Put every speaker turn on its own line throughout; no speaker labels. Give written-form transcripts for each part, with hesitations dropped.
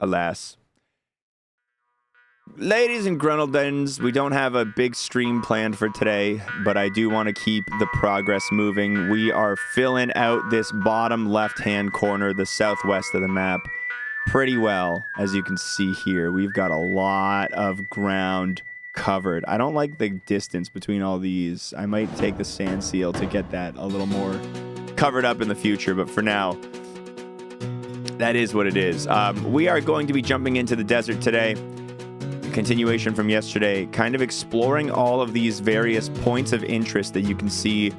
alas. Ladies and Grundledens, we don't have a big stream planned for today, but I do want to keep the progress moving. We are filling out this bottom left-hand corner, the southwest of the map, pretty well, as you can see here. We've got a lot of ground covered. I don't like the distance between all these. I might take the sand seal to get that a little more covered up in the future, but for now, that is what it is. We are going to be jumping into the desert today. Continuation from yesterday, kind of exploring all of these various points of interest that you can see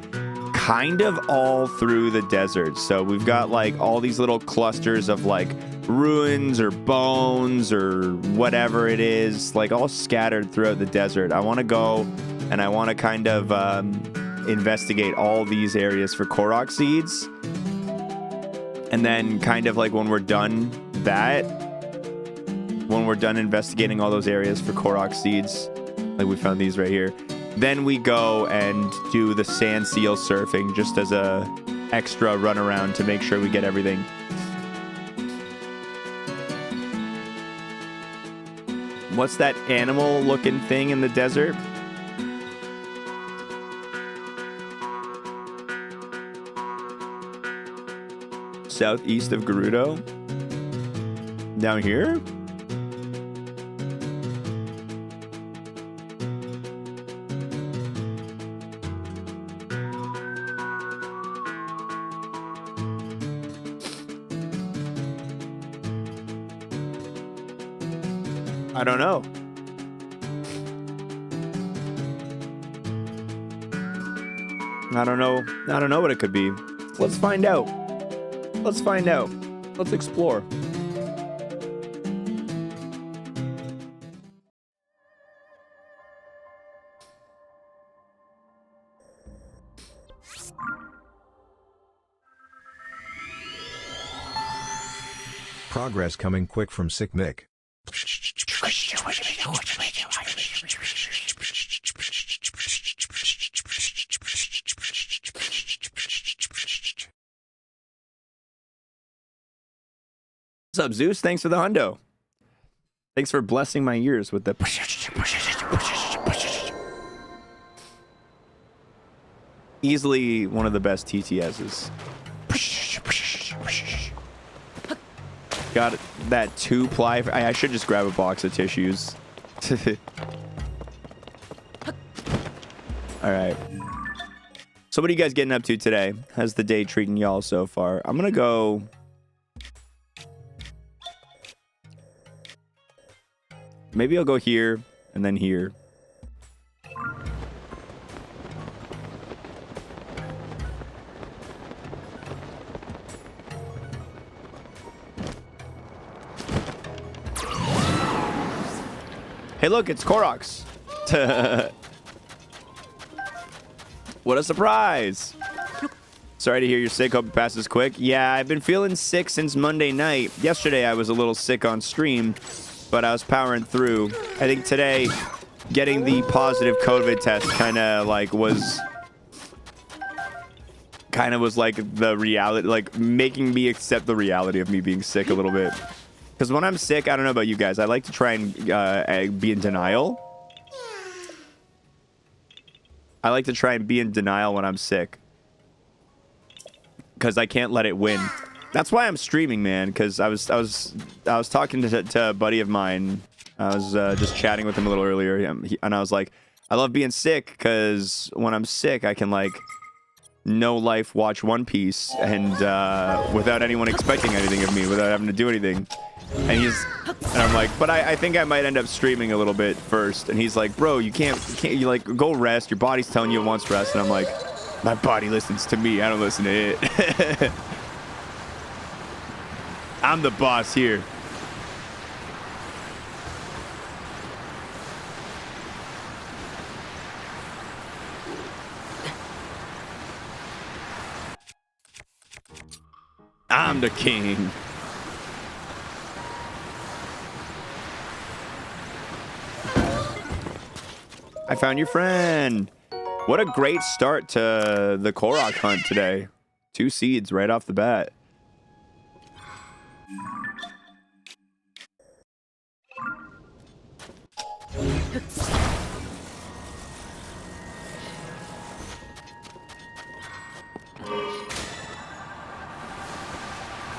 kind of all through the desert. So we've got like all these little clusters of like ruins or bones or whatever it is, like all scattered throughout the desert. I want to go and I want to kind of investigate all these areas for Korok seeds. And then kind of like when we're done investigating all those areas for Korok seeds, like we found these right here, then we go and do the sand seal surfing just as a extra run around to make sure we get everything. What's that animal looking thing in the desert? Southeast of Gerudo? Down here? I don't know. I don't know what it could be. Let's find out. Let's find out. Let's explore.
Progress coming quick from Sick Mick.
What's up, Zeus? Thanks for the hundo. Thanks for blessing my ears with the... Easily one of the best TTSs. Got that 2-ply. I should just grab a box of tissues. All right. So what are you guys getting up to today? How's the day treating y'all so far? I'm going to go... Maybe I'll go here and then here. Hey, look, it's Koroks. What a surprise. Sorry to hear you're sick. Hope it passes quick. Yeah, I've been feeling sick since Monday night. Yesterday, I was a little sick on stream, but I was powering through. I think today, getting the positive COVID test kind of was like the reality, like making me accept the reality of me being sick a little bit. Because when I'm sick, I don't know about you guys, I like to try and be in denial. I like to try and be in denial when I'm sick. Because I can't let it win. That's why I'm streaming, man. Because I was talking to a buddy of mine. I was just chatting with him a little earlier, and I was like, I love being sick because when I'm sick, I can like no life watch One Piece and without anyone expecting anything of me, without having to do anything. And I'm like, but I think I might end up streaming a little bit first. And he's like, bro, you can't, you like go rest. Your body's telling you it wants rest. And I'm like, my body listens to me. I don't listen to it. I'm the boss here. I'm the king. I found your friend. What a great start to the Korok hunt today. 2 seeds right off the bat.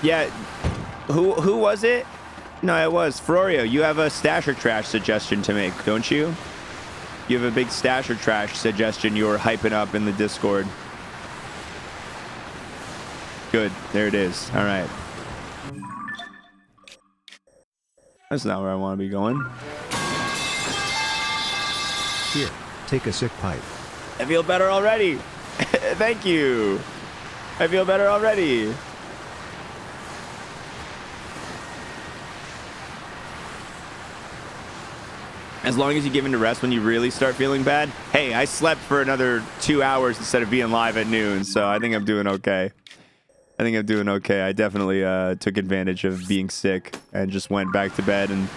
Yeah, who was it? No, it was Florio. You have a stash or trash suggestion to make, don't you? You have a big stash or trash suggestion you were hyping up in the Discord. Good, there it is. All right. That's not where I want to be going.
Here, take a sick pipe.
I feel better already. Thank you. I feel better already. As long as you give in to rest when you really start feeling bad. Hey, I slept for another 2 hours instead of being live at noon, so I think I'm doing okay. I definitely took advantage of being sick and just went back to bed. And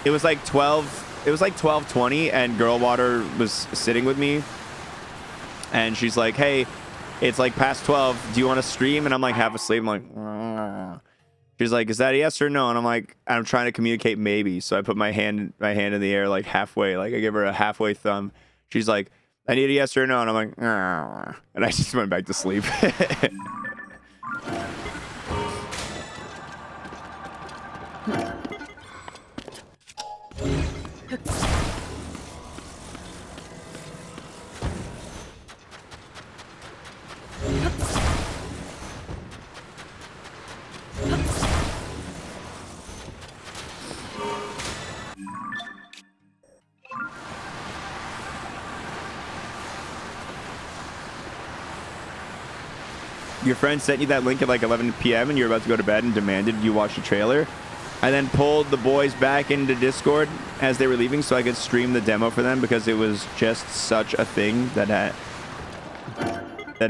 it was like 12:20, and Girl Water was sitting with me, and she's like, "Hey, it's like past 12. Do you want to stream?" And I'm like half asleep. I'm like, "Ugh." She's like, "Is that a yes or no?" And I'm like, I'm trying to communicate maybe. So I put my hand in the air like halfway, like I give her a halfway thumb. She's like, "I need a yes or no." And I'm like, "Ugh." And I just went back to sleep. Your friend sent you that link at like 11 p.m. and you're about to go to bed and demanded you watch the trailer. I then pulled the boys back into Discord as they were leaving so I could stream the demo for them because it was just such a thing that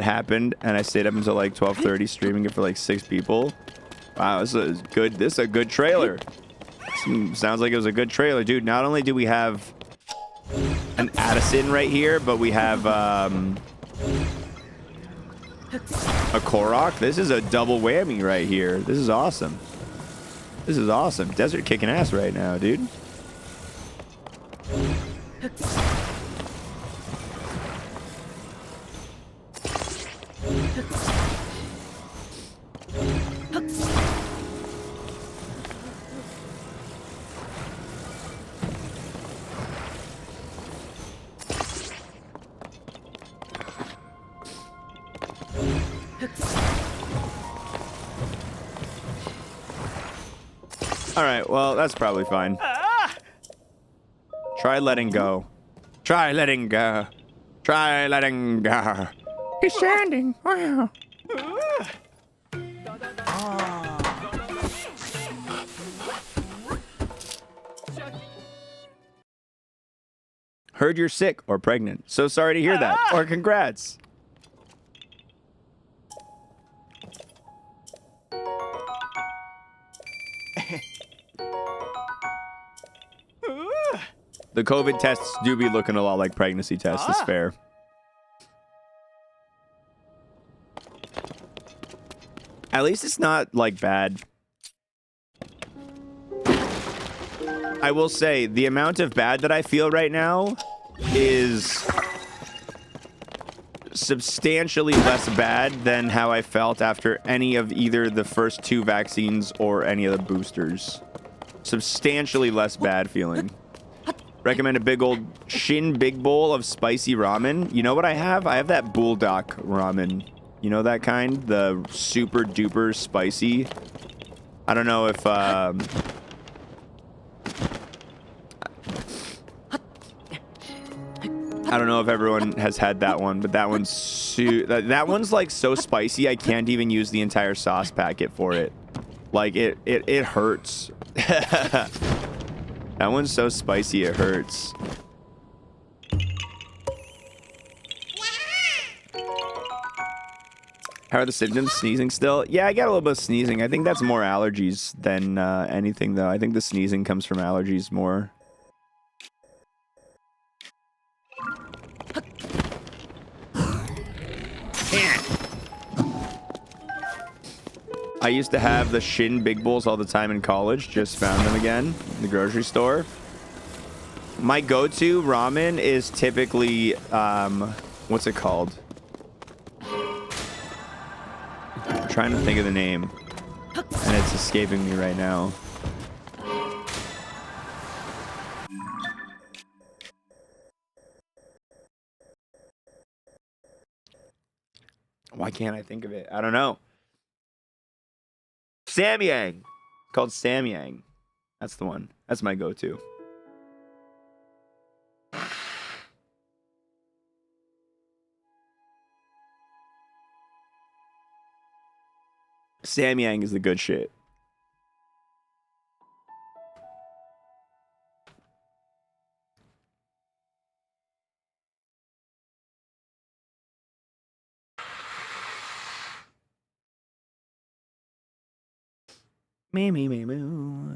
happened, and I stayed up until like 12:30 streaming it for like 6 people. Wow, this is good. This is a good trailer. Sounds like it was a good trailer, dude. Not only do we have an Addison right here, but we have a Korok. This is a double whammy right here. This is awesome. This is awesome. Desert kicking ass right now, dude. All right, well, that's probably fine. Try letting go. Try letting go. Try letting go. He's standing. Wow. Heard you're sick or pregnant. So sorry to hear that. Or congrats. The COVID tests do be looking a lot like pregnancy tests. It's fair. At least it's not like bad. I will say the amount of bad that I feel right now is substantially less bad than how I felt after any of either the first 2 vaccines or any of the boosters. Substantially less bad feeling. Recommend a big old Shin big bowl of spicy ramen. You know what I have? I have that bulldog ramen. You know that kind? The super duper spicy. I don't know if I don't know if everyone has had that one, but that one's that one's like so spicy I can't even use the entire sauce packet for it. Like it hurts. That one's so spicy it hurts. How are the symptoms? Sneezing still? Yeah, I got a little bit of sneezing. I think that's more allergies than anything, though. I think the sneezing comes from allergies more. I used to have the Shin Big Bowls all the time in college. Just found them again in the grocery store. My go-to ramen is typically, what's it called? I'm trying to think of the name, and it's escaping me right now. Why can't I think of it? I don't know. Samyang. Called Samyang. That's the one. That's my go-to. Samyang is the good shit. Me, me, me, moo.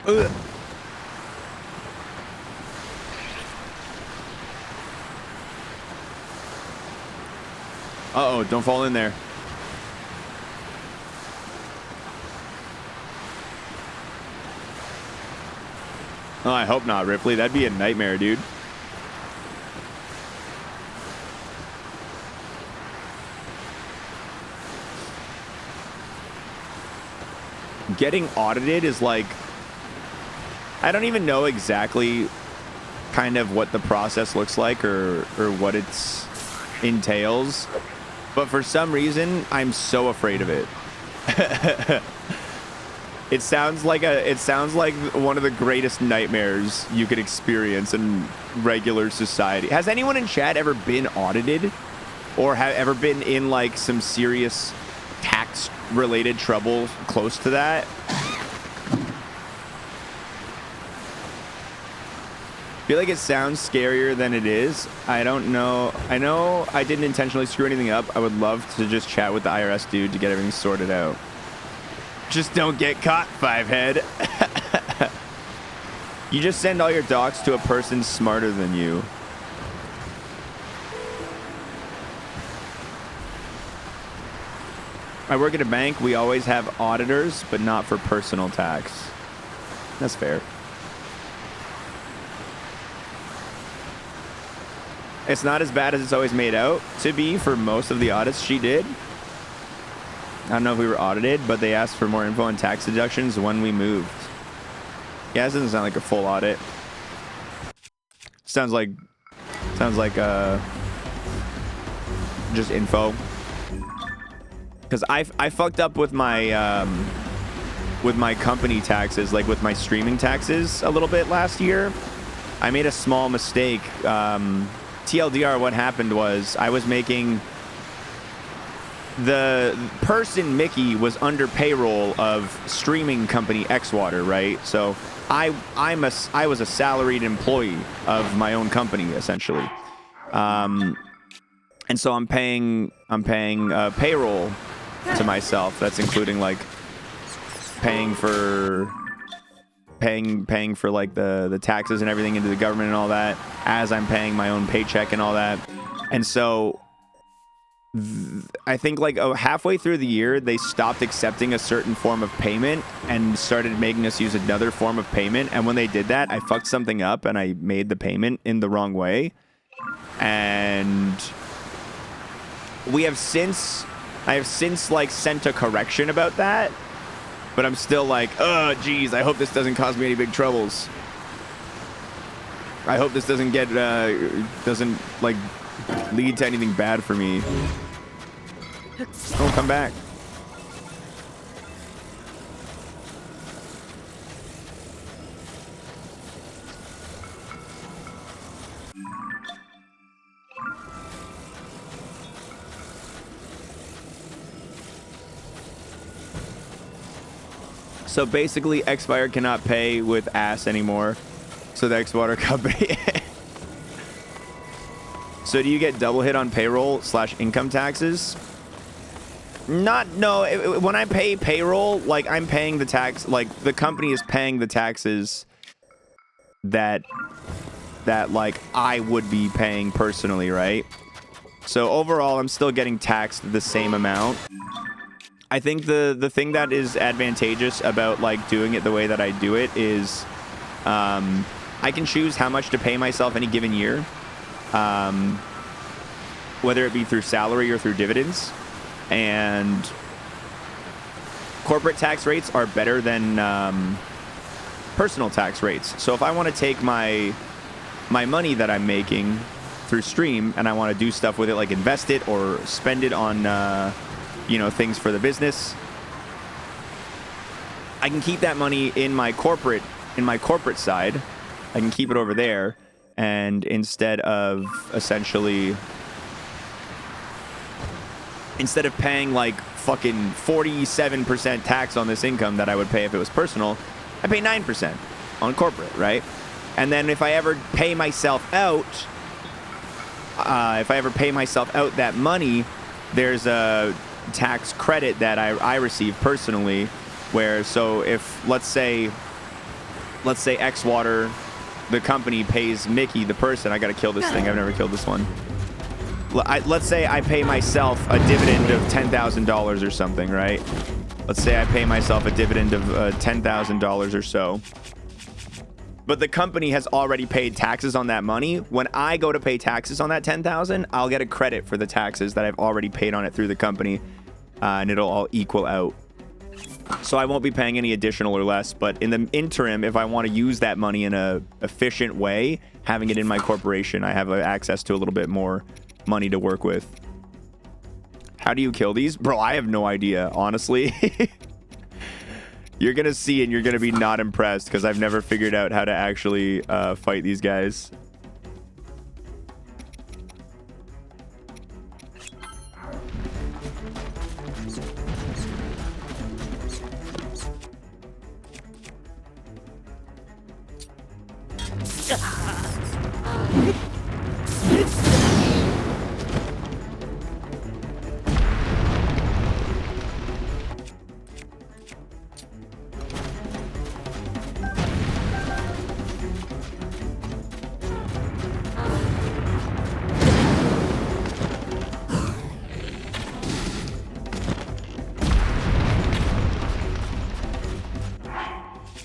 Ugh. Uh-oh, don't fall in there. Oh, I hope not, Ripley. That'd be a nightmare, dude. Getting audited is like... I don't even know exactly kind of what the process looks like or what it's entails. But for some reason, I'm so afraid of it. It sounds like one of the greatest nightmares you could experience in regular society. Has anyone in chat ever been audited or have ever been in like some serious tax related trouble close to that? I feel like it sounds scarier than it is. I don't know. I know I didn't intentionally screw anything up. I would love to just chat with the IRS dude to get everything sorted out. Just don't get caught, Fivehead. You just send all your docs to a person smarter than you. I work at a bank. We always have auditors, but not for personal tax. That's fair. It's not as bad as it's always made out to be for most of the audits she did. I don't know if we were audited, but they asked for more info on tax deductions when we moved. Yeah, this doesn't sound like a full audit. Sounds like just info. Because I fucked up with my company taxes, like with my streaming taxes a little bit last year. I made a small mistake. TLDR, what happened was I was making... The person, Mickey, was under payroll of streaming company xwater, right? So I was a salaried employee of my own company, essentially. And so I'm paying payroll to myself. That's including like paying for like the taxes and everything into the government and all that, as I'm paying my own paycheck and all that. And so I think like halfway through the year, they stopped accepting a certain form of payment and started making us use another form of payment. And when they did that, I fucked something up and I made the payment in the wrong way. And I have since like sent a correction about that. But I'm still like, oh, geez, I hope this doesn't cause me any big troubles. I hope this doesn't get, doesn't like lead to anything bad for me. Don't come back. So basically, Xfire cannot pay with ass anymore. So the xwater company. So do you get double hit on payroll / income taxes? No. When I pay payroll, like I'm paying the tax, like the company is paying the taxes that like I would be paying personally, right? So overall, I'm still getting taxed the same amount. I think the thing that is advantageous about like doing it the way that I do it is I can choose how much to pay myself any given year, whether it be through salary or through dividends. And corporate tax rates are better than personal tax rates. So if I want to take my money that I'm making through stream and I want to do stuff with it, like invest it or spend it on you know, things for the business, I can keep that money in my corporate side. I can keep it over there, and instead of paying like fucking 47% tax on this income that I would pay if it was personal, I pay 9% on corporate, right? And then if I ever pay myself out, that money, there's a tax credit that I receive personally, where, so if let's say xwater, the company, pays Mickey, the person, I gotta kill this thing, I've never killed this one. Let's say I pay myself a dividend of $10,000 or something, right? Let's say I pay myself a dividend of $10,000 or so. But the company has already paid taxes on that money. When I go to pay taxes on that $10,000, I'll get a credit for the taxes that I've already paid on it through the company, and it'll all equal out. So I won't be paying any additional or less. But in the interim, if I want to use that money in a efficient way, having it in my corporation, I have access to a little bit more money to work with. How do you kill these? Bro, I have no idea, honestly. You're gonna see and you're gonna be not impressed because I've never figured out how to actually fight these guys.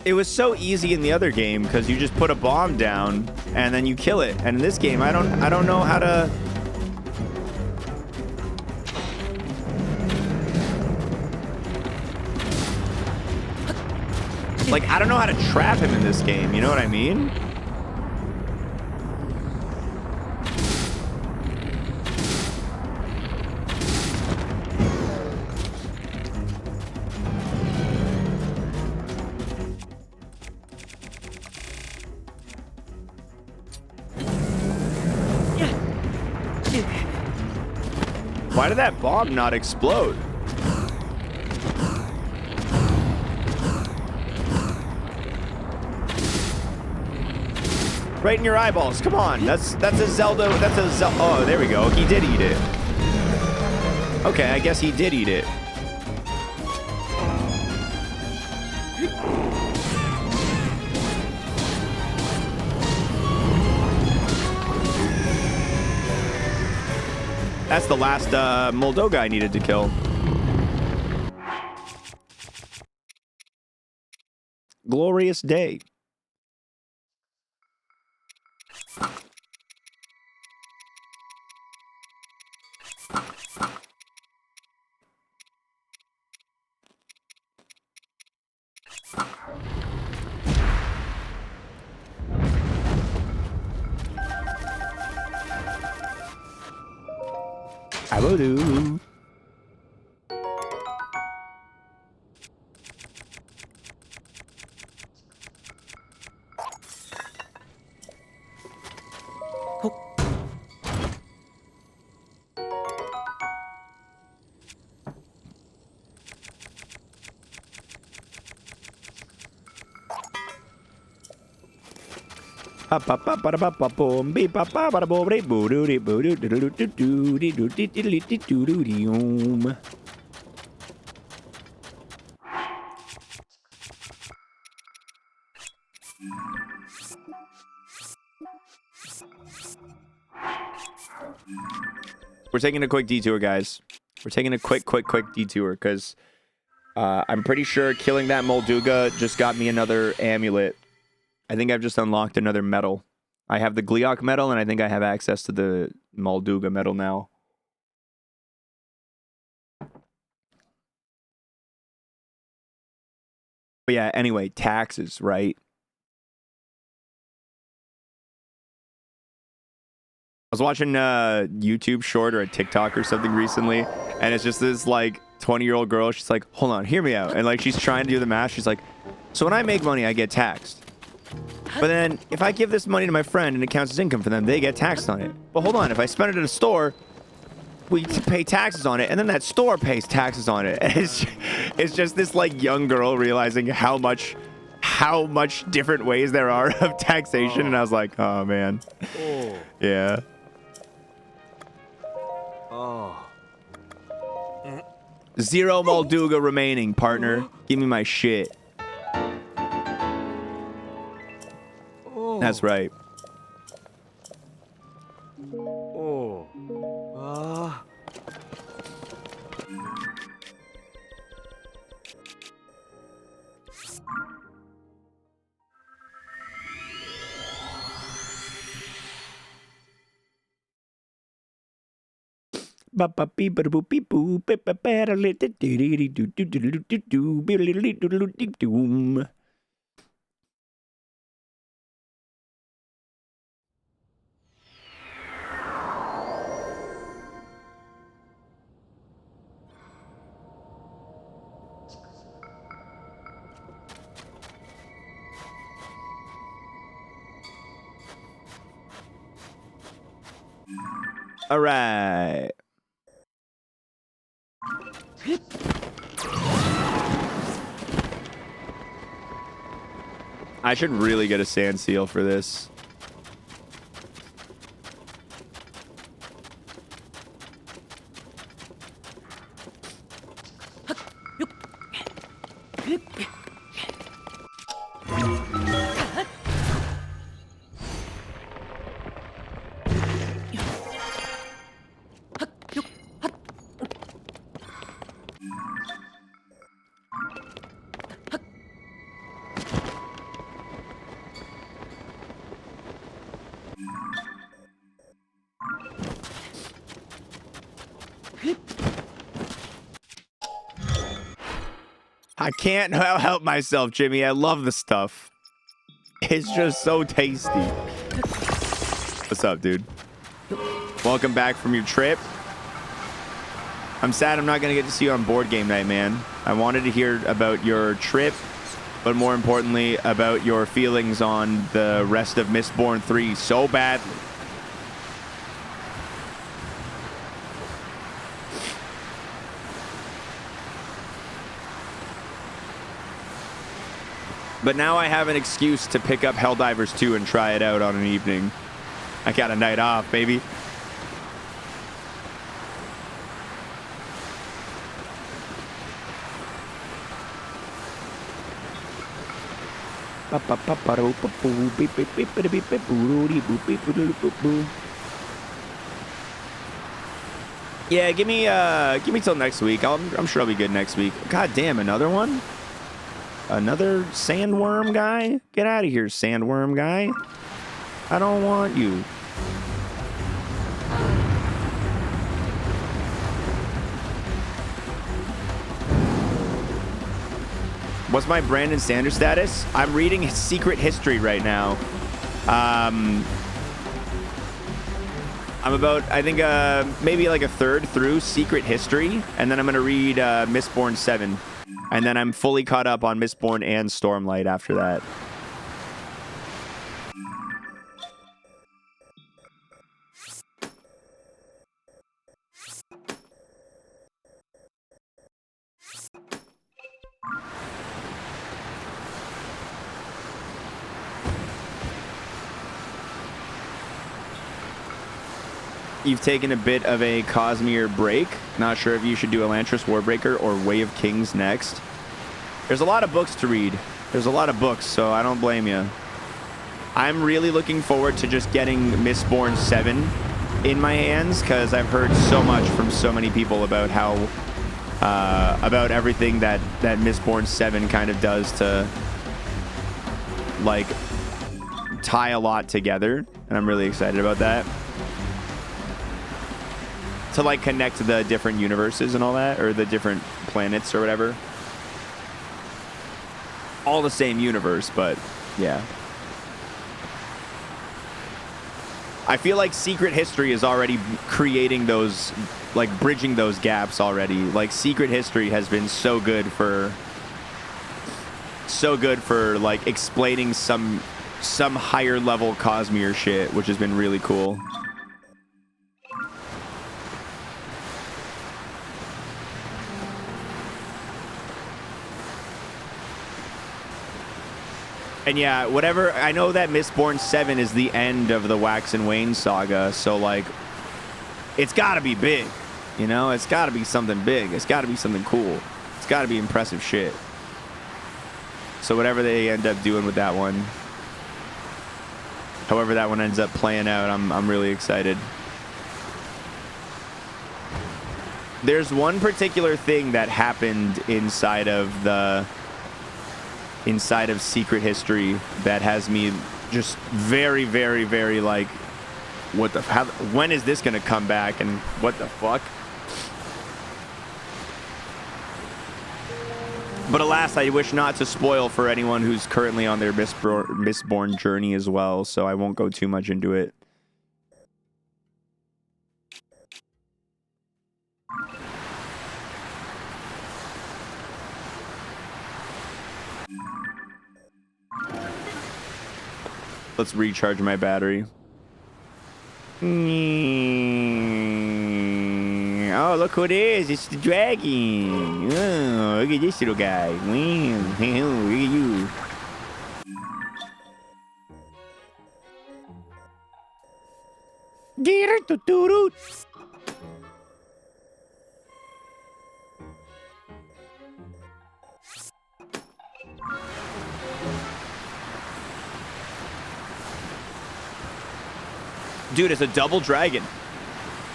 It was so easy in the other game because you just put a bomb down and then you kill it. And in this game, I don't know how to. Like, I don't know how to trap him in this game. You know what I mean? Why did that bomb not explode? Right in your eyeballs. Come on. That's a Zelda. Oh, there we go. He did eat it. Okay, I guess he did eat it. That's the last Moldoga I needed to kill. Glorious day. I will do. We're taking a quick detour, guys. We're taking a quick detour because I'm pretty sure killing that Molduga just got me another amulet. I think I've just unlocked another medal. I have the Gliok medal, and I think I have access to the Molduga medal now. But yeah, anyway, taxes, right? I was watching a YouTube short or a TikTok or something recently, and it's just this like 20-year-old girl. She's like, hold on, hear me out. And like she's trying to do the math. She's like, so when I make money, I get taxed. But then if I give this money to my friend and it counts as income for them, they get taxed on it. But hold on, if I spend it at a store, we pay taxes on it, and then that store pays taxes on it. And it's just this like young girl realizing how much different ways there are of taxation. And I was like, oh man. Yeah. Zero Molduga remaining, partner. Give me my shit. That's right. All right. I should really get a sand seal for this. I can't help myself, Jimmy. I love the stuff. It's just so tasty. What's up, dude? Welcome back from your trip. I'm sad I'm not going to get to see you on board game night, man. I wanted to hear about your trip, but more importantly, about your feelings on the rest of Mistborn 3 so badly. But now I have an excuse to pick up Helldivers 2 and try it out on an evening. I got a night off, baby. Yeah, give me till next week. I'm sure I'll be good next week. God damn, another one? Another sandworm guy? Get out of here, sandworm guy. I don't want you. What's my Brandon Sanders status? I'm reading his Secret History right now. I'm about, I think, maybe like a third through Secret History, and then I'm going to read Mistborn 7. And then I'm fully caught up on Mistborn and Stormlight after that. you've taken a bit of a Cosmere break. Not sure if you should do Elantris Warbreaker or Way of Kings next. There's a lot of books to read. There's a lot of books, so I don't blame you. I'm really looking forward to just getting Mistborn 7 in my hands, because I've heard so much from so many people about how about everything that Mistborn 7 kind of does to like tie a lot together, and I'm really excited about that. To like connect the different universes and all that, or the different planets or whatever. All the same universe, but yeah. I feel like Secret History is already creating those, like bridging those gaps already. Like Secret History has been so good for like explaining some higher level Cosmere shit, which has been really cool. And yeah, whatever, I know that Mistborn 7 is the end of the Wax and Wayne saga, so like, it's gotta be big, you know? It's gotta be something big. It's gotta be something cool. It's gotta be impressive shit. So whatever they end up doing with that one, however that one ends up playing out, I'm really excited. There's one particular thing that happened inside of Secret History that has me just very, very, very like, what the, when is this gonna come back and what the fuck? But alas, I wish not to spoil for anyone who's currently on their Mistborn journey as well, so I won't go too much into it. Let's recharge my battery. Oh, look who it is. It's the dragon. Oh, look at this little guy. Look at you. Dude, it's a double dragon.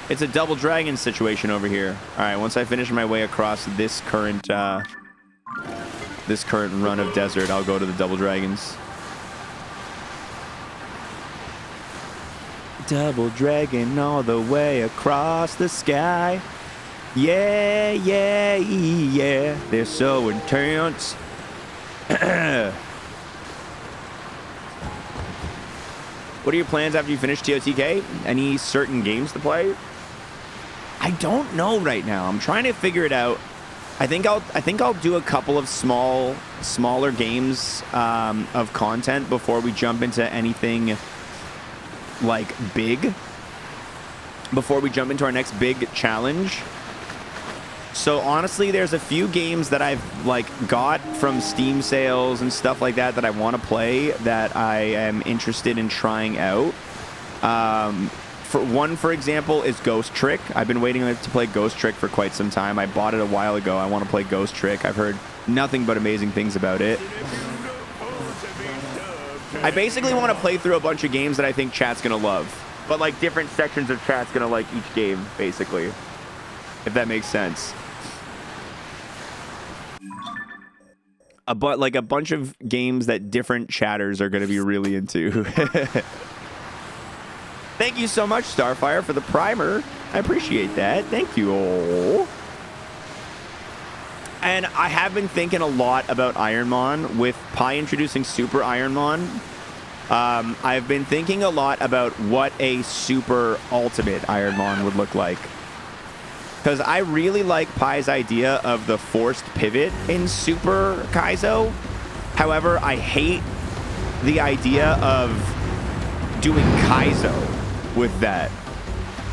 It's a double dragon situation over here. All right, once I finish my way across this current run of desert, I'll go to the double dragons. Double dragon all the way across the sky. Yeah, yeah, yeah. They're so intense. What are your plans after you finish TOTK? Any certain games to play? I don't know right now. I'm trying to figure it out. I think I'll do a couple of smaller games of content before we jump into anything like big. Before we jump into our next big challenge. So honestly, there's a few games that I've like got from Steam sales and stuff like that that I want to play that I am interested in trying out. For example, is Ghost Trick. I've been waiting to play Ghost Trick for quite some time. I bought it a while ago. I want to play Ghost Trick. I've heard nothing but amazing things about it. I basically want to play through a bunch of games that I think chat's gonna love, but like different sections of chat's gonna like each game, basically, if that makes sense. But like a bunch of games that different chatters are going to be really into. Thank you so much, Starfire, for the primer. I appreciate that. Thank you. Oh. And I have been thinking a lot about Ironmon with Pi introducing Super Ironmon. I've been thinking a lot about what a Super Ultimate Ironmon would look like. Because I really like Pi's idea of the forced pivot in Super Kaizo. However, I hate the idea of doing Kaizo with that.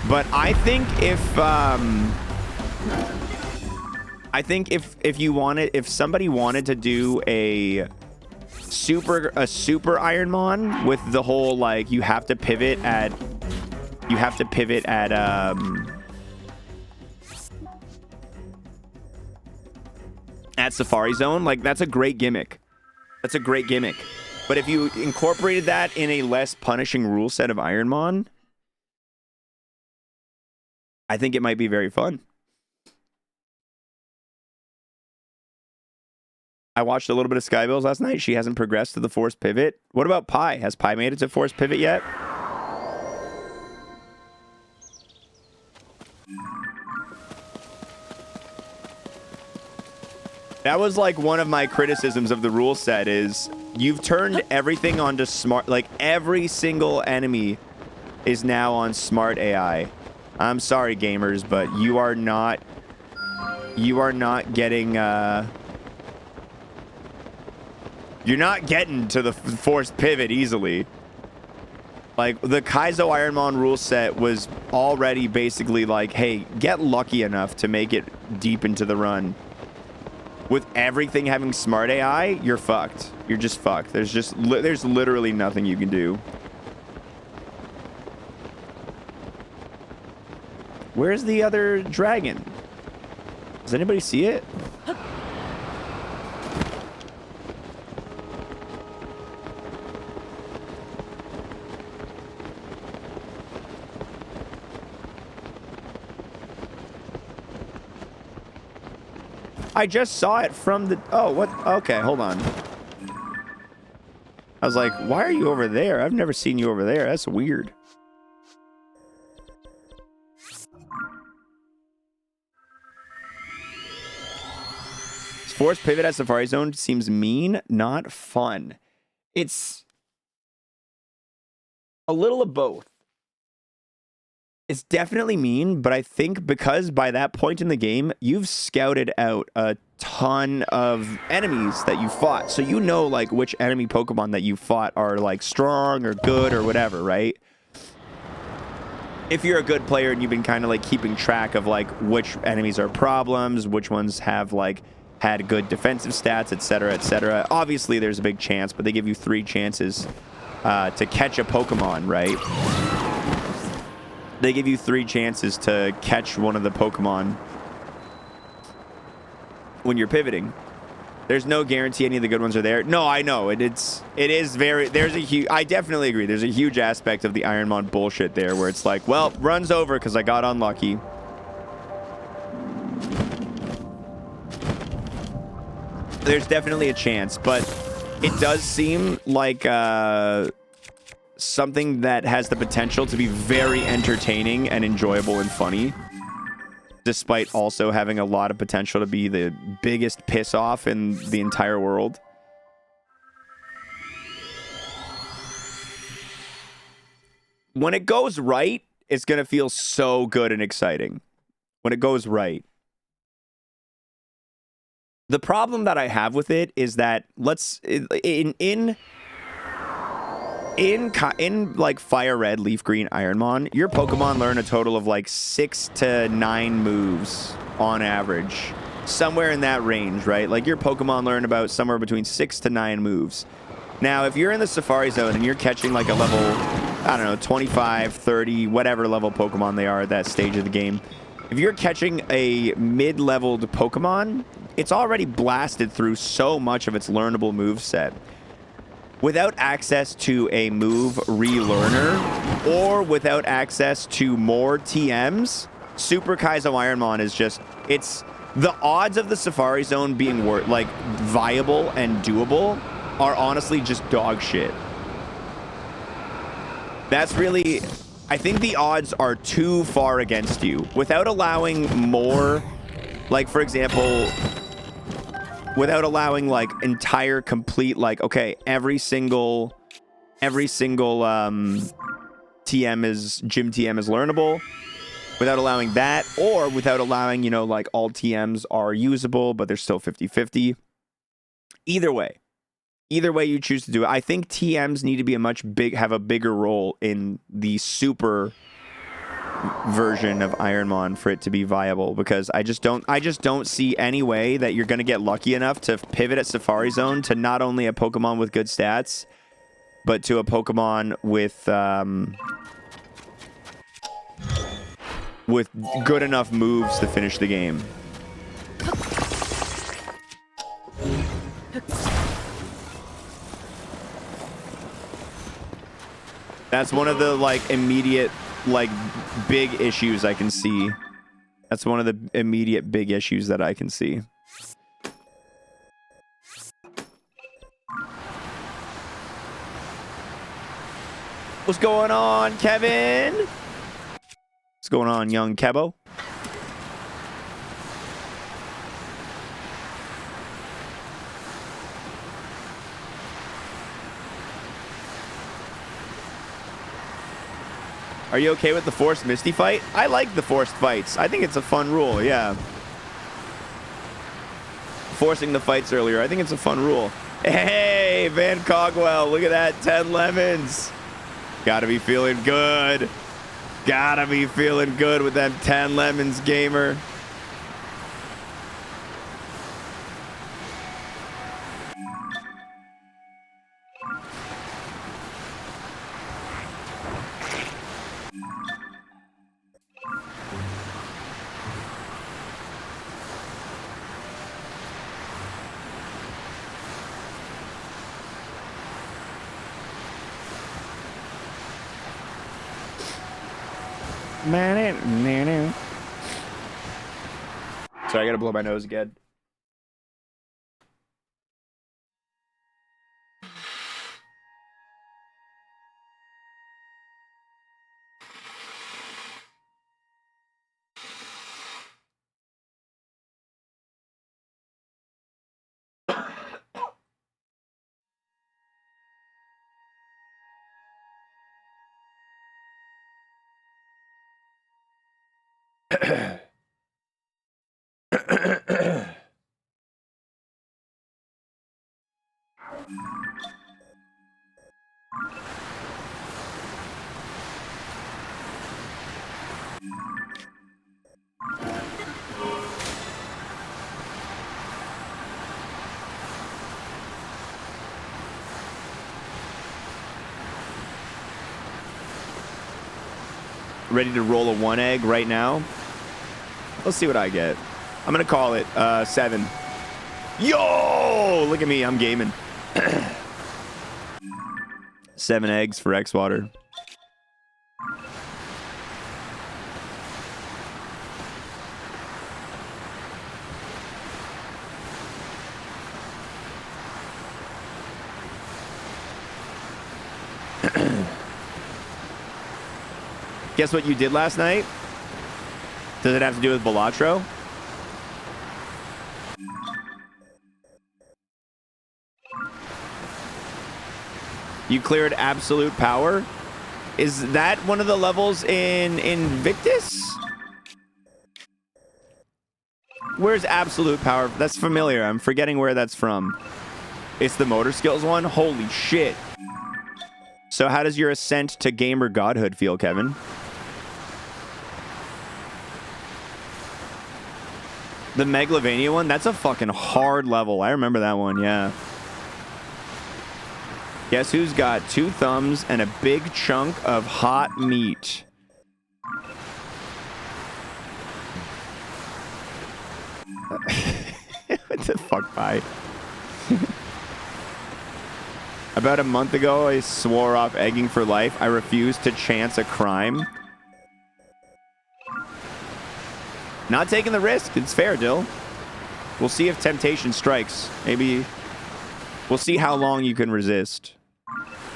But I think if somebody wanted to do a super Ironmon with the whole like you have to pivot at You have to pivot at Safari Zone. Like, that's a great gimmick. That's a great gimmick. But if you incorporated that in a less punishing rule set of Ironmon, I think it might be very fun. I watched a little bit of Skybills last night. She hasn't progressed to the forced pivot. What about Pi? Has Pi made it to forced pivot yet? That was like one of my criticisms of the rule set is you've turned everything onto smart, like every single enemy is now on smart AI. I'm sorry, gamers, but you are not getting, you're not getting to the forced pivot easily. Like, the Kaizo Ironmon rule set was already basically like, hey, get lucky enough to make it deep into the run. With everything having smart AI, you're fucked. You're just fucked. There's literally nothing you can do. Where's the other dragon? Does anybody see it? I just saw it from the... Oh, what? Okay, hold on. I was like, why are you over there? I've never seen you over there. That's weird. Forced pivot at Safari Zone seems mean, not fun. It's a little of both. It's definitely mean, but I think because by that point in the game, you've scouted out a ton of enemies that you fought. So you know, like, which enemy Pokemon that you fought are, like, strong or good or whatever, right? If you're a good player and you've been kind of, like, keeping track of, like, which enemies are problems, which ones have, like, had good defensive stats, etc., etc. Obviously, there's a big chance, but they give you 3 chances to catch a Pokemon, right? They give you 3 chances to catch one of the Pokemon when you're pivoting. There's no guarantee any of the good ones are there. No, I know. It is very... There's a huge... I definitely agree. There's a huge aspect of the Ironmon bullshit there where it's like, well, run's over because I got unlucky. There's definitely a chance, but it does seem like... something that has the potential to be very entertaining and enjoyable and funny, despite also having a lot of potential to be the biggest piss off in the entire world. When it goes right, it's going to feel so good and exciting. When it goes right. The problem that I have with it is that in like Fire Red, Leaf Green, Ironmon, your Pokemon learn a total of like 6 to 9 moves on average. Somewhere in that range, right? Like your Pokemon learn about somewhere between 6 to 9 moves. Now, if you're in the Safari Zone and you're catching like a level, I don't know, 25, 30, whatever level Pokemon they are at that stage of the game, if you're catching a mid-leveled Pokemon, it's already blasted through so much of its learnable move set. Without access to a move relearner or without access to more TMs, Super Kaizo Ironmon is just, it's the odds of the Safari Zone being like viable and doable are honestly just dog shit. That's really, I think the odds are too far against you. Without allowing more, like for example, without allowing like entire complete, like, okay, every single TM is, gym TM is learnable, without allowing that, or without allowing, you know, like all TMs are usable, but they're still 50-50. Either way you choose to do it, I think TMs need to be have a bigger role in the super version of Ironmon for it to be viable, because I just don't see any way that you're going to get lucky enough to pivot at Safari Zone to not only a Pokemon with good stats, but to a Pokemon with with good enough moves to finish the game. That's one of the like immediate like big issues I can see. That's one of the immediate big issues that I can see. What's going on, Kevin? What's going on, young Kebo? Are you okay with the forced Misty fight? I like the forced fights. I think it's a fun rule, yeah. Forcing the fights earlier, I think it's a fun rule. Hey, Van Cogwell, look at that, 10 lemons. Gotta be feeling good. Gotta be feeling good with them 10 lemons, gamer. Sorry, I gotta blow my nose again. Ready to roll a 1 egg right now. Let's see what I get. I'm gonna call it 7. Yo, look at me, I'm gaming. 7 eggs for xwater. Guess what you did last night? Does it have to do with Balatro? You cleared absolute power? Is that one of the levels in Invictus? Where's absolute power? That's familiar. I'm forgetting where that's from. It's the motor skills one? Holy shit. So how does your ascent to gamer godhood feel, Kevin? The Megalovania one? That's a fucking hard level. I remember that one, yeah. Guess who's got 2 thumbs and a big chunk of hot meat? What the fuck, bye? About a month ago, I swore off egging for life. I refused to chance a crime. Not taking the risk. It's fair, Dill. We'll see if temptation strikes. Maybe we'll see how long you can resist.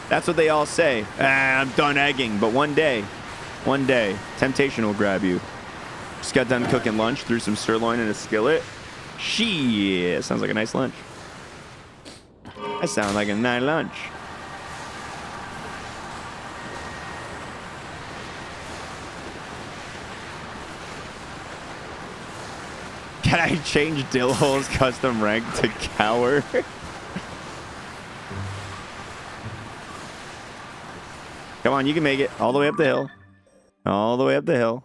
That's what they all say. I'm done egging. But one day, temptation will grab you. Just got done cooking lunch, threw some sirloin in a skillet. Shit, sounds like a nice lunch. That sounds like a nice lunch. Can I change Dillhole's custom rank to cower? Come on, you can make it. All the way up the hill. All the way up the hill.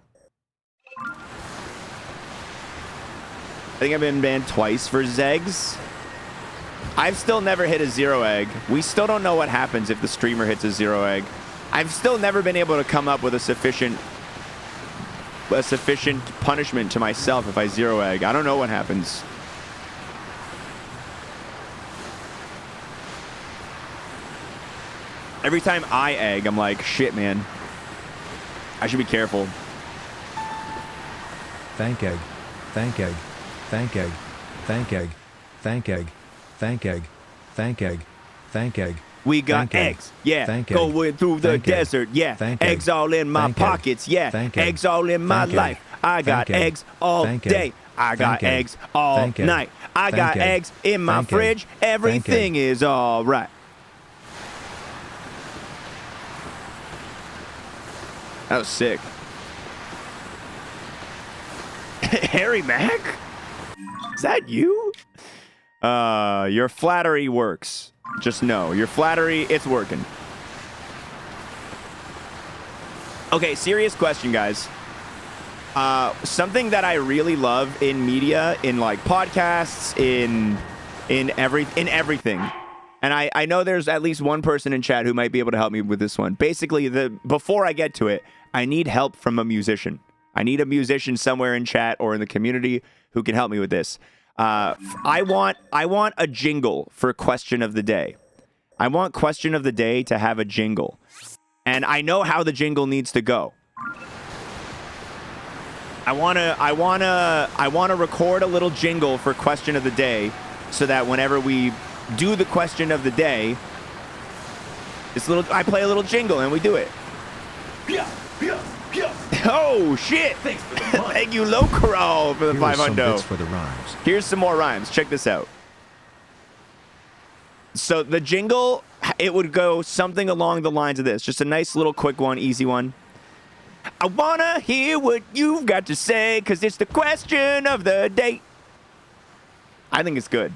I think I've been banned twice for Zegs. I've still never hit a 0 egg. We still don't know what happens if the streamer hits a 0 egg. I've still never been able to come up with a sufficient a sufficient punishment to myself if I zero egg. I don't know what happens. Every time I egg, I'm like, shit, man. I should be careful.
Thank egg. Thank egg. Thank egg. Thank egg. Thank egg. Thank egg. Thank egg. Thank egg.
We got
Thank egg.
eggs, yeah.
Thank egg.
Going through the
Thank egg.
desert, yeah.
Thank egg.
Eggs all in my
Thank egg.
pockets, yeah.
Thank egg.
Eggs all in my
Thank egg.
life. I got
Thank egg.
eggs all
Thank egg.
day. I got
Thank egg.
eggs all
Thank egg.
night. I
Thank
got
egg.
eggs in my
Thank egg.
fridge.
Thank
Everything is all right. That was sick. Harry Mack? Is that you? Your flattery works. Just know, your flattery, it's working. Okay, serious question, guys. Something that I really love in media, in like podcasts, in everything. And I know there's at least one person in chat who might be able to help me with this one. Basically, before I get to it, I need help from a musician. I need a musician somewhere in chat or in the community who can help me with this. I want a jingle for question of the day. I want question of the day to have a jingle. And I know how the jingle needs to go. I want to record a little jingle for question of the day so that whenever we do the question of the day, I play a little jingle and we do it. Oh shit!
Thanks for the money.
Thank you, Locaral, for the
Here are some
500.
bits for the rhymes.
Here's some more rhymes. Check this out. So the jingle, it would go something along the lines of this. Just a nice little quick one, easy one. I wanna hear what you've got to say, cause it's the question of the day. I think it's good.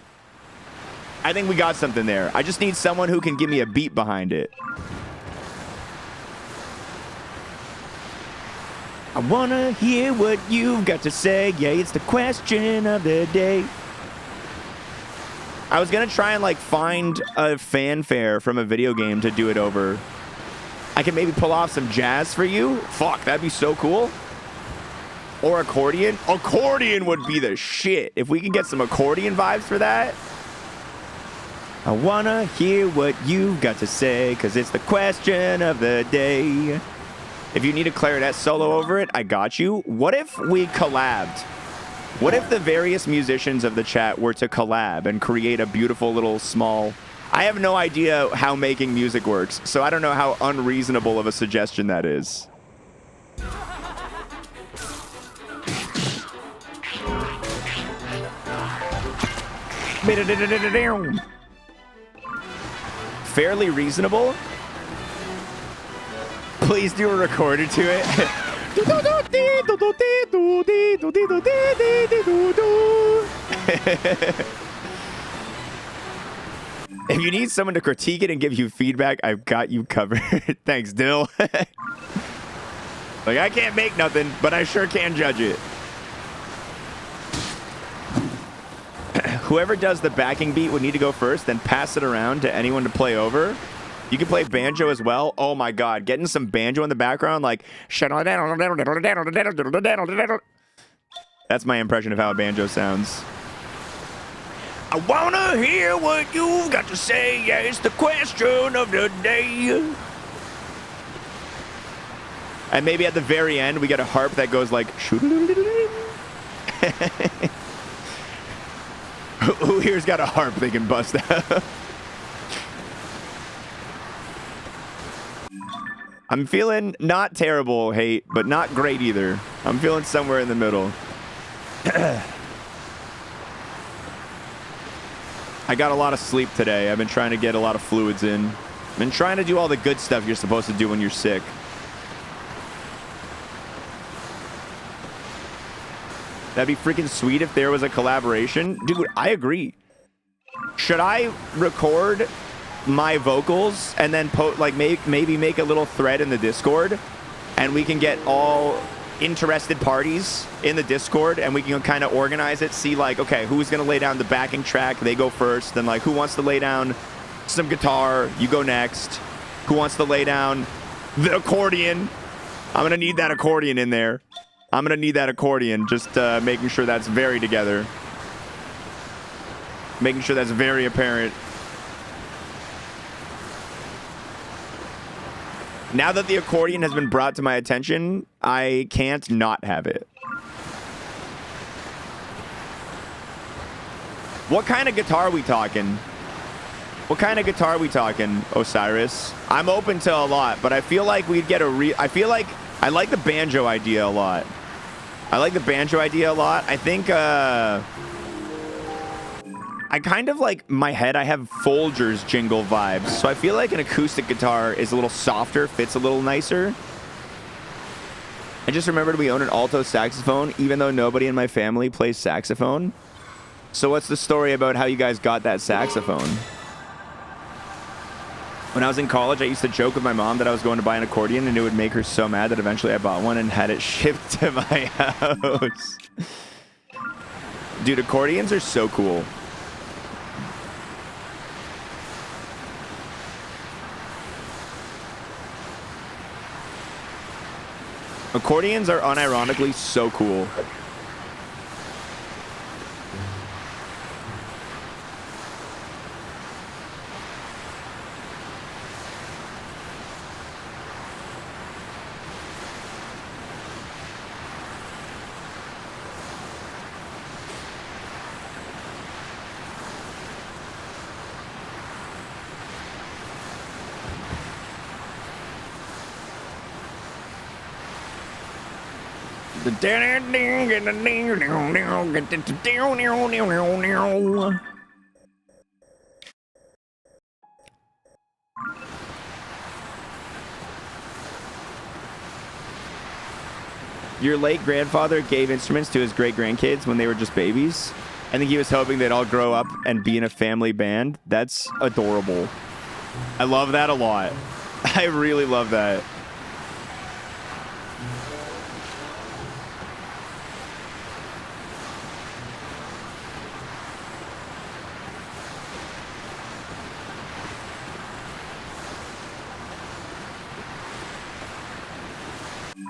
I think we got something there. I just need someone who can give me a beat behind it. I wanna hear what you've got to say. Yeah, it's the question of the day. I was gonna try and like find a fanfare from a video game to do it over. I can maybe pull off some jazz for you. Fuck, that'd be so cool. Or accordion. Accordion would be the shit. If we can get some accordion vibes for that. I wanna hear what you've got to say, cause it's the question of the day. If you need a clarinet solo over it, I got you. What if we collabed? What if the various musicians of the chat were to collab and create a beautiful little small... I have no idea how making music works, so I don't know how unreasonable of a suggestion that is. Fairly reasonable? Please do a recorder to it. If you need someone to critique it and give you feedback, I've got you covered. Thanks, Dill. Like, I can't make nothing, but I sure can judge it. Whoever does the backing beat would need to go first, then pass it around to anyone to play over. You can play banjo as well. Oh my god, getting some banjo in the background, like... That's my impression of how a banjo sounds. I wanna hear what you've got to say. Yeah, it's the question of the day. And maybe at the very end, we get a harp that goes like... Who here's got a harp they can bust out? I'm feeling not terrible hate, but not great either. I'm feeling somewhere in the middle. I got a lot of sleep today. I've been trying to get a lot of fluids in. I've been trying to do all the good stuff you're supposed to do when you're sick. That'd be freaking sweet if there was a collaboration. Dude, I agree. Should I record my vocals and then maybe make a little thread in the Discord, and we can get all interested parties in the Discord and we can kind of organize it, see like, okay, who's gonna lay down the backing track, they go first, then like who wants to lay down some guitar, you go next, who wants to lay down the accordion, I'm gonna need that accordion in there, I'm going to need that accordion. Just making sure that's very together. Making sure that's very apparent. Now that the accordion has been brought to my attention, I can't not have it. What kind of guitar are we talking? What kind of guitar are we talking, Osiris? I'm open to a lot, but I feel like we'd get a I feel like I like the banjo idea a lot. I like the banjo idea a lot. I think I kind of like my head. I have Folgers jingle vibes, so I feel like an acoustic guitar is a little softer, fits a little nicer. I just remembered we own an alto saxophone, even though nobody in my family plays saxophone. So what's the story about how you guys got that saxophone? When I was in college, I used to joke with my mom that I was going to buy an accordion, and it would make her so mad that eventually I bought one and had it shipped to my house. Dude, accordions are so cool. Accordions are unironically so cool. Your late grandfather gave instruments to his great-grandkids when they were just babies. I think he was hoping they'd all grow up and be in a family band. That's adorable. I love that a lot. I really love that.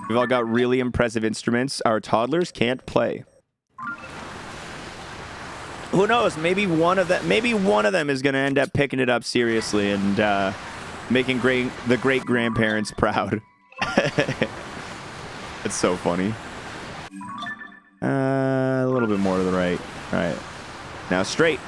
We've all got really impressive instruments. Our toddlers can't play. Who knows? Maybe one of them is going to end up picking it up seriously and making the great grandparents proud. It's so funny. A little bit more to the right. All right. Now straight.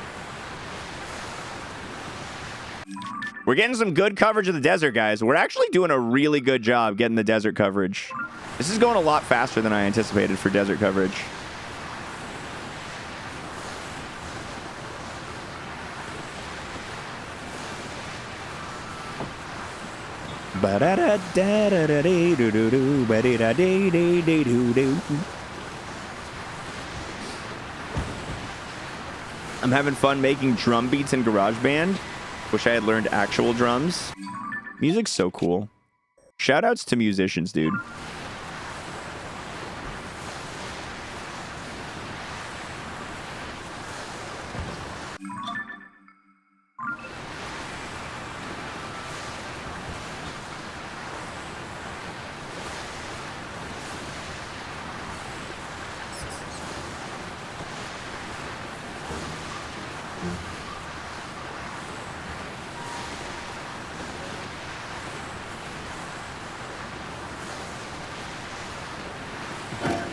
We're getting some good coverage of the desert, guys. We're actually doing a really good job getting the desert coverage. This is going a lot faster than I anticipated for desert coverage. I'm having fun making drum beats in GarageBand. Wish I had learned actual drums. Music's so cool. Shoutouts to musicians, dude.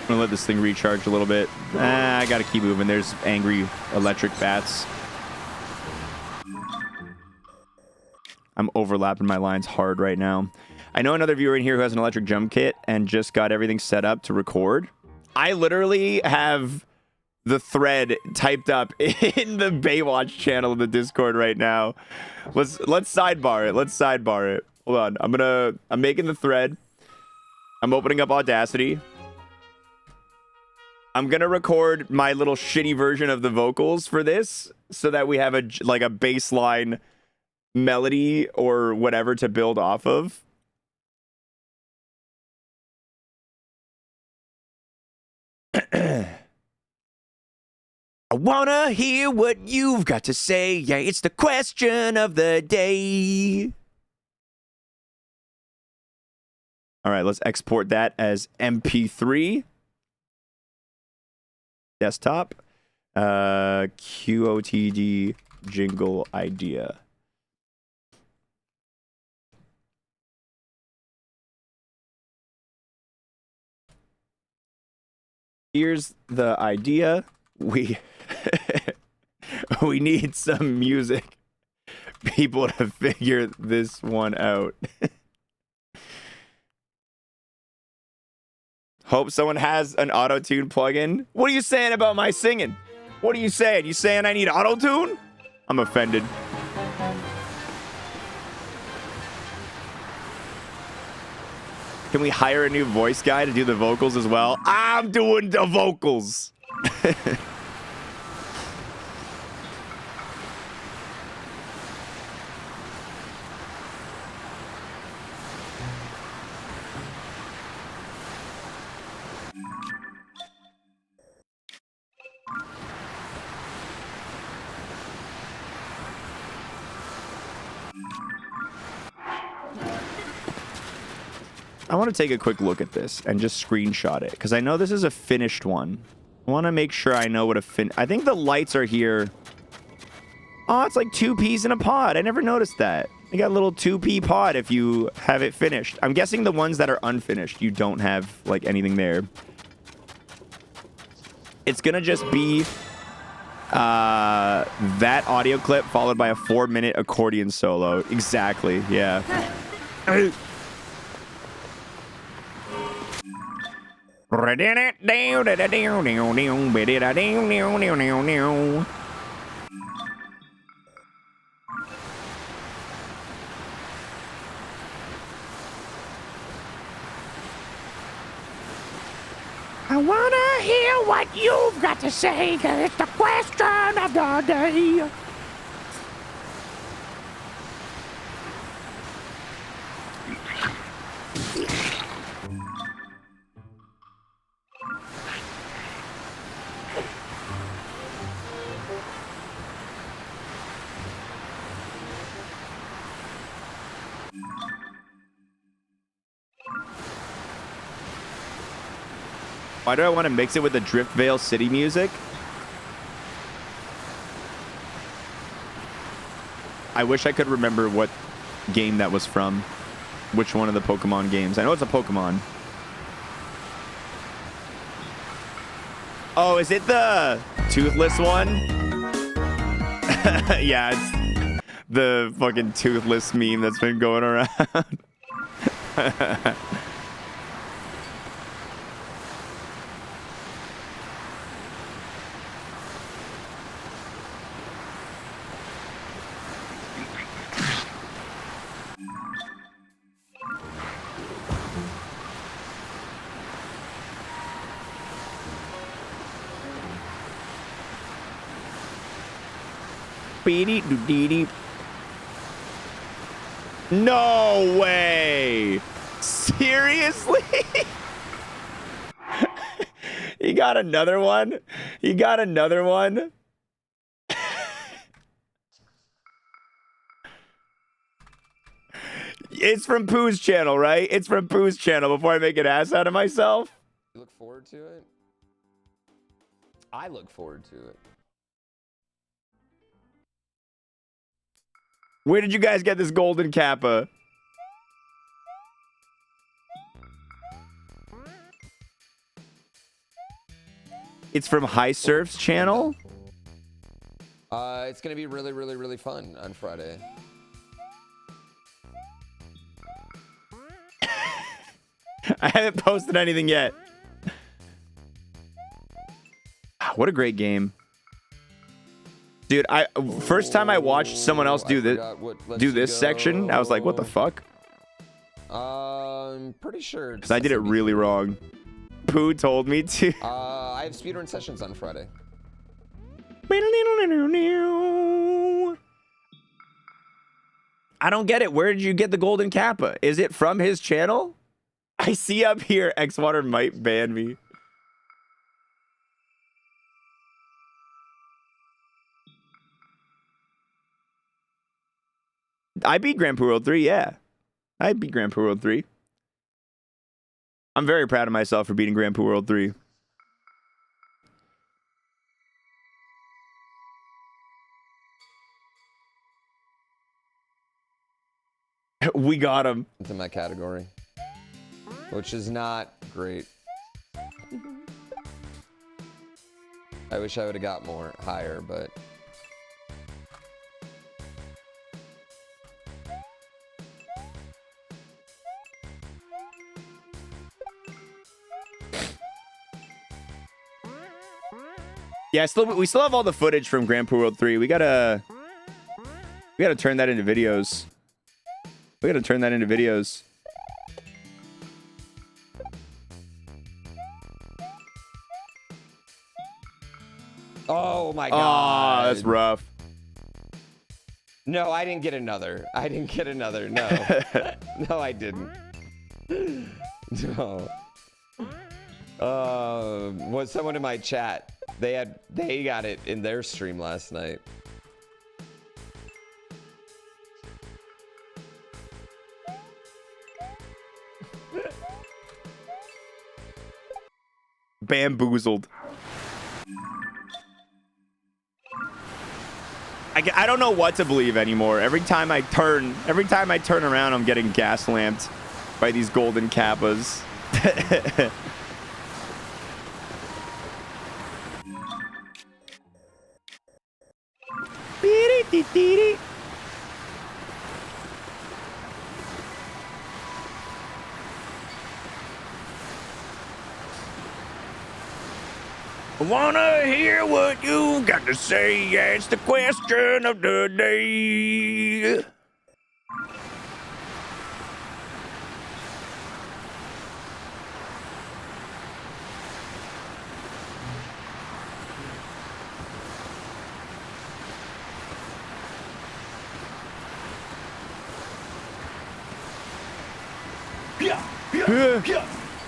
I'm gonna let this thing recharge a little bit. I gotta keep moving. There's angry electric bats. I'm overlapping my lines hard right now. I know another viewer in here who has an electric drum kit and just got everything set up to record. I literally have the thread typed up in the Baywatch channel in the Discord right now. Let's sidebar it. Let's sidebar it. Hold on. I'm making the thread. I'm opening up Audacity. I'm going to record my little shitty version of the vocals for this so that we have a baseline melody or whatever to build off of. I wanna hear what you've got to say. Yeah, it's the question of the day. All right, let's export that as MP3. desktop. QOTD jingle idea. Here's the idea. We we need some music. People to figure this one out. Hope someone has an auto-tune plugin. What are you saying about my singing? What are you saying? You saying I need auto-tune? I'm offended. Can we hire a new voice guy to do the vocals as well? I'm doing the vocals. I want to take a quick look at this and just screenshot it because I know this is a finished one. I want to make sure I know what a I think the lights are here. Oh, it's like 2 peas in a pod. I never noticed that. You got a little 2p pod if you have it finished. I'm guessing the ones that are unfinished, you don't have like anything there. It's gonna just be that audio clip followed by a 4-minute accordion solo. Exactly. Yeah. I wanna hear what you've got to say, 'cause it's the question of the day. Why do I want to mix it with the Driftvale City music? I wish I could remember what game that was from. Which one of the Pokemon games. I know it's a Pokemon. Oh, is it the toothless one? Yeah, it's the fucking toothless meme that's been going around. No way! Seriously? You got another one? You got another one? It's from Pooh's channel, right? It's from Pooh's channel before I make an ass out of myself.
You look forward to it? I look forward to it.
Where did you guys get this golden kappa? It's from High Surf's channel?
It's gonna be really, really, really fun on Friday.
I haven't posted anything yet. What a great game. Dude, first time I watched someone else do this section, I was like, what the fuck?
I'm pretty sure.
Because I did it really wrong. Pooh told me to.
I have speedrun sessions on Friday.
I don't get it. Where did you get the golden kappa? Is it from his channel? I see up here, xwater might ban me. I beat Grand Poo World 3, yeah. I beat Grand Poo World 3. I'm very proud of myself for beating Grand Poo World 3. We got him.
into my category, which is not great. I wish I would have got more higher, but
Yeah, we still have all the footage from Grand Prix World 3. We gotta turn that into videos. We gotta turn that into videos.
oh my god.
Oh, that's rough.
No, I didn't get another. I didn't get another. No. No, I didn't. No. Was someone in my chat? They got it in their stream last night.
Bamboozled. I don't know what to believe anymore. Every time I turn around, I'm getting gas lamped by these golden kappas. I wanna hear what you got to say. It's the question of the day.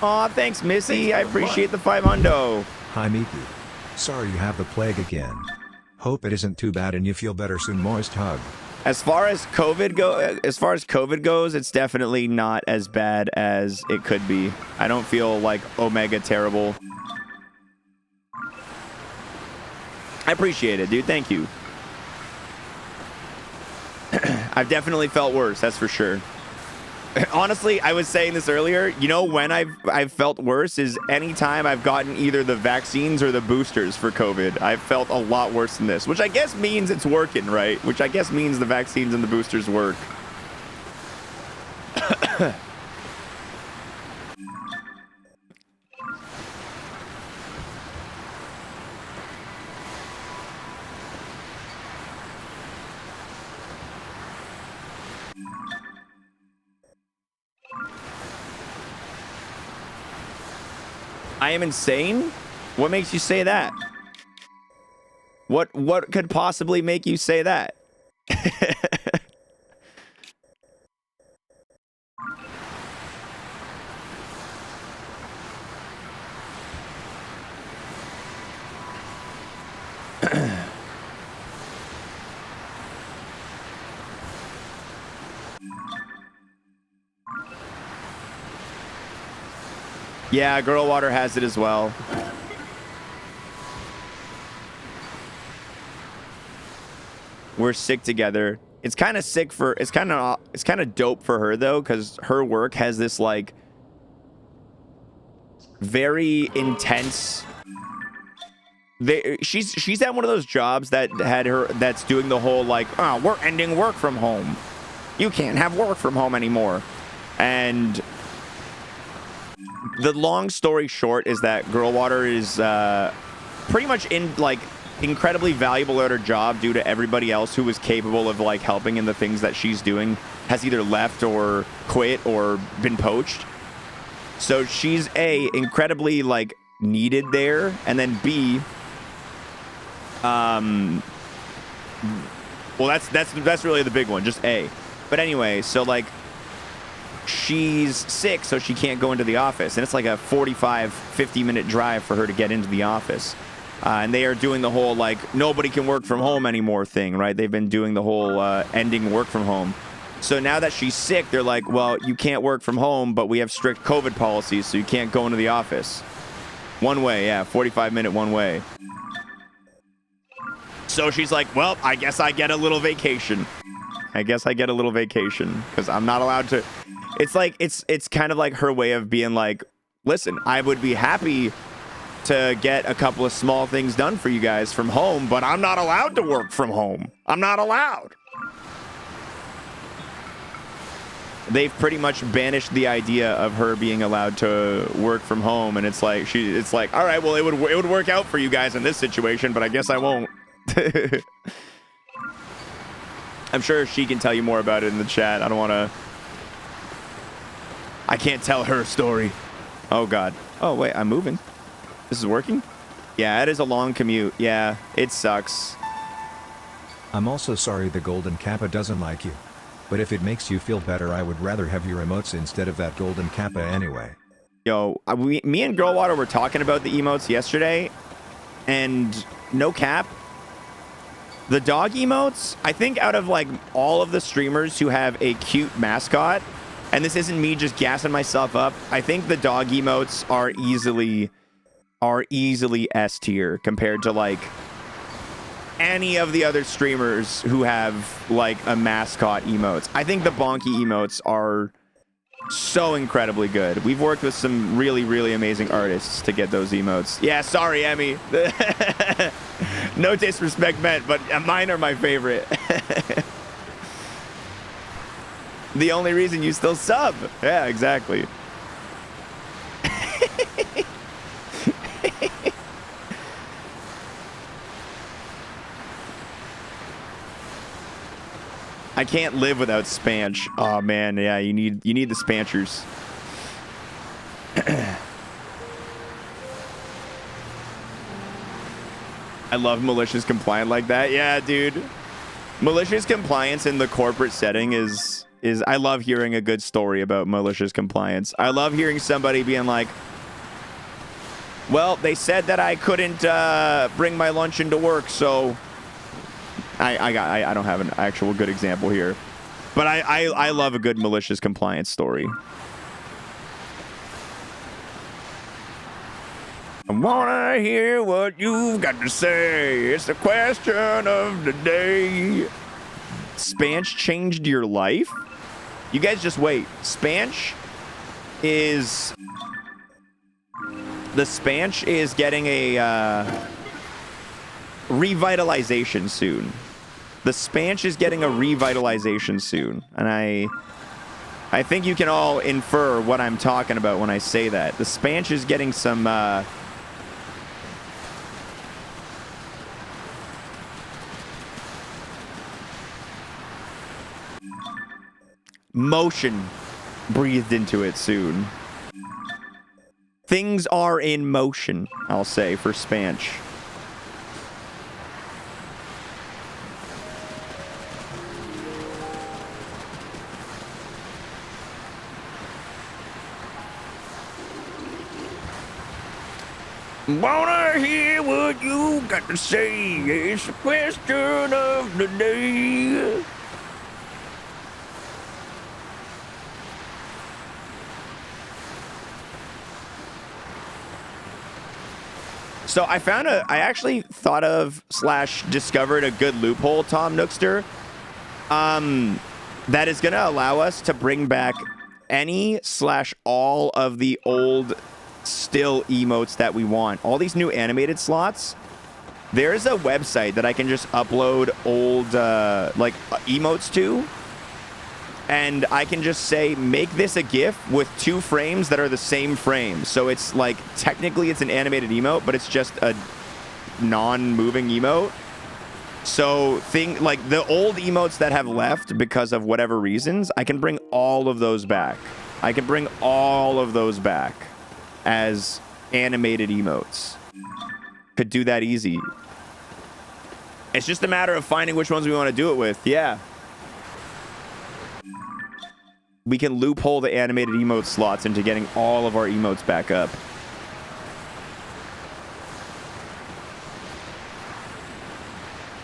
Aw, thanks, Missy. I appreciate the 500.
Hi Miku. Sorry you have the plague again. Hope it isn't too bad and you feel better soon. Moist hug.
As far as COVID goes, it's definitely not as bad as it could be. I don't feel like Omega terrible. I appreciate it, dude. Thank you. I've definitely felt worse, that's for sure. Honestly, I was saying this earlier, you know when I've felt worse is anytime I've gotten either the vaccines or the boosters for COVID. I've felt a lot worse than this, which I guess means it's working, right? Which I guess means the vaccines and the boosters work. I am insane? What makes you say that? What could possibly make you say that? Yeah, Girl Water has it as well. We're sick together. It's kind of sick for it's kind of dope for her though, because her work has this like very intense. She's at one of those jobs that had her that's doing the whole like, oh, we're ending work from home. You can't have work from home anymore, and the long story short is that Girl Water is pretty much incredibly valuable at her job due to everybody else who was capable of like helping in the things that she's doing has either left or quit or been poached. So she's A, incredibly like needed there, and then B, well that's really the big one, just A. But anyway, so like she's sick, so she can't go into the office, and it's like a 45-50 minute drive for her to get into the office, and they are doing the whole like nobody can work from home anymore thing, right? They've been doing the whole ending work from home. So now that she's sick, they're like, well, you can't work from home, but we have strict COVID policies, so you can't go into the office. One way, yeah, 45-minute one way. So she's like, well, I guess I get a little vacation. I guess I get a little vacation because I'm not allowed to. It's like it's kind of like her way of being like, listen, I would be happy to get a couple of small things done for you guys from home, but I'm not allowed to work from home. I'm not allowed. They've pretty much banished the idea of her being allowed to work from home, and it's like all right, well, it would work out for you guys in this situation, but I guess I won't. I'm sure she can tell you more about it in the chat. I can't tell her story. Oh god. Oh wait, I'm moving. This is working? Yeah, it is a long commute. Yeah, it sucks.
I'm also sorry the golden kappa doesn't like you. But if it makes you feel better, I would rather have your emotes instead of that golden kappa anyway.
Yo, me and Girlwater were talking about the emotes yesterday, and no cap, the dog emotes, I think out of like all of the streamers who have a cute mascot, and this isn't me just gassing myself up, I think the dog emotes are easily S tier compared to like any of the other streamers who have like a mascot emotes. I think the bonky emotes are so incredibly good. We've worked with some really, really amazing artists to get those emotes. Yeah, sorry, Emmy. No disrespect meant, but mine are my favorite. The only reason you still sub. Yeah, exactly. I can't live without Spanch. Oh man, yeah, you need the Spanchers. I love malicious compliant like that. Yeah, dude. Malicious compliance in the corporate setting is I love hearing a good story about malicious compliance. I love hearing somebody being like, well, they said that I couldn't bring my lunch into work, so I don't have an actual good example here, but I love a good malicious compliance story. I wanna hear what you've got to say. It's the question of the day. Spanch changed your life? You guys just wait. Spanch is... The Spanch is getting a revitalization soon. The Spanch is getting a revitalization soon. And I think you can all infer what I'm talking about when I say that. The Spanch is getting some... motion breathed into it soon. Things are in motion, I'll say, for Spanch. Wanna hear what you got to say? It's the question of the day. So I actually thought of / discovered a good loophole, Tom Nookster, that is going to allow us to bring back any / all of the old still emotes that we want. All these new animated slots. There's a website that I can just upload old like emotes to. And I can just say, make this a GIF with 2 frames that are the same frame. So it's like, technically it's an animated emote, but it's just a non-moving emote. So like the old emotes that have left because of whatever reasons, I can bring all of those back. I can bring all of those back as animated emotes. Could do that easy. It's just a matter of finding which ones we want to do it with. Yeah. We can loophole the animated emote slots into getting all of our emotes back up.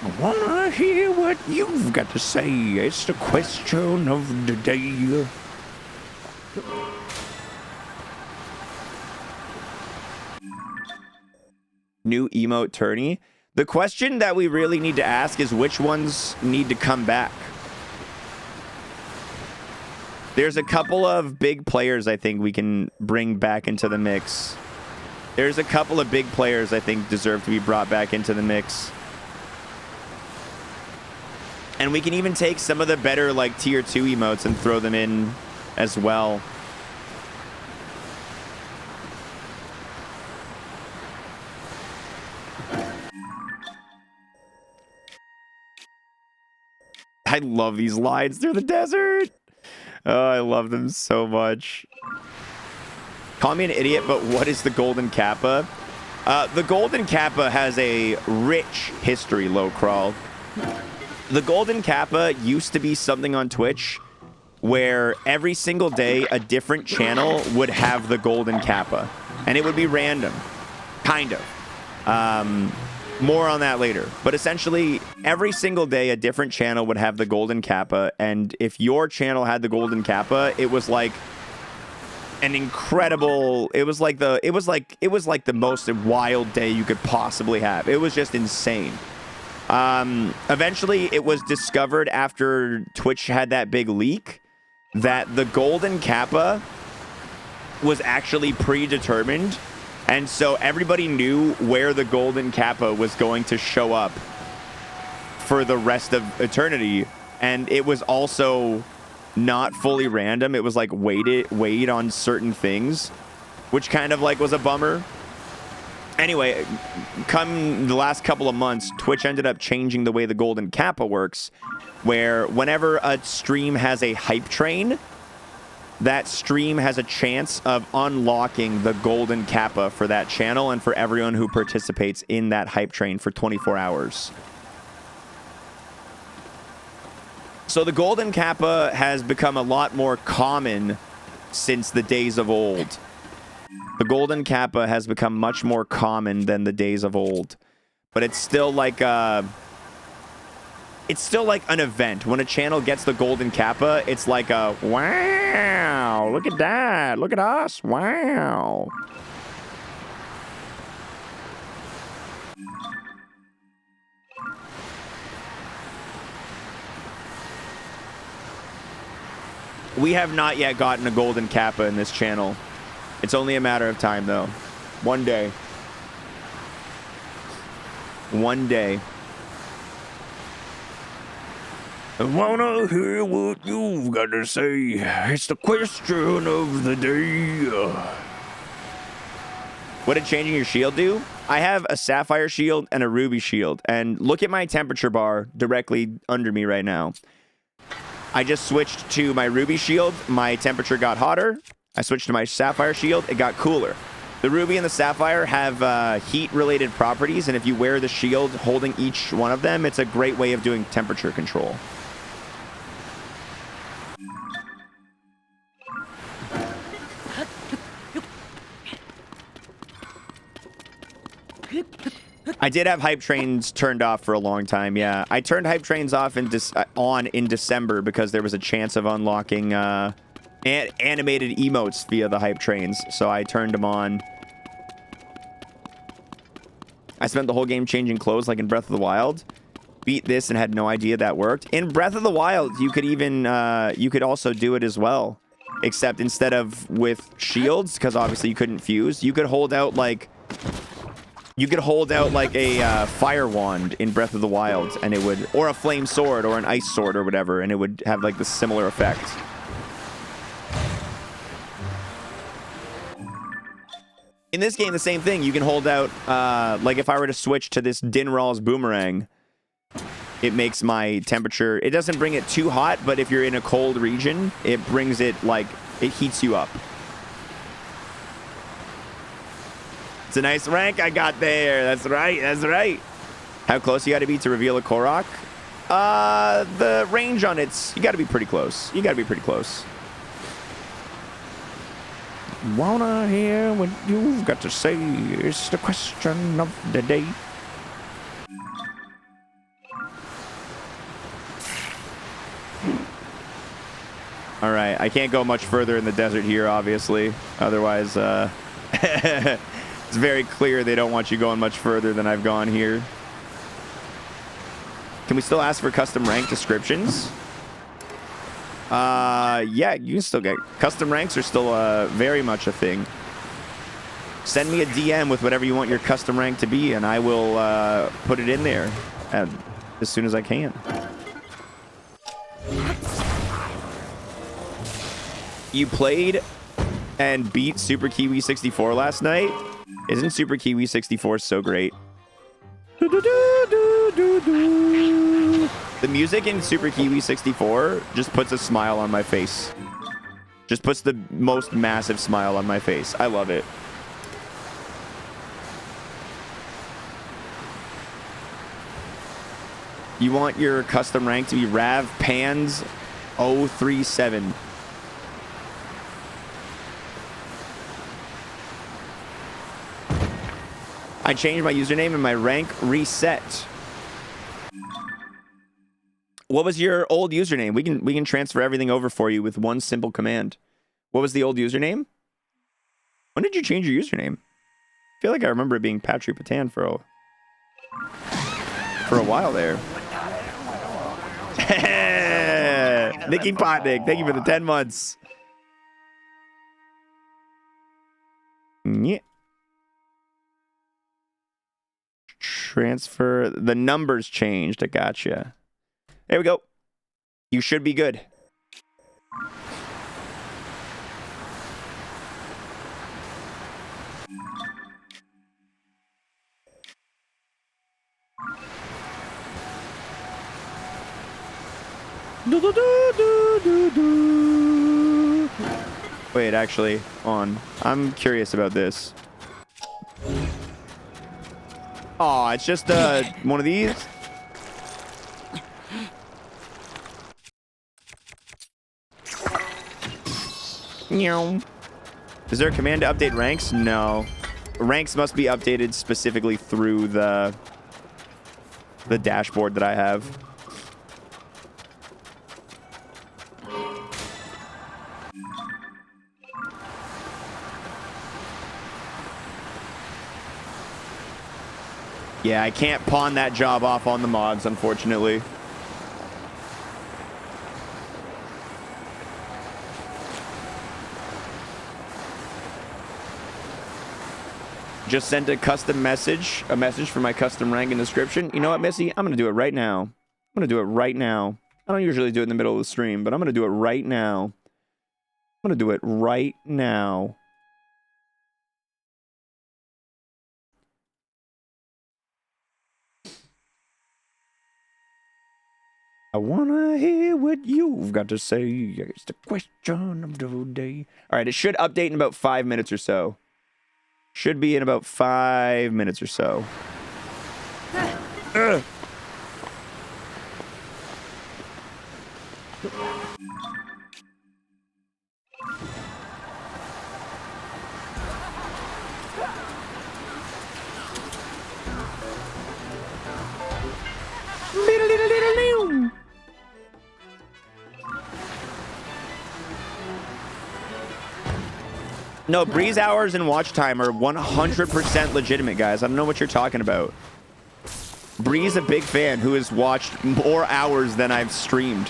I wanna hear what you've got to say. It's the question of the day. New emote tourney. The question that we really need to ask is which ones need to come back. There's a couple of big players I think we can bring back into the mix. There's a couple of big players I think deserve to be brought back into the mix. And we can even take some of the better like tier 2 emotes and throw them in as well. I love these lines through the desert. Oh, I love them so much. Call me an idiot, but what is the Golden Kappa? The Golden Kappa has a rich history, Low Crawl. The Golden Kappa used to be something on Twitch where every single day a different channel would have the Golden Kappa. And it would be random. Kind of. More on that later. But essentially, every single day, a different channel would have the Golden Kappa, and if your channel had the Golden Kappa, it was like an incredible. It was like the most wild day you could possibly have. It was just insane. Eventually, it was discovered after Twitch had that big leak that the Golden Kappa was actually predetermined. And so everybody knew where the Golden Kappa was going to show up for the rest of eternity. And it was also not fully random. It was like weighed on certain things, which kind of like was a bummer. Anyway, come the last couple of months, Twitch ended up changing the way the Golden Kappa works, where whenever a stream has a hype train, that stream has a chance of unlocking the Golden Kappa for that channel and for everyone who participates in that hype train for 24 hours. So the Golden Kappa has become a lot more common since the days of old. The Golden Kappa has become much more common than the days of old. But it's still like an event. When a channel gets the Golden Kappa, it's like a, wow, look at that. Look at us. Wow. We have not yet gotten a Golden Kappa in this channel. It's only a matter of time, though. One day. One day. I wanna hear what you've got to say. It's the question of the day. What did changing your shield do? I have a sapphire shield and a ruby shield. And look at my temperature bar directly under me right now. I just switched to my ruby shield. My temperature got hotter. I switched to my sapphire shield. It got cooler. The ruby and the sapphire have heat-related properties. And if you wear the shield holding each one of them, it's a great way of doing temperature control. I did have hype trains turned off for a long time, yeah. I turned hype trains off on in December because there was a chance of unlocking animated emotes via the hype trains, so I turned them on. I spent the whole game changing clothes like in Breath of the Wild. Beat this and had no idea that worked. In Breath of the Wild, you could even, you could also do it as well. Except instead of with shields, because obviously you couldn't fuse, you could hold out like... You could hold out like a fire wand in Breath of the Wild, and it would, or a flame sword, or an ice sword, or whatever, and it would have like the similar effect. In this game, the same thing. You can hold out, like if I were to switch to this Dinral's boomerang, it makes my temperature, it doesn't bring it too hot, but if you're in a cold region, it brings it like, it heats you up. It's a nice rank I got there. That's right. That's right. How close you got to be to reveal a Korok? The range on it's... You got to be pretty close. You got to be pretty close. Wanna hear what you've got to say? It's the question of the day. All right. I can't go much further in the desert here, obviously. Otherwise, it's very clear they don't want you going much further than I've gone here. Can we still ask for custom rank descriptions? Yeah, you can still get custom ranks are still very much a thing. Send me a DM with whatever you want your custom rank to be, and I will put it in there as soon as I can. You played and beat Super Kiwi 64 last night? Isn't Super Kiwi 64 so great? The music in Super Kiwi 64 just puts a smile on my face. Just puts the most massive smile on my face. I love it. You want your custom rank to be Rav Pans 037. I changed my username and my rank reset. What was your old username? We can transfer everything over for you with one simple command. What was the old username? When did you change your username? I feel like I remember it being Patrick Patan for a while there. Nicky Potnick, thank you for the 10 months. Yeah. Transfer. The numbers changed. I gotcha. There we go. You should be good. Wait, actually, I'm curious about this. Oh, it's just one of these. Is there a command to update ranks? No. Ranks must be updated specifically through the dashboard that I have. Yeah, I can't pawn that job off on the mods, unfortunately. Just sent a custom message, a message for my custom rank and description. You know what, Missy? I'm going to do it right now. I'm going to do it right now. I don't usually do it in the middle of the stream, but I'm going to do it right now. I'm going to do it right now. I wanna hear what you've got to say. It's the question of the day. All right, it should update in about 5 minutes or so. Should be in about 5 minutes or so. No, breeze hours and watch time are 100% legitimate, guys. I don't know what you're talking about. Breeze, a big fan who has watched more hours than I've streamed.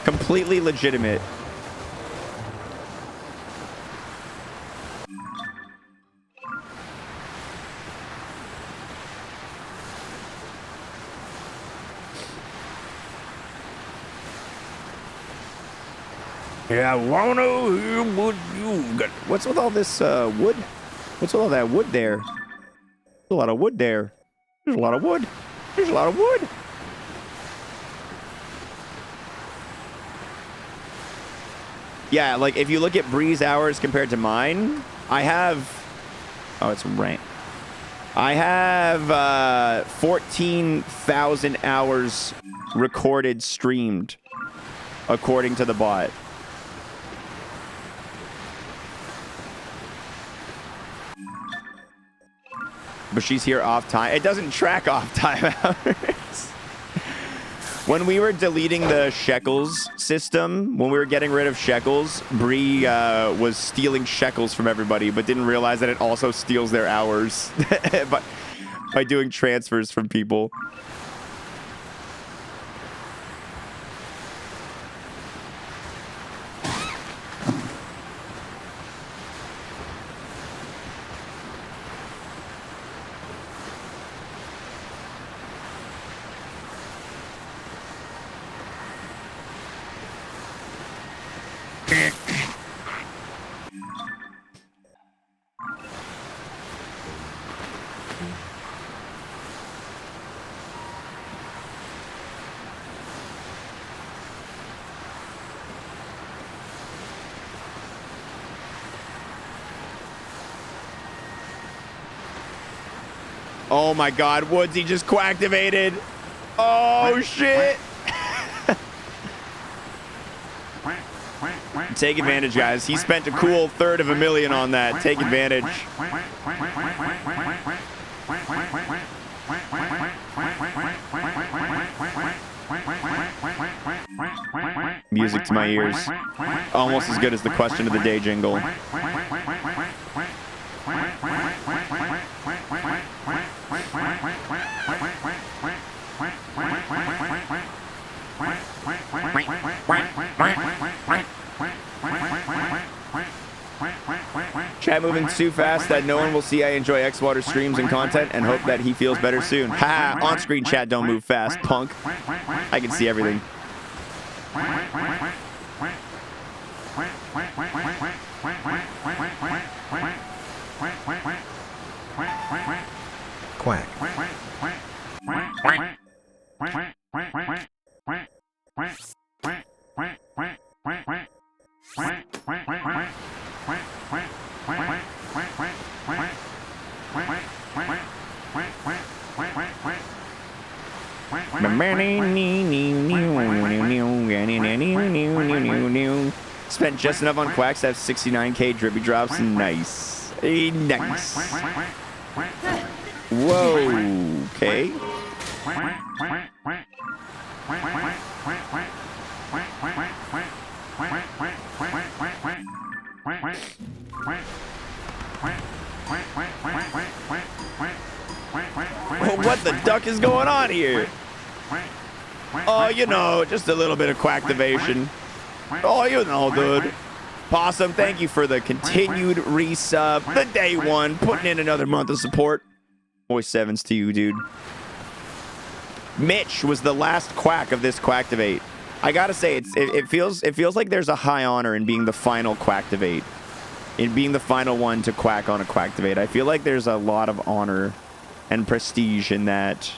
Completely legitimate. Yeah, I wanna hear what you got. What's with all this wood? What's with all that wood there? There's a lot of wood there. There's a lot of wood. There's a lot of wood. Yeah, like if you look at Breeze hours compared to mine, I have... Oh, it's rank. I have 14,000 hours recorded, streamed, according to the bot. But she's here off time. It doesn't track off time hours. When we were deleting the shekels system, when we were getting rid of shekels, Bree was stealing shekels from everybody, but didn't realize that it also steals their hours by doing transfers from people. Oh my God, Woodsy just quacktivated. Oh shit. Take advantage, guys. He spent a cool $350,000 on that. Take advantage. Music to my ears. Almost as good as the question of the day jingle. Chat moving too fast that no one will see I enjoy xwater streams and content and hope that he feels better soon. Ha! On-screen chat don't move fast, punk. I can see everything.
Quack.
Spent just enough on quacks to have 69k drippy drops. Nice. Nice. Whoa. Okay. What the duck is going on here? Oh, you know, just a little bit of quacktivation. Oh, you know, dude. Possum, thank you for the continued resub. The day one, putting in another month of support. Boy, sevens to you, dude. Mitch was the last quack of this quacktivate. I gotta say, it feels like there's a high honor in being the final quacktivate. In being the final one to quack on a quacktivate. I feel like there's a lot of honor and prestige in that.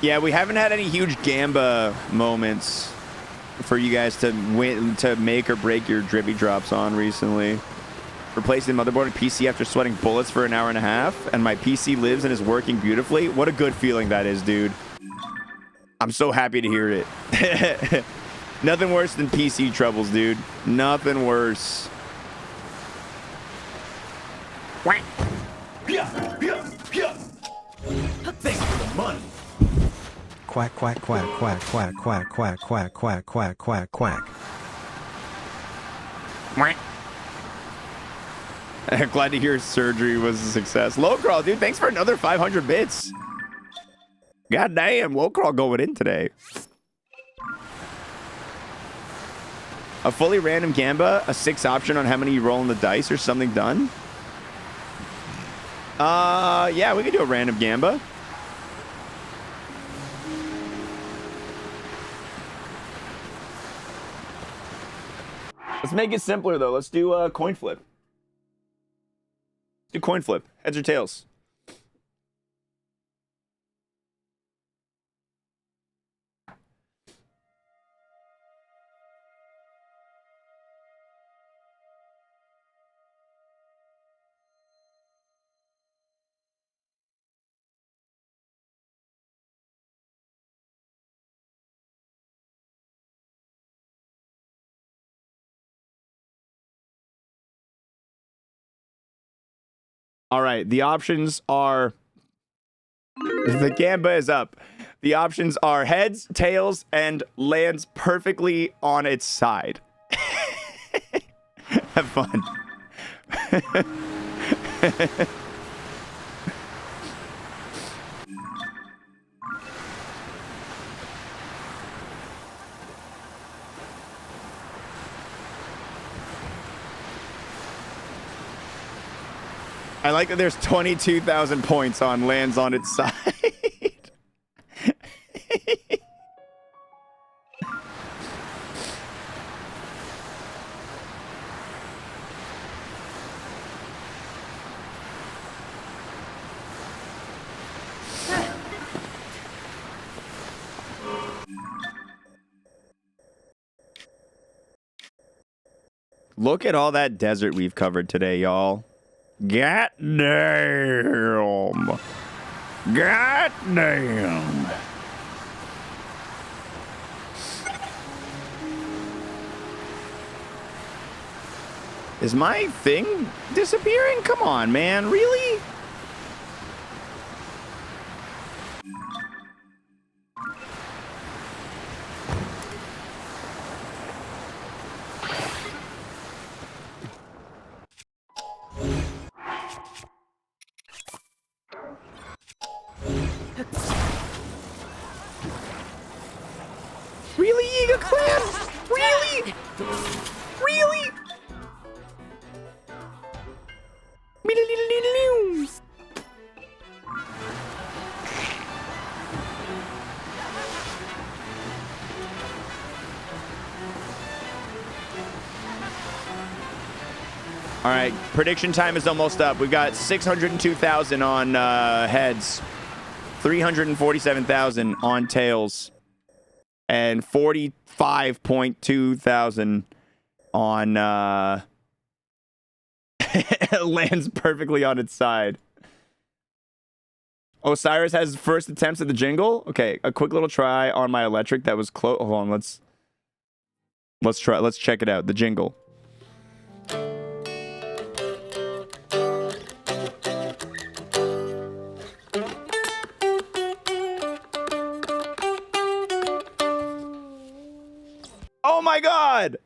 Yeah, we haven't had any huge Gamba moments for you guys to win, to make or break your drippy drops on recently. Replacing the motherboard and PC after sweating bullets for an hour and a half, and my PC lives and is working beautifully. What a good feeling that is, dude. I'm so happy to hear it. Nothing worse than PC troubles, dude. Nothing worse.
Thanks for the money.
Quack, quack, quack, quack, quack, quack, quack, quack, quack, quack, quack, quack.
Glad to hear surgery was a success. Low crawl, dude. Thanks for another 500 bits. God damn, low crawl going in today. A fully random Gamba, a 6 option on how many you roll in the dice or something done? Yeah, we could do a random Gamba. Let's make it simpler, though. Let's do a coin flip. Let's do coin flip. Heads or tails? All right, the options are... The Gamba is up. The options are heads, tails, and lands perfectly on its side. Have fun. I like that there's 22,000 points on lands on its side. Look at all that desert we've covered today, y'all. God damn. God damn. Is my thing disappearing? Come on, man. Really? Really, Yiga Clan? Really? Really? All right, prediction time is almost up. We've got 602,000 on heads, 347,000 on tails, and 45.2 thousand on lands perfectly on its side. Osiris has first attempts at the jingle. Okay, a quick little try on my electric that was close. Hold on, let's try. Let's check it out. The jingle. Oh my God!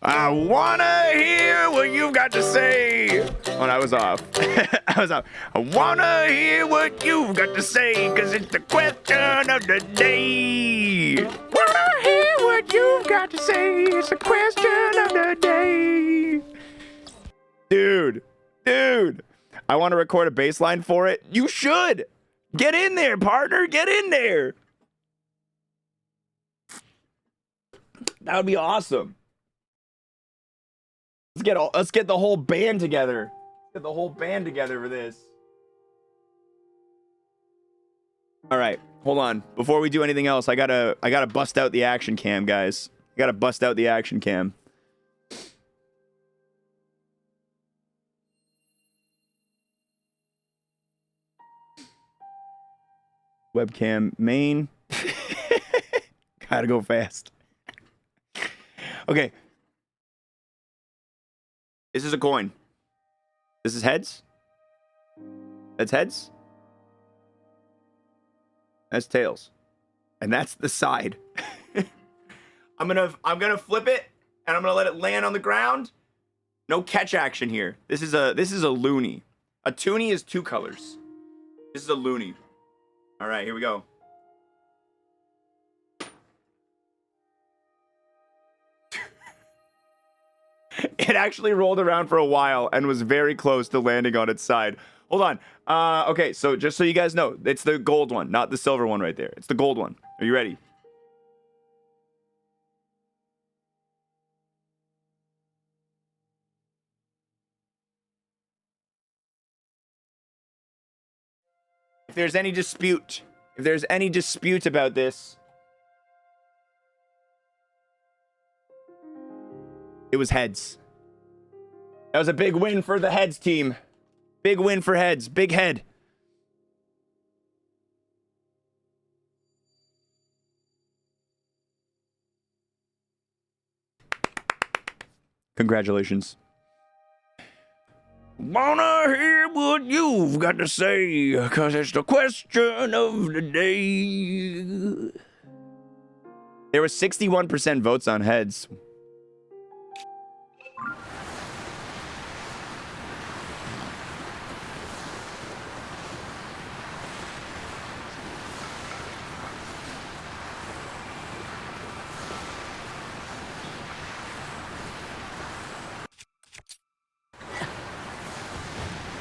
I wanna hear what you've got to say. Oh, I was off. I was off. I wanna hear what you've got to say, cause it's the question of the day. Wanna hear what you've got to say, it's the question of the day. Dude, I want to record a bass line for it. You should. Get in there, partner. Get in there. That would be awesome. Let's get the whole band together. Get the whole band together for this. All right, hold on. Before we do anything else, I gotta bust out the action cam, guys. I gotta bust out the action cam. Webcam main. Gotta go fast. Okay. This is a coin. This is heads. That's heads. That's tails. And that's the side. I'm gonna flip it and I'm gonna let it land on the ground. No catch action here. This is a loony. A toonie is two colors. This is a loony. All right, here we go. It actually rolled around for a while and was very close to landing on its side. Hold on. Okay, so just so you guys know, it's the gold one, not the silver one right there. It's the gold one. Are you ready? If there's any dispute about this, it was heads. That was a big win for the heads team. Big win for heads. Big head. Congratulations. Wanna hear what you've got to say, cause it's the question of the day. There were 61% votes on heads.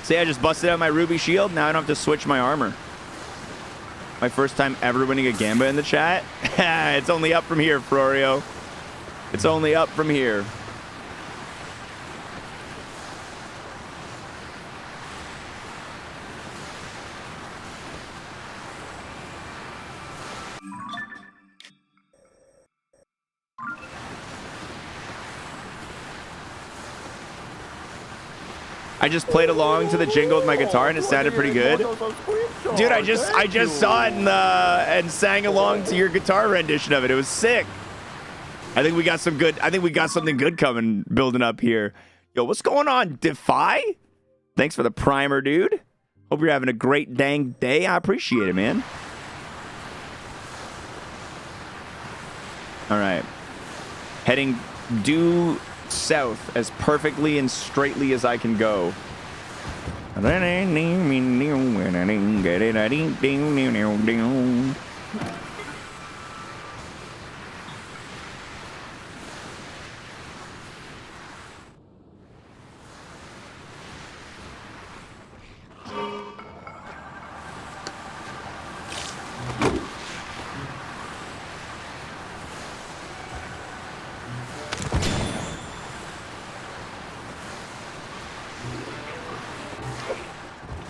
See, I just busted out my ruby shield. Now I don't have to switch my armor. My first time ever winning a Gamba in the chat. It's only up from here, Florio. It's only up from here. I just played along to the jingle with my guitar and it sounded pretty good. Dude, I just saw it and sang along to your guitar rendition of it. It was sick. I think we got something good coming, building up here. Yo, what's going on, Defy? Thanks for the primer, dude. Hope you're having a great dang day. I appreciate it, man. All right. Heading due south as perfectly and straightly as I can go.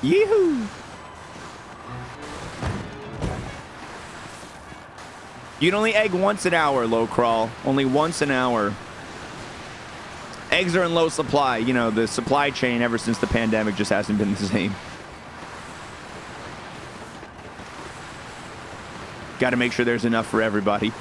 Yee-hoo! You can only egg once an hour, low crawl. Only once an hour. Eggs are in low supply. You know, the supply chain ever since the pandemic just hasn't been the same. Got to make sure there's enough for everybody.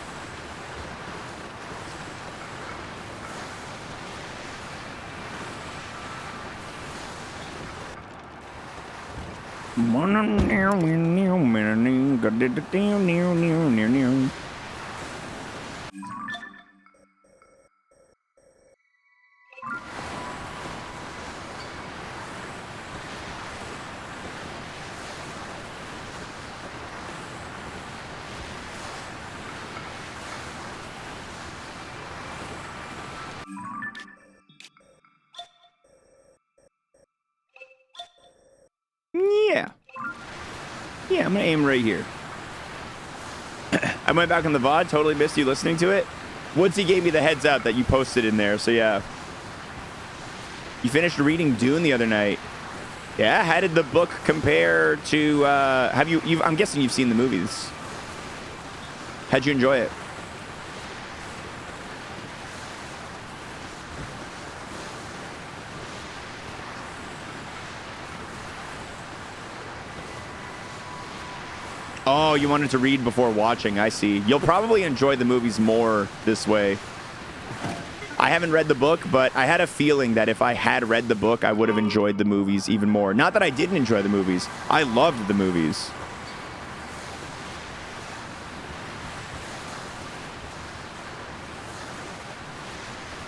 Yeah, I'm gonna aim right here. I went back on the VOD, totally missed you listening to it. Woodsy gave me the heads up that you posted in there, so yeah. You finished reading Dune the other night. Yeah, how did the book compare to, I'm guessing you've seen the movies. How'd you enjoy it? Oh, you wanted to read before watching. I see. You'll probably enjoy the movies more this way. I haven't read the book, but I had a feeling that if I had read the book, I would have enjoyed the movies even more. Not that I didn't enjoy the movies. I loved the movies.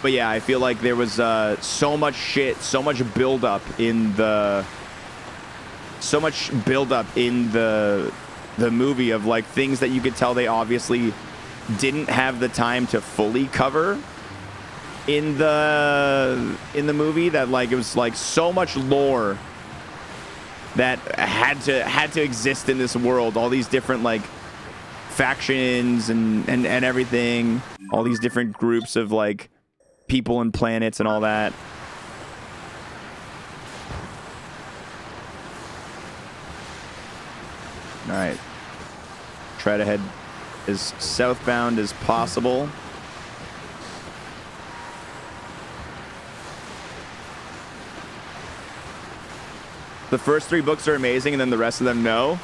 But yeah, I feel like there was so much shit, so much buildup in the movie of like things that you could tell they obviously didn't have the time to fully cover in the movie, that like it was like so much lore that had to exist in this world, all these different like factions and everything, all these different groups of like people and planets and all that. All right. Try to head as southbound as possible. The first 3 books are amazing, and then the rest of them, no.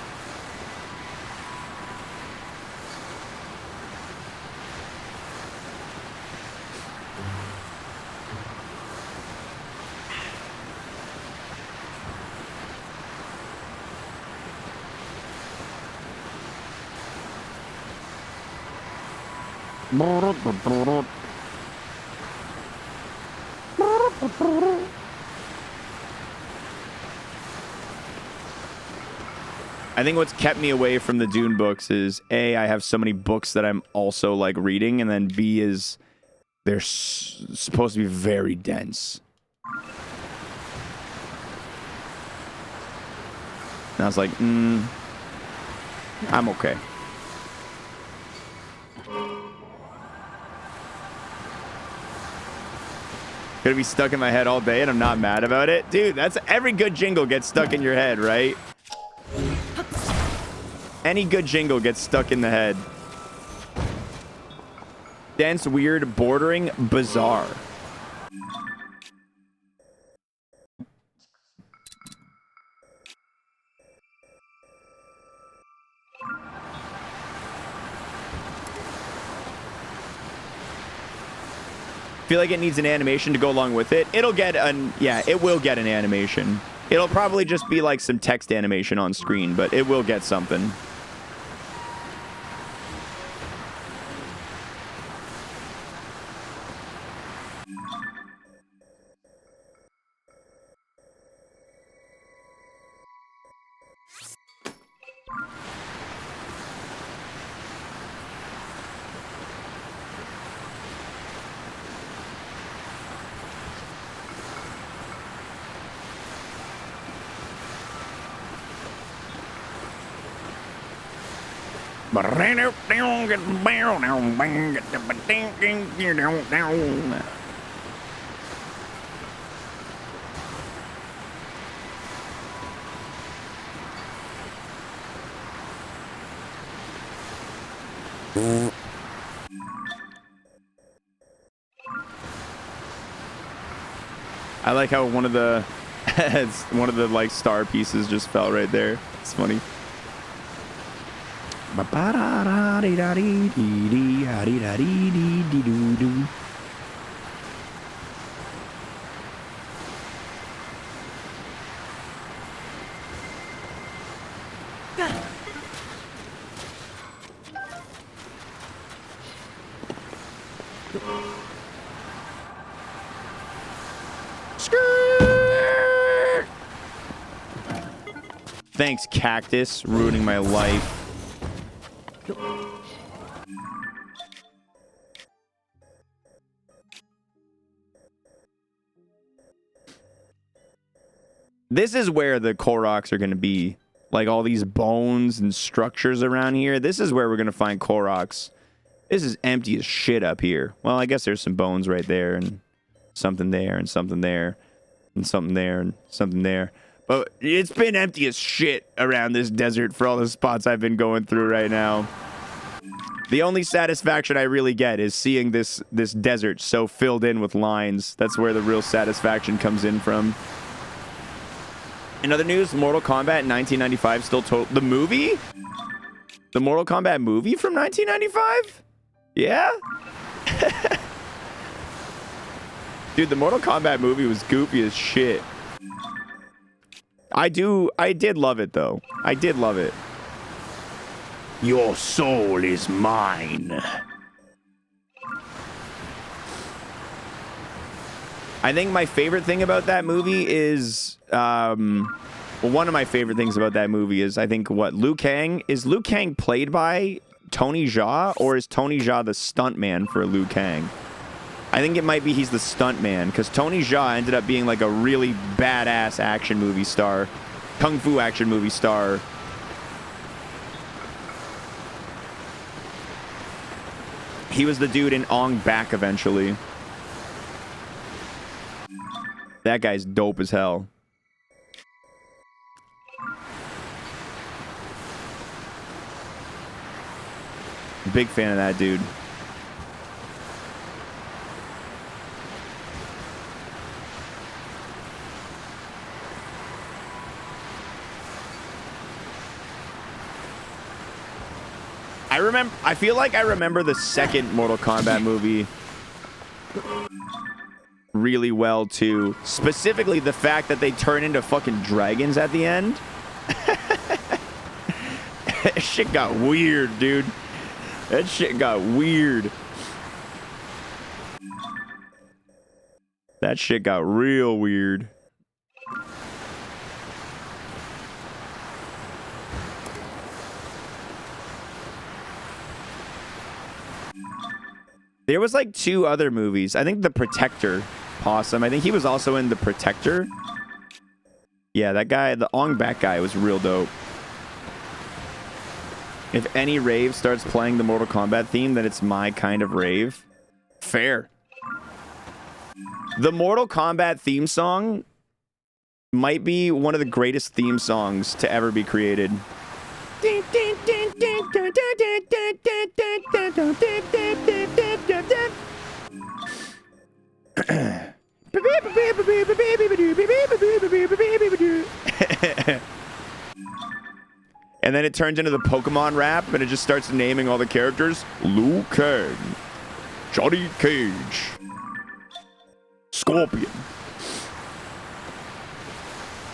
I think what's kept me away from the Dune books is A, I have so many books that I'm also like reading, and then B is they're supposed to be very dense. And I was like, I'm okay. Gonna be stuck in my head all day and I'm not mad about it. Dude, that's every good jingle gets stuck in your head, right? Any good jingle gets stuck in the head. Dense, weird, bordering, bizarre. Feel like it needs an animation to go along with it. It'll get an, yeah, it will get an animation. It'll probably just be like some text animation on screen, but it will get something. I like how one of the like star pieces just fell right there. It's funny. Thanks, Cactus, ruining my life. This is where the Koroks are going to be. Like all these bones and structures around here. This is where we're going to find Koroks. This is empty as shit up here. Well, I guess there's some bones right there and something there and something there and something there and something there. But it's been empty as shit around this desert for all the spots I've been going through right now. The only satisfaction I really get is seeing this desert so filled in with lines. That's where the real satisfaction comes in from. In other news, Mortal Kombat 1995 still total. The movie? The Mortal Kombat movie from 1995? Yeah? Dude, the Mortal Kombat movie was goofy as shit. I did love it, though. I did love it. Your soul is mine. I think my favorite thing about that movie is, well, one of my favorite things about that movie is, I think, what, Liu Kang? Is Liu Kang played by Tony Jaa, or is Tony Jaa the stuntman for Liu Kang? I think it might be he's the stuntman, because Tony Jaa ended up being like a really badass action movie star. Kung Fu action movie star. He was the dude in Ong Bak eventually. That guy's dope as hell. Big fan of that dude. I feel like I remember the second Mortal Kombat movie really well too. Specifically the fact that they turn into fucking dragons at the end. That shit got weird, dude. That shit got weird. That shit got real weird. There was like 2 other movies. I think The Protector, Possum. I think he was also in The Protector. Yeah, that guy, the Ong Bak guy was real dope. If any rave starts playing the Mortal Kombat theme, then it's my kind of rave. Fair. The Mortal Kombat theme song might be one of the greatest theme songs to ever be created. And then it turns into the Pokemon rap, and it just starts naming all the characters. Liu Kang, Johnny Cage, Scorpion,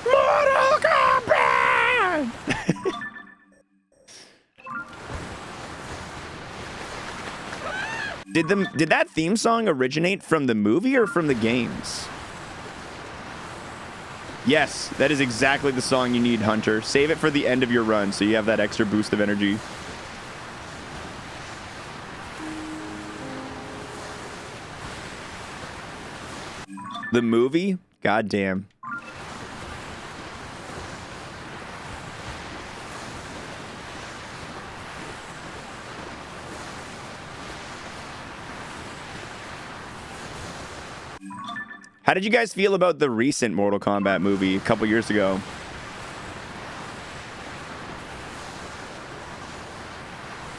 Mortal Kombat! Did that theme song originate from the movie or from the games? Yes, that is exactly the song you need, Hunter. Save it for the end of your run so you have that extra boost of energy. The movie? Goddamn. How did you guys feel about the recent Mortal Kombat movie a couple years ago?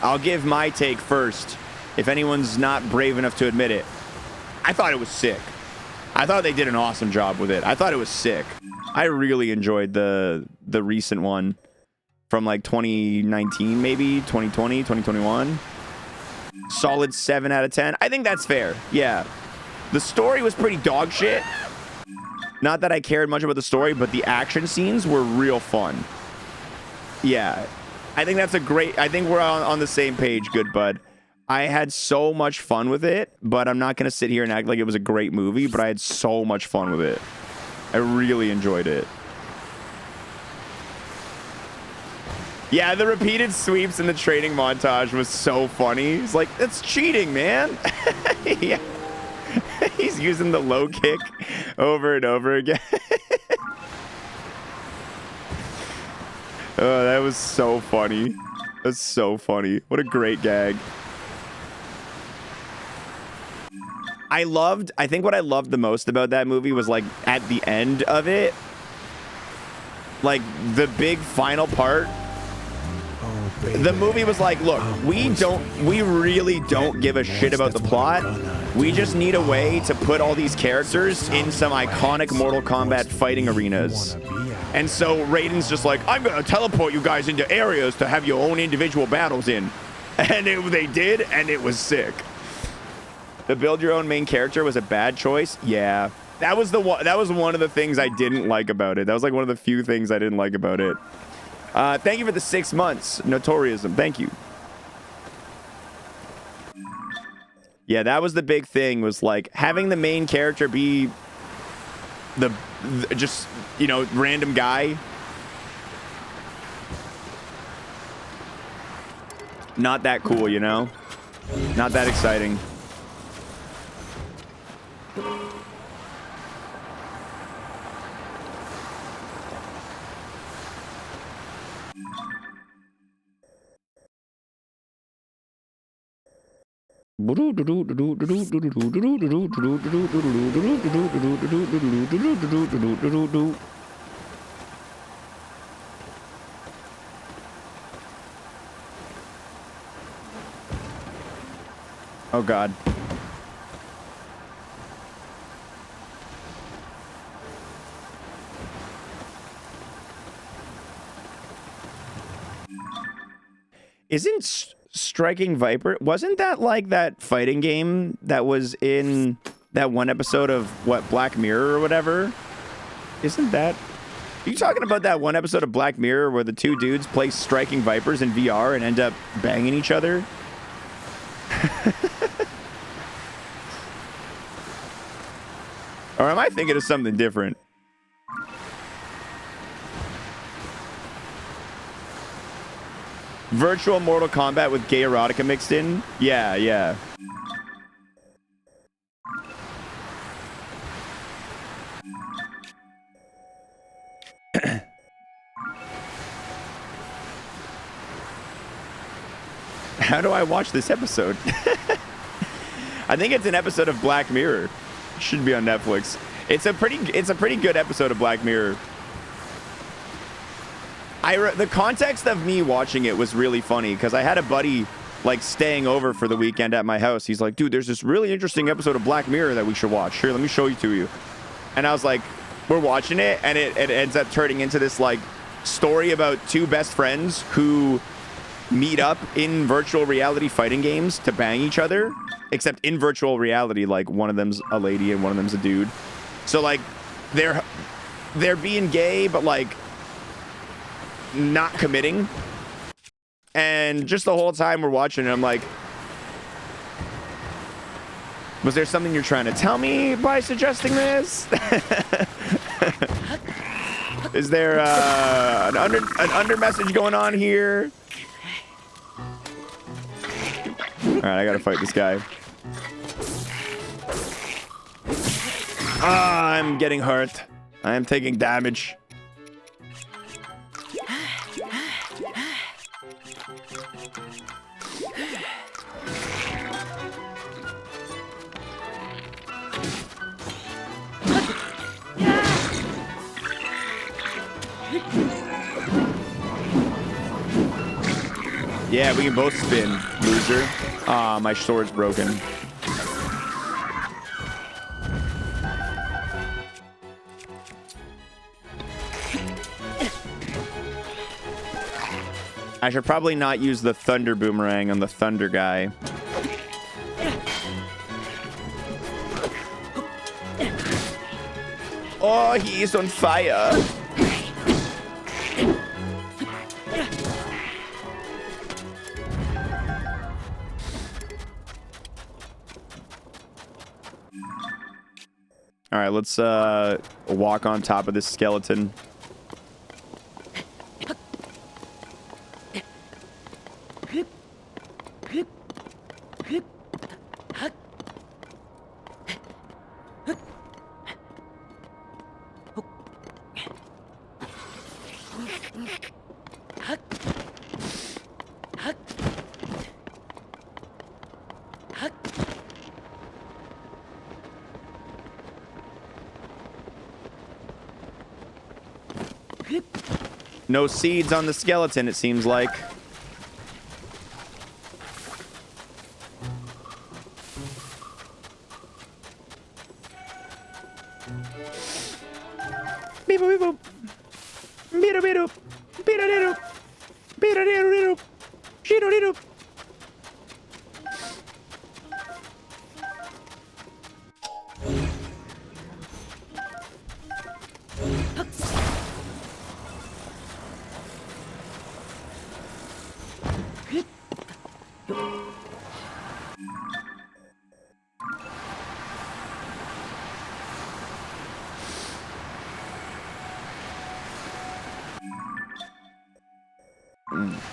I'll give my take first, if anyone's not brave enough to admit it. I thought it was sick. I thought they did an awesome job with it. I thought it was sick. I really enjoyed the recent one from like 2019, maybe 2020, 2021. Solid 7 out of 10. I think that's fair. Yeah. The story was pretty dog shit. Not that I cared much about the story, but the action scenes were real fun. Yeah. I think that's a great... I think we're on the same page, good bud. I had so much fun with it, but I'm not going to sit here and act like it was a great movie, but I had so much fun with it. I really enjoyed it. Yeah, the repeated sweeps in the training montage was so funny. It's like, that's cheating, man. Yeah. He's using the low kick over and over again. Oh, that was so funny. That's so funny. What a great gag. I think what I loved the most about that movie was like at the end of it, like the big final part. The movie was like, look, we really don't give a shit about the plot. We just need a way to put all these characters in some iconic Mortal Kombat fighting arenas. And so Raiden's just like, I'm going to teleport you guys into areas to have your own individual battles in. And they did, and it was sick. The build your own main character was a bad choice. Yeah. That was one of the things I didn't like about it. That was like one of the few things I didn't like about it. Thank you for the 6 months, Notoriism. Thank you. Yeah, that was the big thing, was like having the main character be the just, you know, random guy. Not that cool, you know? Not that exciting. Oh God. Isn't Striking Viper, wasn't that like that fighting game that was in that one episode of what, Black Mirror or whatever? Isn't that, are you talking about that one episode of Black Mirror where the two dudes play Striking Vipers in VR and end up banging each other? Or am I thinking of something different? Virtual Mortal Kombat with gay erotica mixed in? Yeah, yeah. How do I watch this episode? I think it's an episode of Black Mirror. It should be on Netflix. It's a pretty good episode of Black Mirror. The context of me watching it was really funny because I had a buddy like staying over for the weekend at my house. He's like, dude, there's this really interesting episode of Black Mirror that we should watch. Here, let me show it to you. And I was like, we're watching it, and it ends up turning into this like story about two best friends who meet up in virtual reality fighting games to bang each other, except in virtual reality, like one of them's a lady and one of them's a dude. So like they're being gay, but like not committing. And just the whole time we're watching it, I'm like, was there something you're trying to tell me by suggesting this? Is there an under message going on here? All right, I gotta fight this guy. Ah, I'm getting hurt. I am taking damage. Yeah, we can both spin, loser. Ah, my sword's broken. I should probably not use the thunder boomerang on the thunder guy. Oh, he's on fire. All right, let's walk on top of this skeleton. No seeds on the skeleton, it seems like. Beep boop boop. Beep beep boop. Beep doop. Beep doop. Beep doop.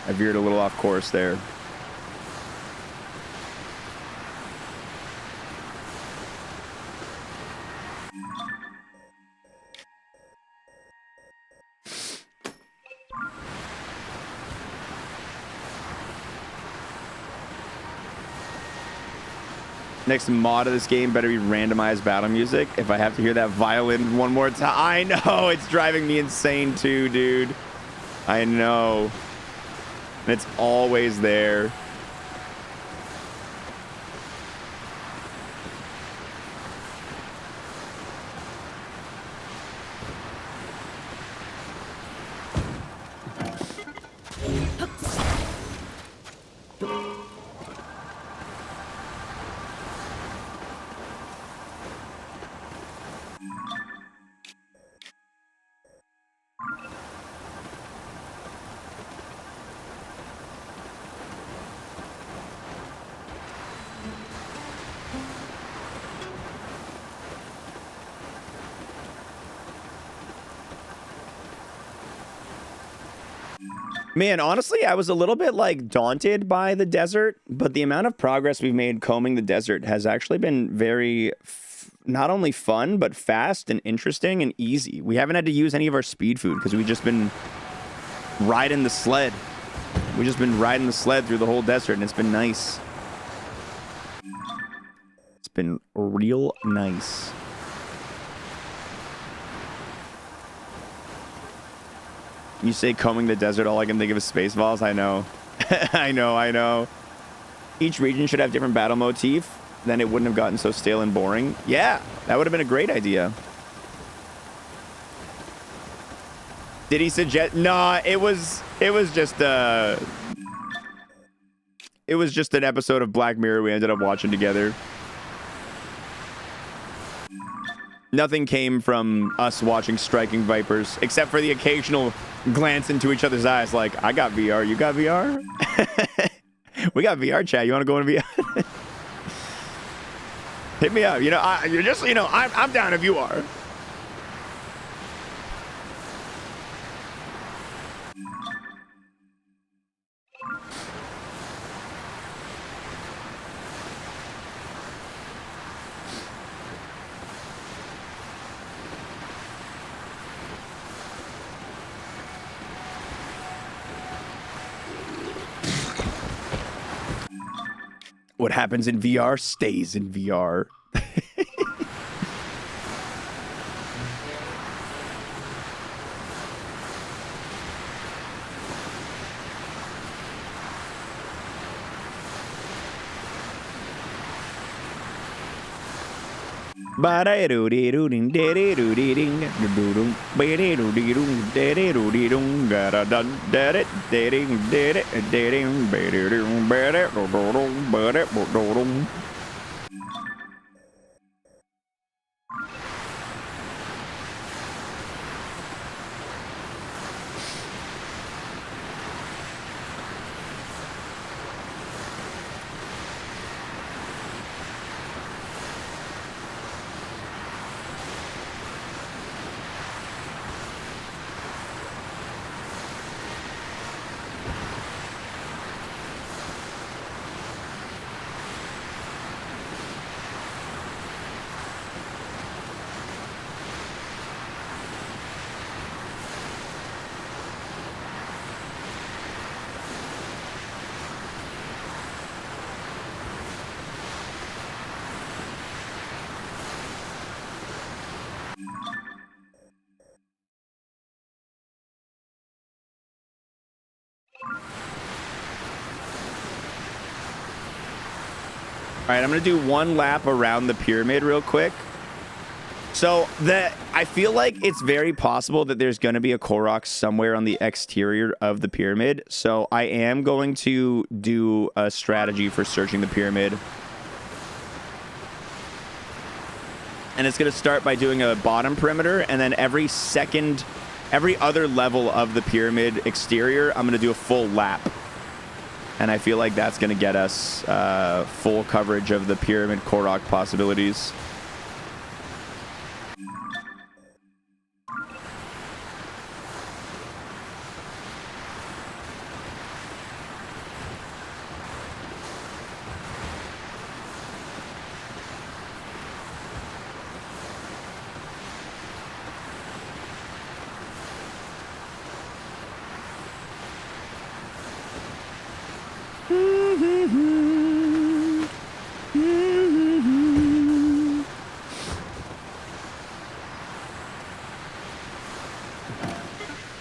I veered a little off course there. Next mod of this game better be randomized battle music. If I have to hear that violin one more time, I know it's driving me insane too, dude. I know. And it's always there. Man, honestly, I was a little bit like daunted by the desert, but the amount of progress we've made combing the desert has actually been very not only fun, but fast and interesting and easy. We haven't had to use any of our speed food because we've just been riding the sled. We've just been riding the sled through the whole desert, and it's been nice. It's been real nice. You say combing the desert, all I can think of is Spaceballs. I know. I know. Each region should have different battle motif. Then it wouldn't have gotten so stale and boring. Yeah, that would have been a great idea. Did he suggest? Nah, it was just an episode of Black Mirror we ended up watching together. Nothing came from us watching Striking Vipers, except for the occasional glance into each other's eyes like, I got VR, you got VR? We got VR, chat. You want to go in VR? Hit me up. I'm down if you are. What happens in VR stays in VR. All right, I'm going to do one lap around the pyramid real quick. So I feel like it's very possible that there's going to be a Korok somewhere on the exterior of the pyramid. So I am going to do a strategy for searching the pyramid. And it's going to start by doing a bottom perimeter, and then every other level of the pyramid exterior, I'm going to do a full lap. And I feel like that's going to get us full coverage of the pyramid Korok possibilities.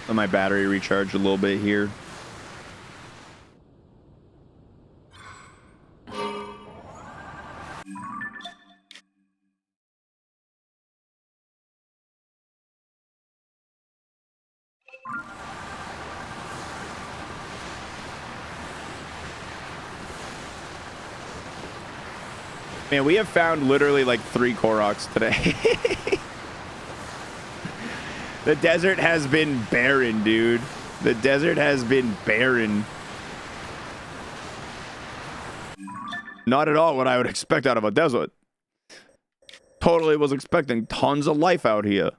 Let my battery recharge a little bit here. Man, we have found literally like 3 Koroks today. The desert has been barren, dude. The desert has been barren. Not at all what I would expect out of a desert. Totally was expecting tons of life out here.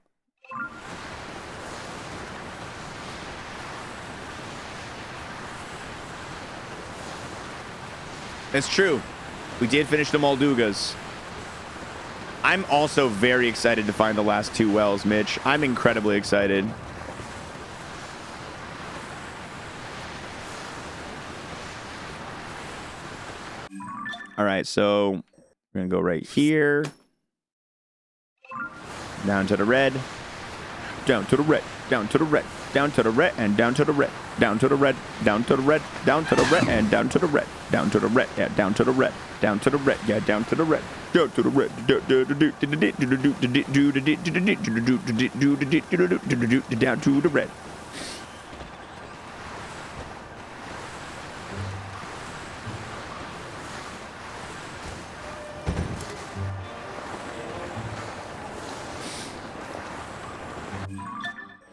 It's true. We did finish the Moldugas. I'm also very excited to find the last 2 wells, Mitch. I'm incredibly excited. All right, so we're going to go right here. Down to the red. Down to the red. Down to the red. Down to the red and down to the red. Down to the red. Down to the red. Down to the red and down to the red. Down to the red. Yeah, down to the red. Down to the red. Yeah, down to the red. Down to the red. Down to the red.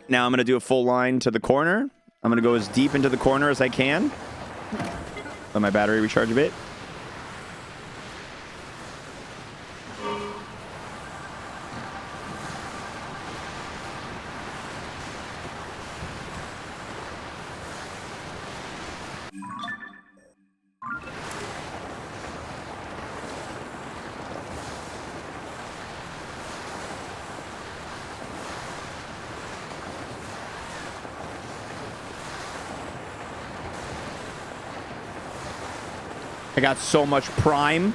Now I'm going to do a full line to the corner. I'm going to go as deep into the corner as I can. Let my battery recharge a bit. I got so much prime.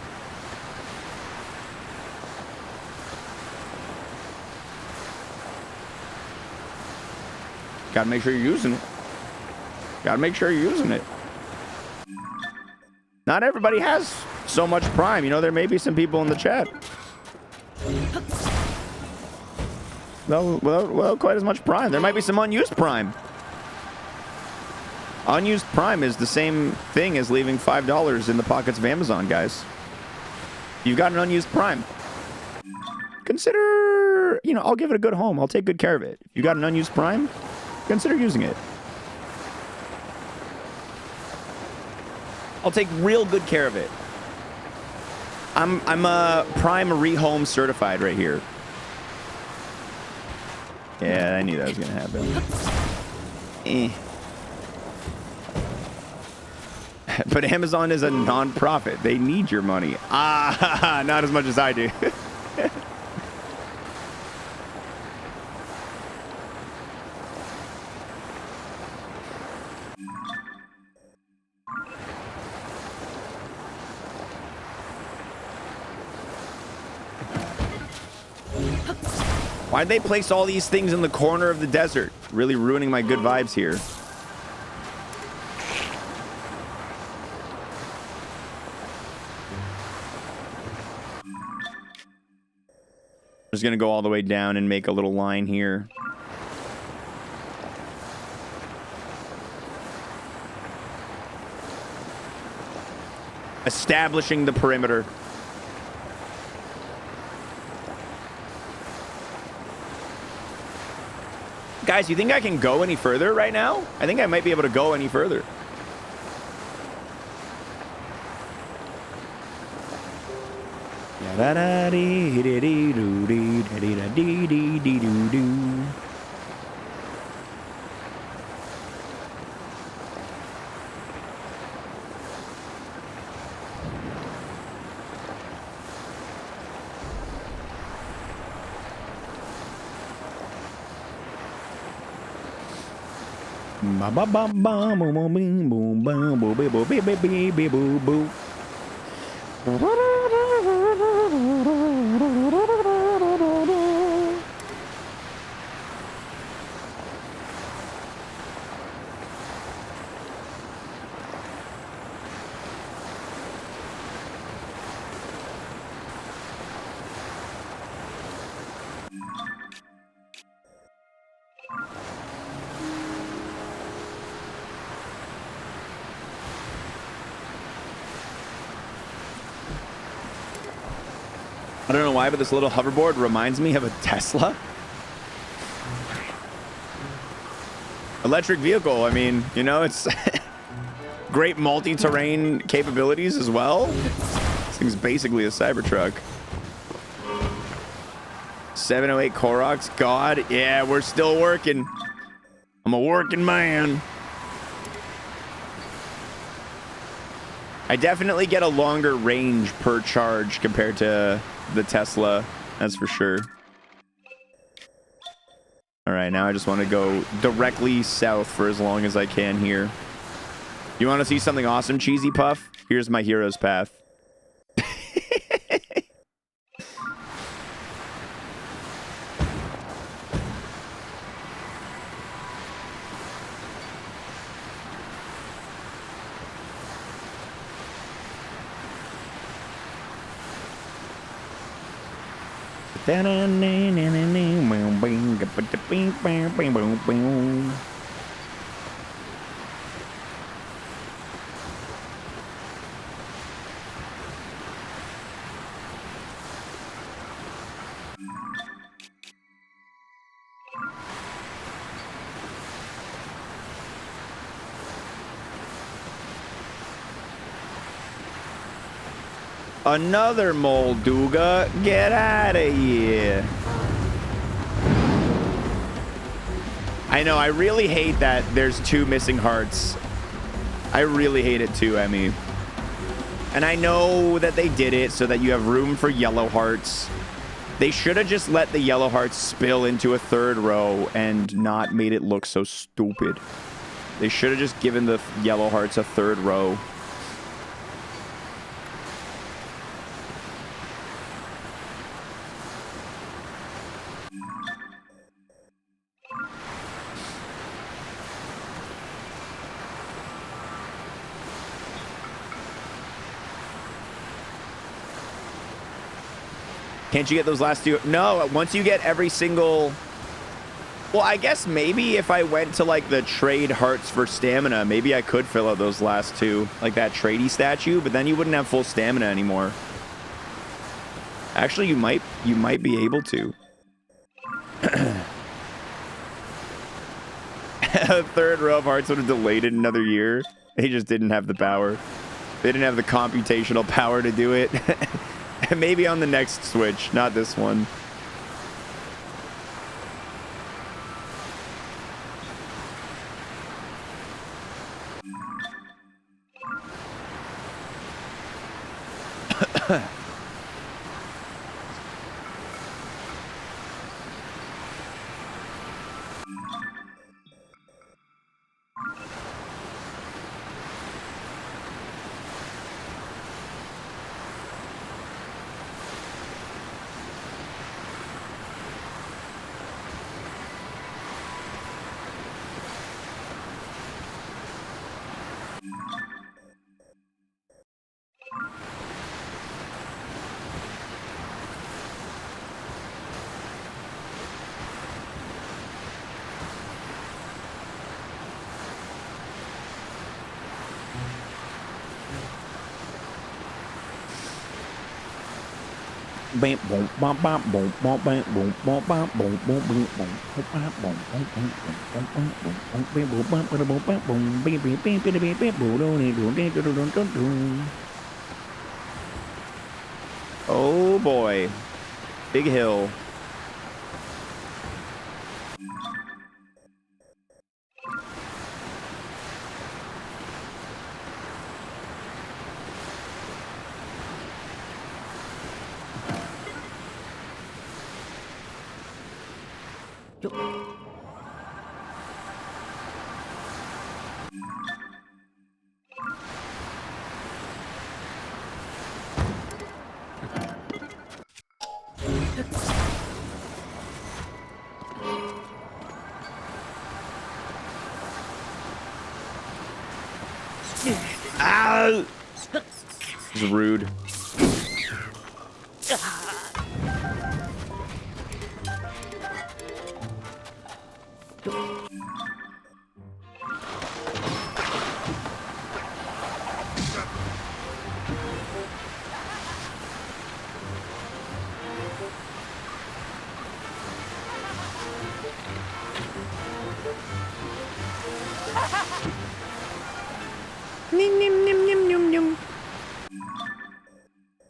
Gotta make sure you're using it. Gotta make sure you're using it. Not everybody has so much prime. You know, there may be some people in the chat. Well, quite as much prime. There might be some unused prime. Unused prime is the same thing as leaving $5 in the pockets of Amazon, guys. You've got an unused prime. Consider, you know, I'll give it a good home. I'll take good care of it. If you got an unused prime, consider using it. I'll take real good care of it. I'm Prime Rehome certified right here. Yeah, I knew that was gonna happen. But Amazon is a non-profit. They need your money. Ah, not as much as I do. Why'd they place all these things in the corner of the desert? Really ruining my good vibes here. I'm just going to go all the way down and make a little line here. Establishing the perimeter. Guys, you think I can go any further right now? I think I might be able to go any further. I don't know why, but this little hoverboard reminds me of a Tesla. Electric vehicle, I mean, you know, it's great multi-terrain capabilities as well. This thing's basically a Cybertruck. 708 Koroks, God, yeah, we're still working. I'm a working man. I definitely get a longer range per charge compared to the Tesla, that's for sure. All right, now I just want to go directly south for as long as I can here. You want to see something awesome, Cheesy Puff? Here's my hero's path. Another Molduga. Get out of here. I know, I really hate that there's 2 missing hearts. I really hate it too, Emmy. And I know that they did it so that you have room for yellow hearts. They should have just let the yellow hearts spill into a 3rd row and not made it look so stupid. They should have just given the yellow hearts a 3rd row. Can't you get those last 2? No, once you get every single... Well, I guess maybe if I went to, like, the trade hearts for stamina, maybe I could fill out those last 2. Like that tradey statue, but then you wouldn't have full stamina anymore. Actually, you might be able to. A 3rd row of hearts would have delayed it another year. They just didn't have the power. They didn't have the computational power to do it. Maybe on the next Switch, not this one. Oh boy. Big hill. Ah! This is rude.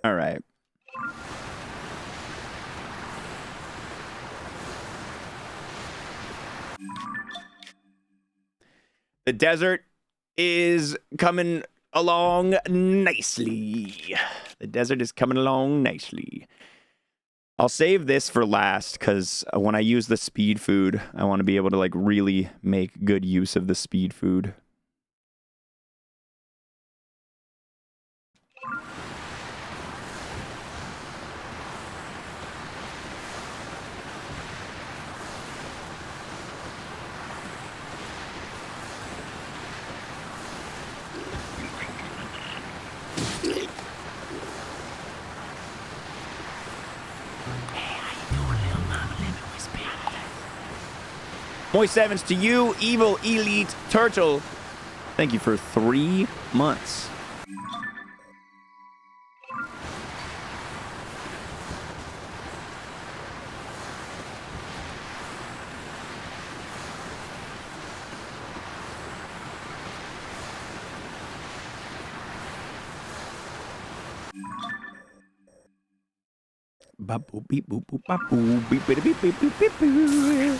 All right. The desert is coming along nicely. The desert is coming along nicely. I'll save this for last because when I use the speed food, I want to be able to like really make good use of the speed food. Moist sevens to you, Evil Elite Turtle. Thank you for 3 months. Ba-boop, beep, boop, boop, ba-boop, beep, beep, beep, beep, beep, beep, beep.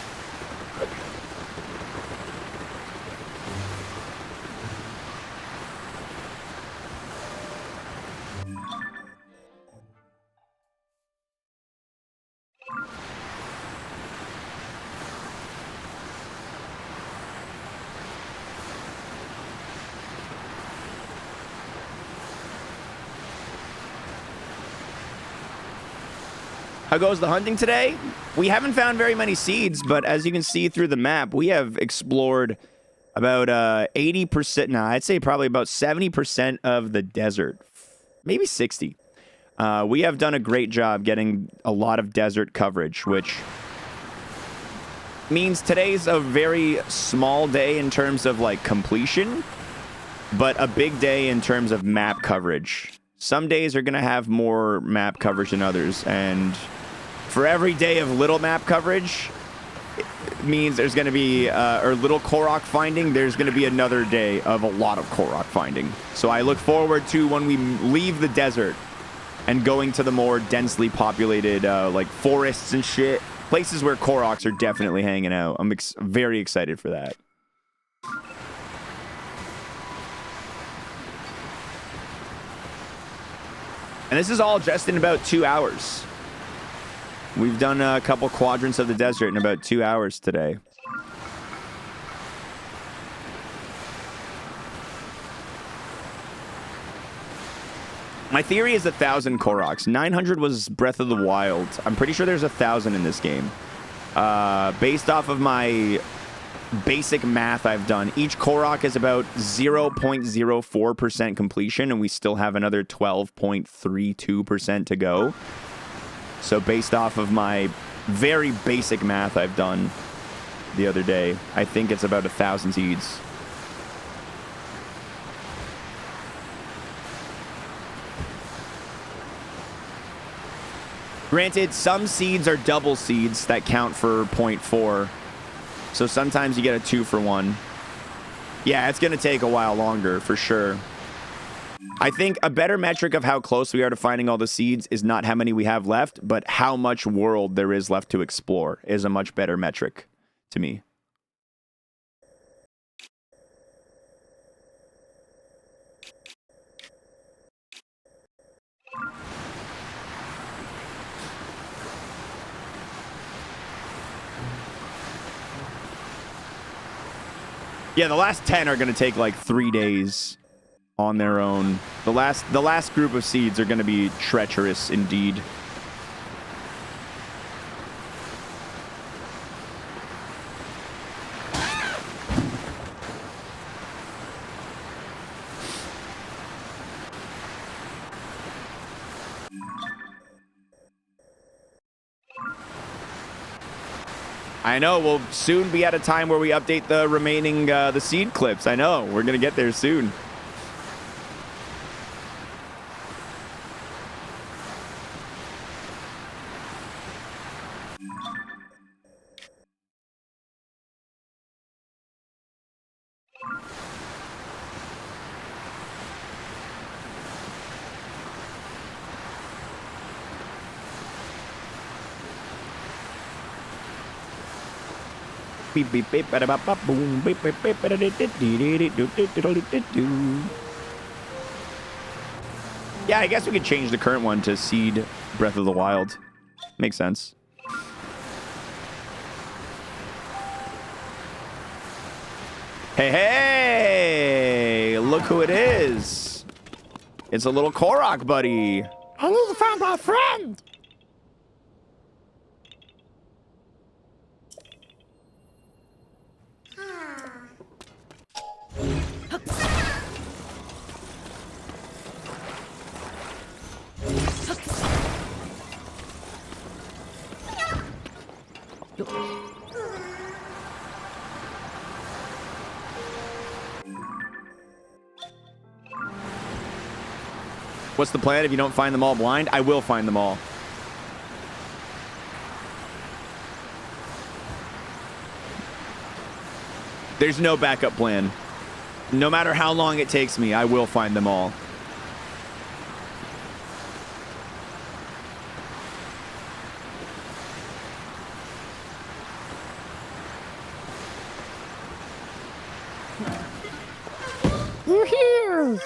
How goes the hunting today? We haven't found very many seeds, but as you can see through the map, we have explored about 80%. Nah, I'd say probably about 70% of the desert. Maybe 60. We have done a great job getting a lot of desert coverage, which means today's a very small day in terms of like completion, but a big day in terms of map coverage. Some days are going to have more map coverage than others, and for every day of little map coverage, it means there's going to be, or little Korok finding, there's going to be another day of a lot of Korok finding. So I look forward to when we leave the desert and going to the more densely populated, like forests and shit. Places where Koroks are definitely hanging out. I'm very excited for that. And this is all just in about 2 hours. We've done a couple quadrants of the desert in about 2 hours today. My theory is 1,000 Koroks. 900 was Breath of the Wild. I'm pretty sure there's 1,000 in this game. Based off of my basic math I've done, each Korok is about 0.04% completion, and we still have another 12.32% to go. So based off of my very basic math I've done the other day, I think it's about 1,000 seeds. Granted, some seeds are double seeds that count for 0.4. So sometimes you get a 2 for 1. Yeah, it's going to take a while longer, for sure. I think a better metric of how close we are to finding all the seeds is not how many we have left, but how much world there is left to explore is a much better metric to me. Yeah, the last 10 are going to take like 3 days on their own. The last group of seeds are going to be treacherous indeed. I know, we'll soon be at a time where we update the remaining, the seed clips. I know, we're going to get there soon. Beep beep beep ba ba boom beep beep beep ba dee dee doo. Yeah, I guess we could change the current one to Seed Breath of the Wild. Makes sense. Hey, hey! Look who it is. It's a little Korok buddy.
I need to find my friend.
What's the plan if you don't find them all blind? I will find them all. There's no backup plan. No matter how long it takes me, I will find them all.
You're here.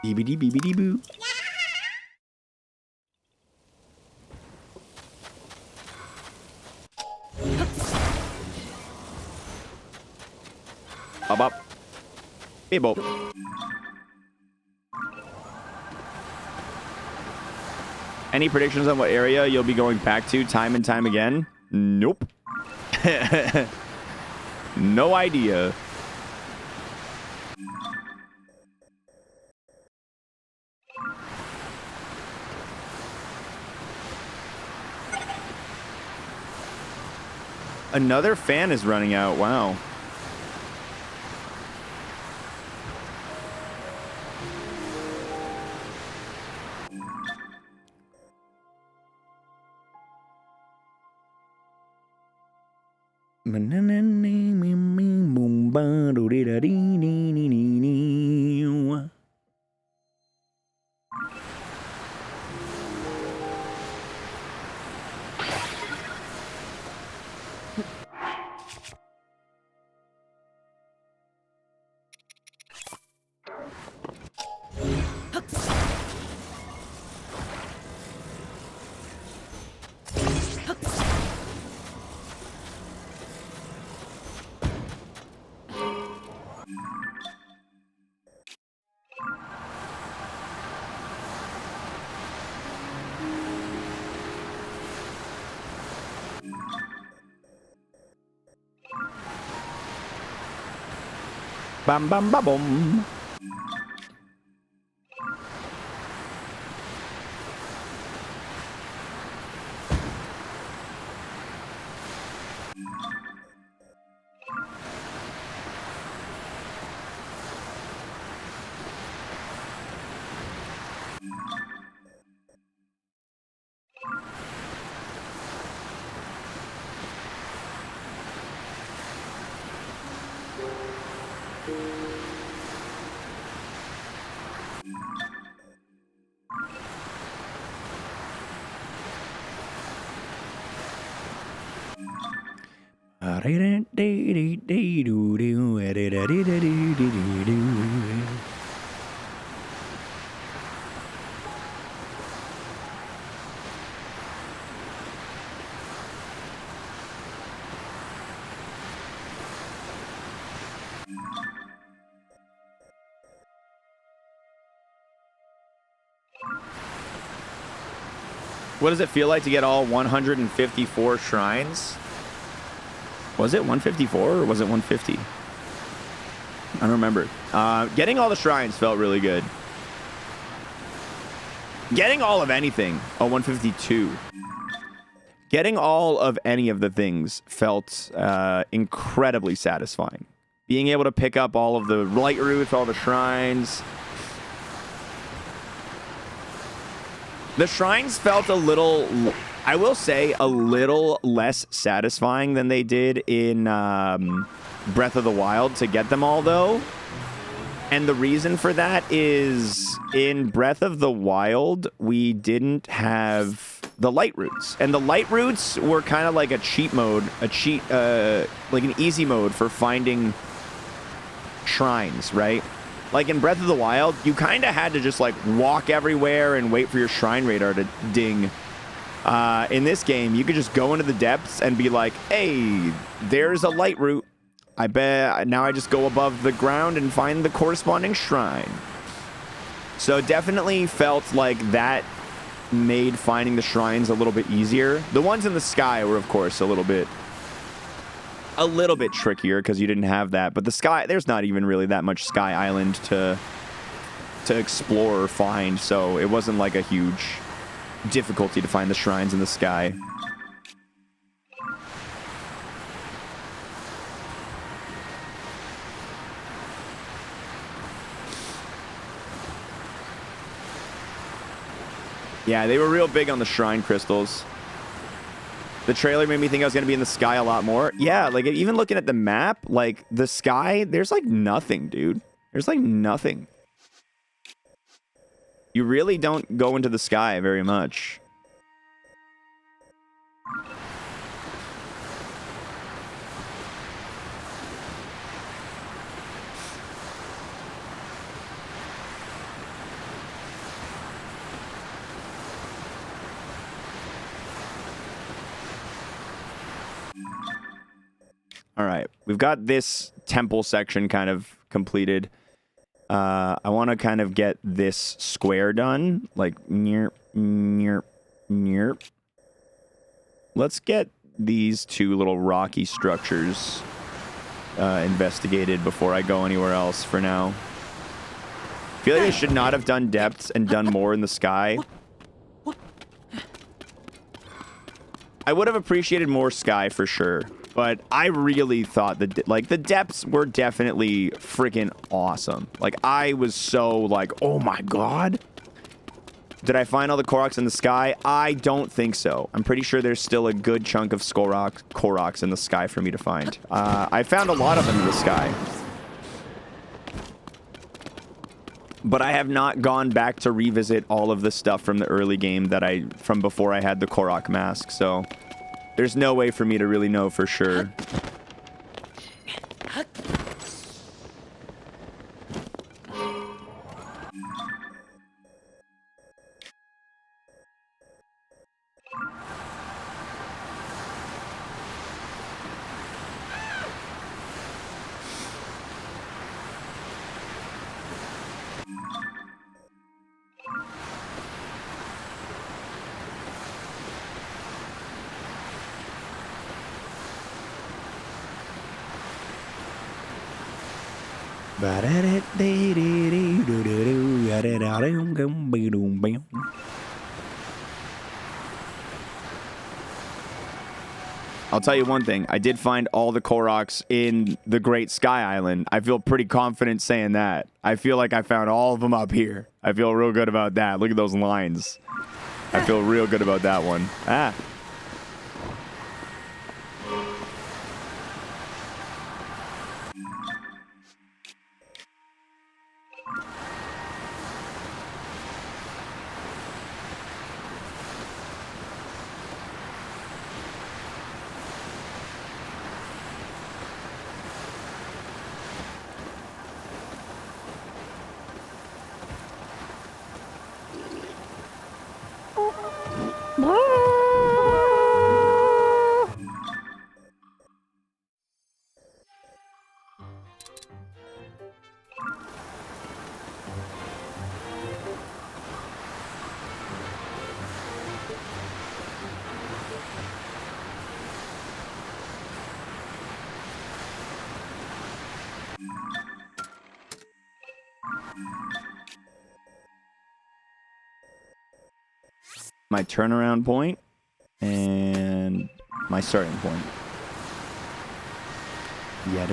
Beebity beebity boo. Up up. Beep bop. Any predictions on what area you'll be going back to time and time again? Nope. No idea. Another fan is running out. Wow. Bam bam ba boom. What does it feel like to get all 154 shrines? Was it 154 or was it 150? I don't remember. Getting all the shrines felt really good. Getting all of anything. Oh, 152. Getting all of any of the things felt incredibly satisfying. Being able to pick up all of the light roots, all the shrines. The shrines felt a little, I will say, a little less satisfying than they did in Breath of the Wild to get them all, though. And the reason for that is in Breath of the Wild, we didn't have the light roots. And the light roots were kind of like a cheat mode, like an easy mode for finding shrines, right? Like in Breath of the Wild, you kind of had to just like walk everywhere and wait for your shrine radar to ding. In this game, you could just go into the depths and be like, hey, there's a light route. I bet now I just go above the ground and find the corresponding shrine. So it definitely felt like that made finding the shrines a little bit easier. The ones in the sky were, of course, a little bit trickier because you didn't have that. But the sky, there's not even really that much Sky Island to explore or find, so it wasn't like a huge difficulty to find the shrines in the sky. Yeah, they were real big on the shrine crystals. The trailer made me think I was going to be in the sky a lot more. Yeah, like even looking at the map, like the sky, there's like nothing, dude. There's like nothing. You really don't go into the sky very much. All right, we've got this temple section kind of completed. I want to kind of get this square done, like near. Let's get these two little rocky structures investigated before I go anywhere else for now. I feel like I should not have done depths and done more in the sky. I would have appreciated more sky for sure. But I really thought that, like, the depths were definitely freaking awesome. Like, I was so, like, oh my god. Did I find all the Koroks in the sky? I don't think so. I'm pretty sure there's still a good chunk of Koroks in the sky for me to find. I found a lot of them in the sky. But I have not gone back to revisit all of the stuff from the early game that from before I had the Korok mask, so... There's no way for me to really know for sure. I'll tell you one thing. I did find all the Koroks in the Great Sky Island. I feel pretty confident saying that. I feel like I found all of them up here. I feel real good about that. Look at those lines. I feel real good about that one. Ah. My turnaround point and my starting point. Yeah,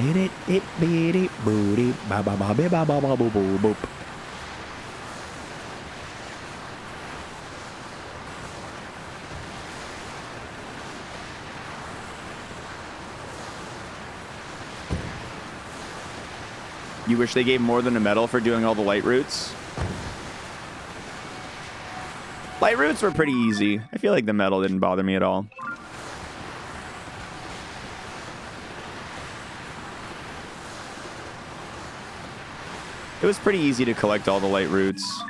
it booty ba ba ba ba ba ba ba boop boop. You wish they gave more than a medal for doing all the light routes? Light routes were pretty easy. I feel like the medal didn't bother me at all. It was pretty easy to collect all the light routes.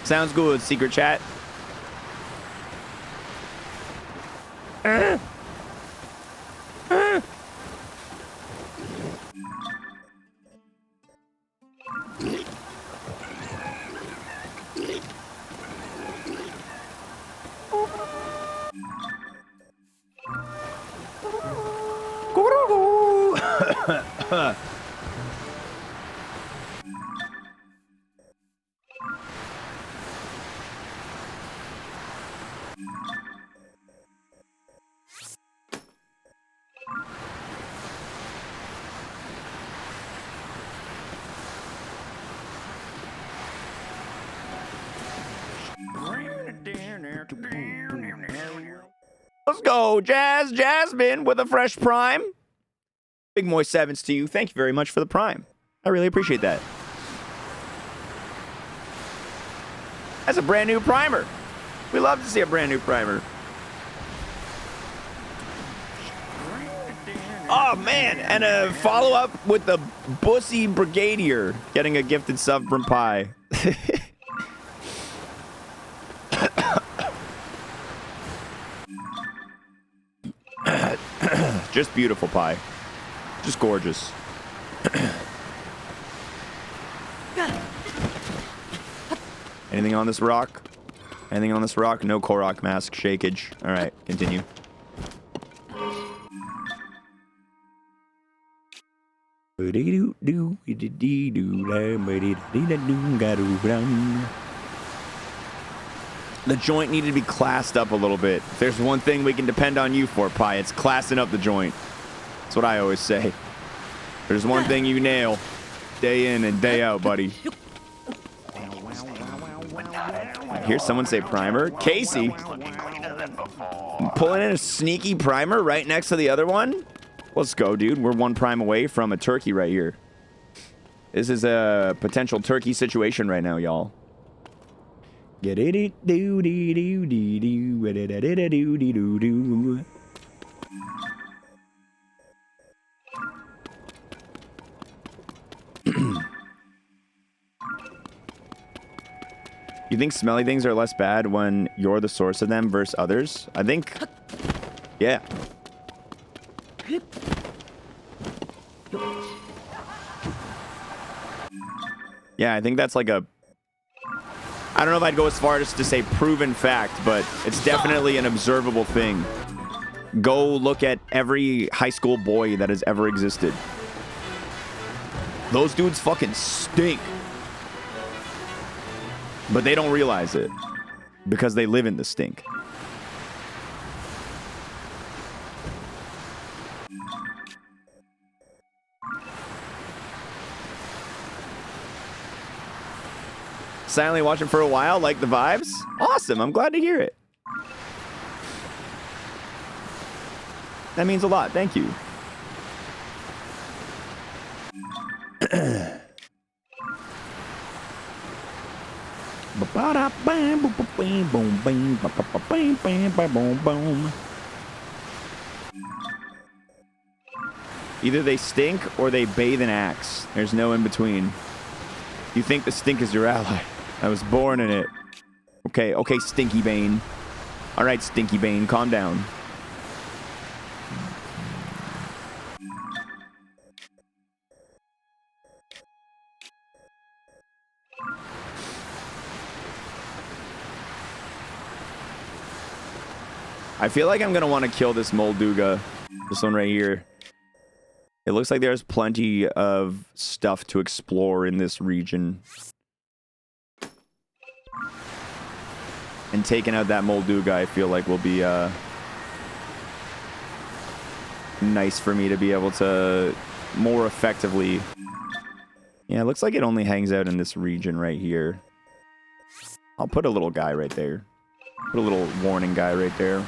Sounds good, secret chat. Let's go, Jasmine with a fresh prime. Big moist sevens to you. Thank you very much for the prime. I really appreciate that. That's a brand new primer. We love to see a brand new primer. Oh, man. And a follow-up with the Bussy Brigadier getting a gifted sub from Pi. Just beautiful, Pi. Just gorgeous. Anything on this rock? Anything on this rock? No Korok mask shakeage. All right, continue. The joint needed to be classed up a little bit. If there's one thing we can depend on you for, Pi, it's classing up the joint. That's what I always say. There's one thing you nail day in and day out, buddy. I hear someone say primer. Casey, pulling in a sneaky primer right next to the other one. Let's go, dude. We're one prime away from a turkey right here. This is a potential turkey situation right now, y'all. Get it, do dee doo dee doo, do dee doo doo. You think smelly things are less bad when you're the source of them versus others? I think, yeah. Yeah, I think that's like a... I don't know if I'd go as far as to say proven fact, but it's definitely an observable thing. Go look at every high school boy that has ever existed. Those dudes fucking stink. But they don't realize it because they live in the stink. Silently watching for a while, like the vibes? Awesome, I'm glad to hear it. That means a lot, thank you. Either they stink or they bathe in Axe. There's no in between. You think the stink is your ally. I was born in it. Okay, okay, Stinky Bane. All right, Stinky Bane, calm down. I feel like I'm going to want to kill this Molduga. This one right here. It looks like there's plenty of stuff to explore in this region. And taking out that Molduga, I feel like will be nice for me to be able to more effectively... Yeah, it looks like it only hangs out in this region right here. I'll put a little guy right there. Put a little warning guy right there.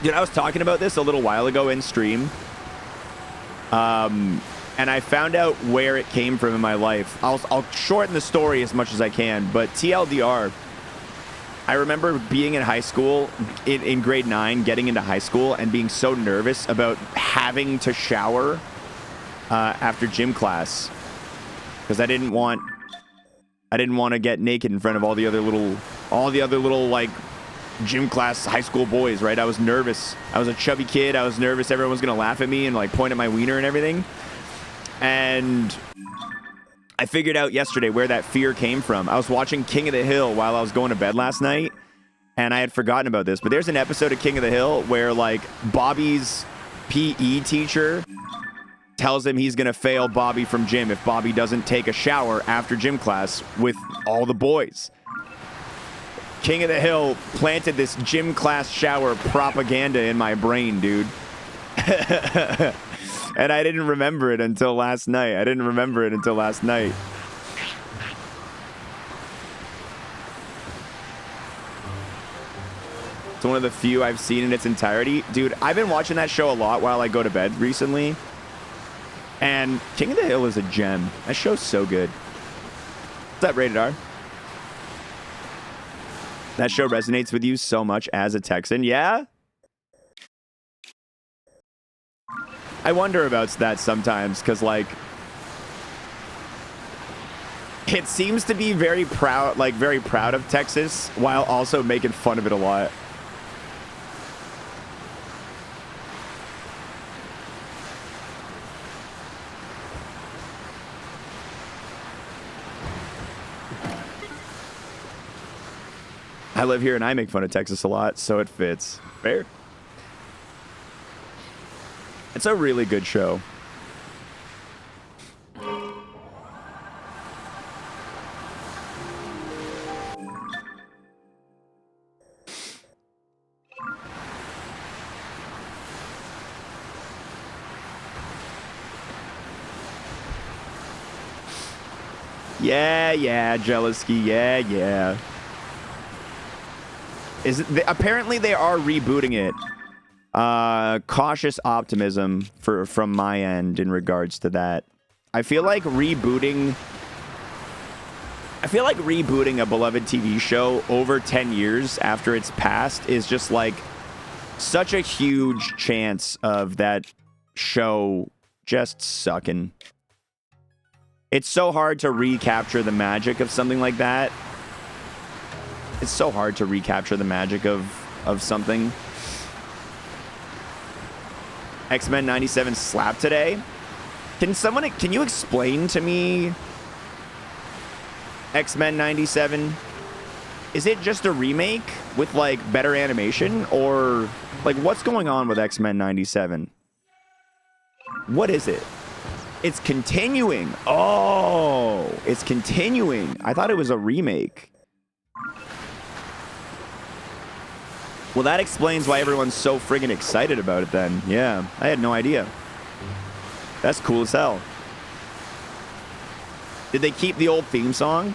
Dude, I was talking about this a little while ago in stream. And I found out where it came from in my life. I'll shorten the story as much as I can, but TLDR, I remember being in high school, in grade 9, getting into high school, and being so nervous about having to shower after gym class. Because I didn't want to get naked in front of all the other little like gym class high school boys, right? I was nervous. I was a chubby kid. I was nervous everyone was gonna laugh at me and like point at my wiener and everything. And I figured out yesterday where that fear came from. I was watching King of the Hill while I was going to bed last night, and I had forgotten about this, but there's an episode of King of the Hill where like Bobby's PE teacher tells him he's gonna fail Bobby from gym if Bobby doesn't take a shower after gym class with all the boys. King of the Hill planted this gym class shower propaganda in my brain, dude. And I didn't remember it until last night. It's one of the few I've seen in its entirety. Dude, I've been watching that show a lot while I go to bed recently. And King of the Hill is a gem. That show's so good. What's up, Rated R? That show resonates with you so much as a Texan. Yeah? I wonder about that sometimes, because, like, it seems to be very proud of Texas, while also making fun of it a lot. I live here and I make fun of Texas a lot, so it fits. Fair. It's a really good show. Yeah, Jealousy, yeah. Apparently they are rebooting it. Cautious optimism from my end in regards to that. I feel like rebooting a beloved TV show over 10 years after it's passed is just like such a huge chance of that show just sucking. It's so hard to recapture the magic of something like that. It's so hard to recapture the magic of something. X-Men 97 slap today. Can you explain to me X-Men 97? Is it just a remake with like better animation, or like what's going on with X-Men 97? What is it? It's continuing. Oh, it's continuing. I thought it was a remake. Well, that explains why everyone's so friggin' excited about it then. Yeah, I had no idea. That's cool as hell. Did they keep the old theme song?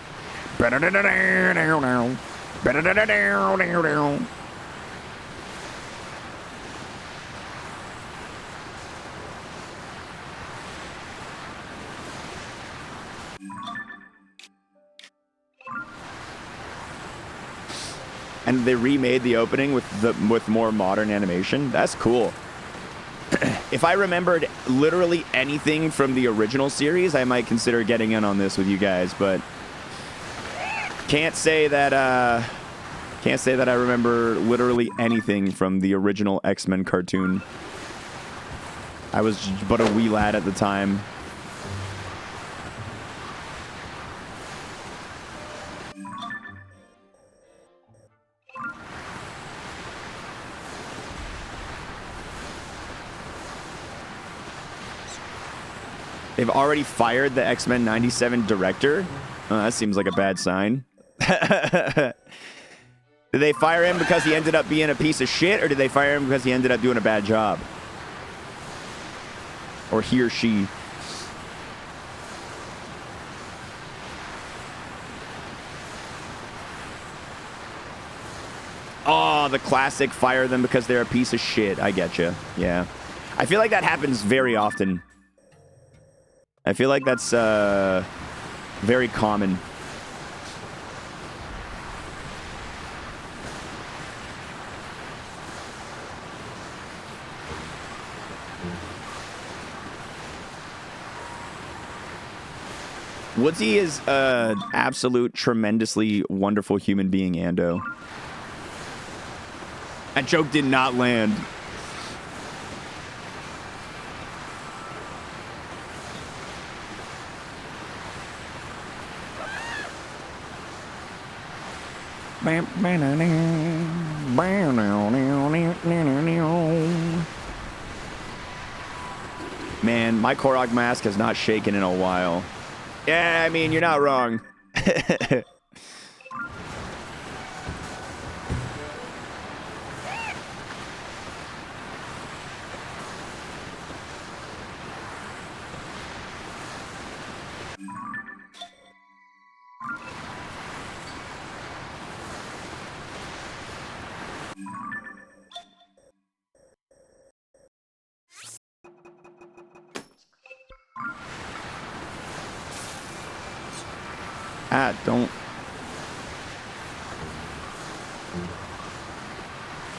And they remade the opening with more modern animation. That's cool. If I remembered literally anything from the original series, I might consider getting in on this with you guys, but can't say that I remember literally anything from the original X-Men cartoon. I was but a wee lad at the time. They've already fired the X-Men 97 director? Oh, that seems like a bad sign. Did they fire him because he ended up being a piece of shit, or did they fire him because he ended up doing a bad job? Or he or she? Oh, the classic fire them because they're a piece of shit. I get you. Yeah. I feel like that happens very often. I feel like that's very common. Woodsy is an absolute, tremendously wonderful human being, Ando. That joke did not land. Man, my Korok mask has not shaken in a while. Yeah, I mean, you're not wrong. Don't.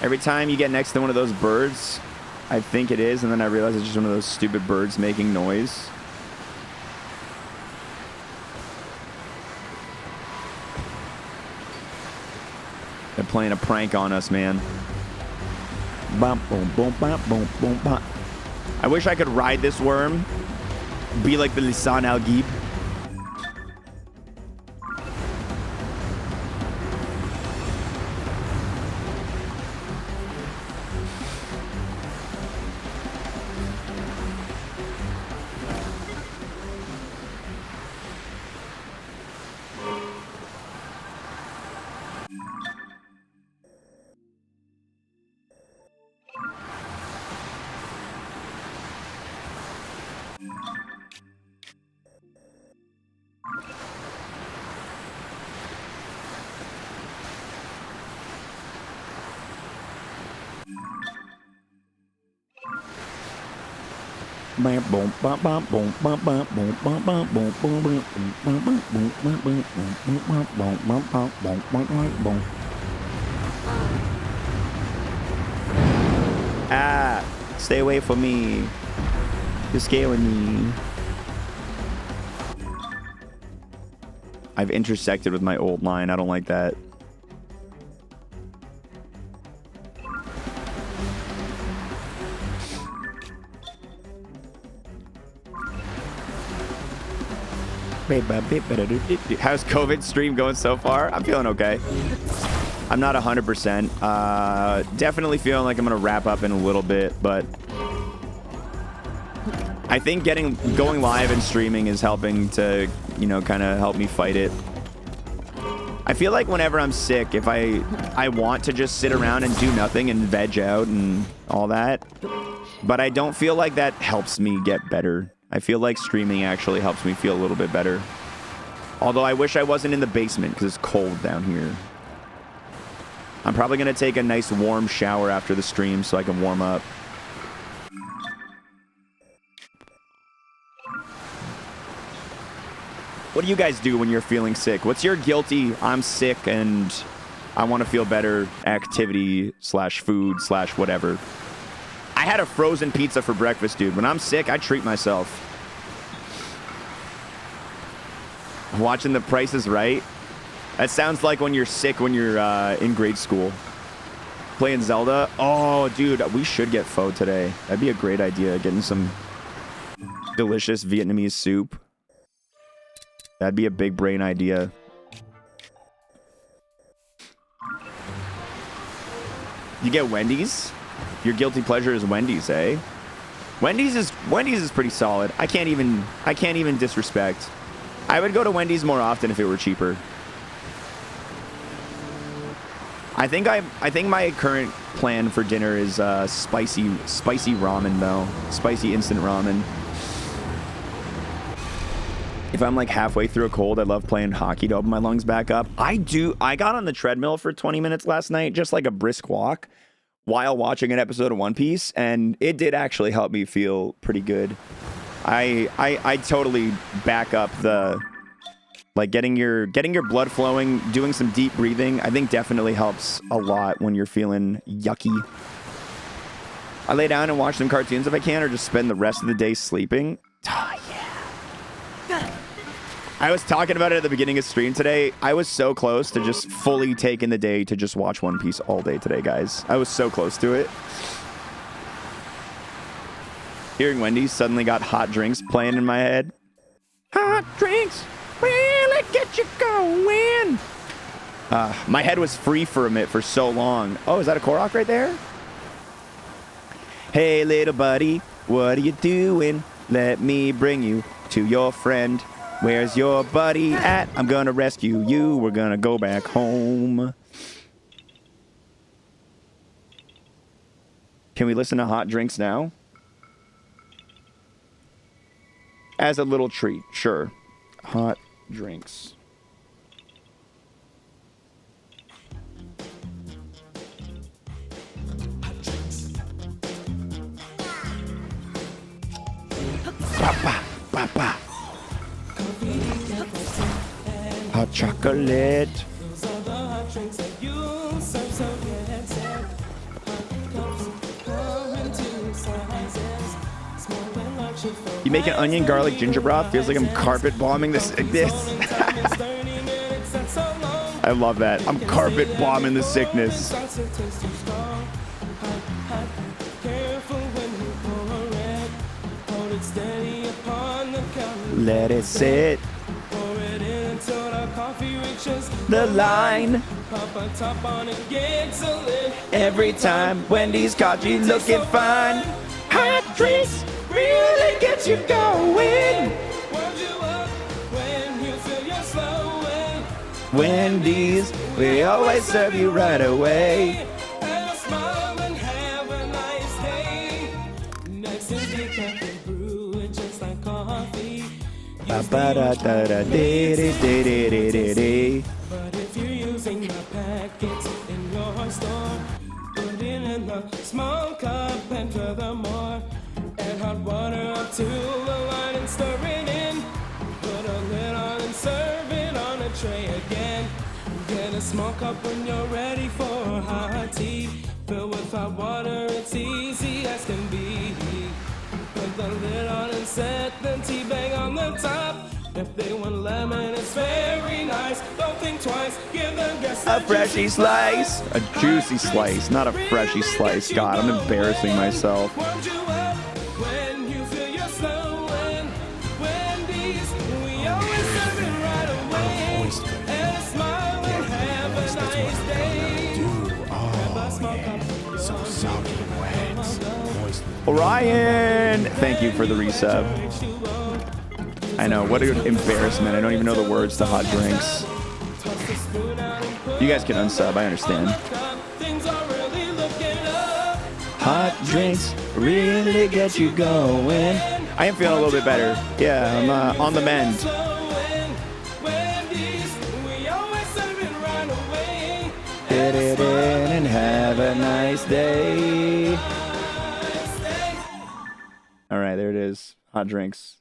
Every time you get next to one of those birds, I think it is, and then I realize it's just one of those stupid birds making noise. They're playing a prank on us, man. Bum, boom, boom, bum, boom, boom, bum. I wish I could ride this worm, be like the Lisan Al Ghib. Ah, stay away from me. You're scaring me. I've intersected with my old line. I don't like that. How's COVID stream going so far? I'm feeling okay. I'm not 100%. Definitely feeling like I'm going to wrap up in a little bit, but I think going live and streaming is helping to, you know, kind of help me fight it. I feel like whenever I'm sick, if I want to just sit around and do nothing and veg out and all that, but I don't feel like that helps me get better. I feel like streaming actually helps me feel a little bit better. Although I wish I wasn't in the basement because it's cold down here. I'm probably going to take a nice warm shower after the stream so I can warm up. What do you guys do when you're feeling sick? What's your guilty, I'm sick and I want to feel better activity / food / whatever? I had a frozen pizza for breakfast, dude. When I'm sick, I treat myself. Watching The Price is Right. That sounds like when you're sick when you're in grade school. Playing Zelda. Oh, dude, we should get pho today. That'd be a great idea. Getting some delicious Vietnamese soup. That'd be a big brain idea. You get Wendy's? Your guilty pleasure is Wendy's, eh? Wendy's is pretty solid. I can't even disrespect. I would go to Wendy's more often if it were cheaper. I think my current plan for dinner is spicy ramen though. Spicy instant ramen. If I'm like halfway through a cold, I love playing hockey to open my lungs back up. I got on the treadmill for 20 minutes last night, just like a brisk walk, while watching an episode of One Piece, and it did actually help me feel pretty good. I totally back up the like getting your blood flowing, doing some deep breathing. I think definitely helps a lot when you're feeling yucky. I lay down and watch some cartoons if I can, or just spend the rest of the day sleeping. Oh, yeah. I was talking about it at the beginning of stream today. I was so close to just fully taking the day to just watch One Piece all day today, guys. I was so close to it. Hearing Wendy's suddenly got hot drinks playing in my head. Hot drinks, will it get you going? My head was free from it for so long. Oh, is that a Korok right there? Hey, little buddy, what are you doing? Let me bring you to your friend. Where's your buddy at? I'm gonna rescue you. We're gonna go back home. Can we listen to Hot Drinks now? As a little treat, sure. Hot Drinks. Ba, ba, ba, ba. Hot chocolate. You make an onion garlic ginger broth? Feels like I'm carpet bombing this. I love that. I'm carpet bombing the sickness. Let it sit. The line. Every time Wendy's caught you looking fine. Hot drinks really get you going. Wendy's, we always serve you right away. But if you're using the packets in your store, put it in the small cup and furthermore, add hot water up to the line and stir it in. Put a lid on and serve it on a tray again. Get a small cup when you're ready for hot tea. Fill with hot water, it's easy as can be. Put the lid on and set the tea bag on the top. If they want lemon, it's very nice. Don't think twice, give them guests a freshy slice. A juicy slice, not a freshy slice. God, I'm embarrassing myself. When you feel you're slowing, Wendy's, we always serve it right away. And smile and have a nice day.
So soaking wet.
Orion, thank you for the resub. I know, what an embarrassment. I don't even know the words to hot drinks. You guys can unsub, I understand. Hot drinks really get you going. I am feeling a little bit better. Yeah, I'm on the mend. Get it in and have a nice day. All right, there it is. Hot drinks.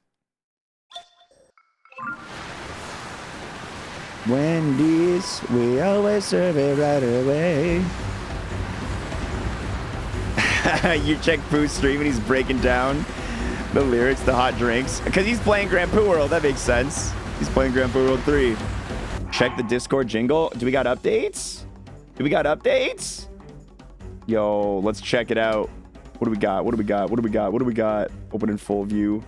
Wendy's, we always serve it right away. You check Pooh's stream and he's breaking down the lyrics to hot drinks. Because he's playing Grand Pooh World, that makes sense. He's playing Grand Pooh World 3. Check the Discord jingle. Do we got updates? Do we got updates? Yo, let's check it out. What do we got? What do we got? What do we got? What do we got? Open in full view.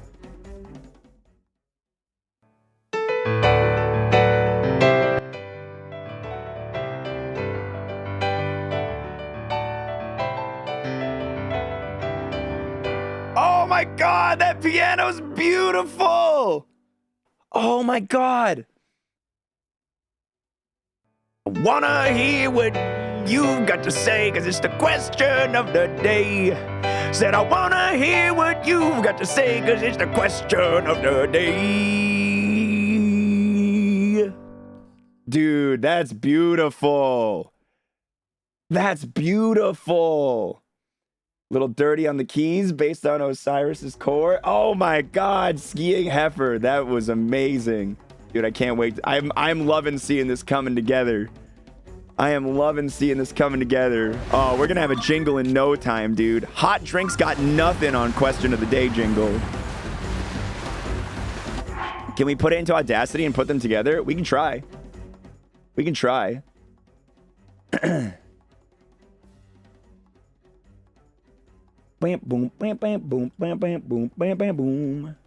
Oh my God, that piano's beautiful. Oh my God. I wanna hear what you've got to say, cause it's the question of the day. Said I wanna hear what you've got to say, cause it's the question of the day. Dude, that's beautiful. That's beautiful. Little dirty on the keys based on Osiris's core. Oh my God, Skiing Heifer. That was amazing. Dude, I can't wait. I'm loving seeing this coming together. I am loving seeing this coming together. Oh, we're gonna have a jingle in no time, dude. Hot drinks got nothing on question of the day jingle. Can we put it into Audacity and put them together? We can try. We can try. Bam, boom, bam, bam, boom, bam, bam, boom, bam, bam, boom.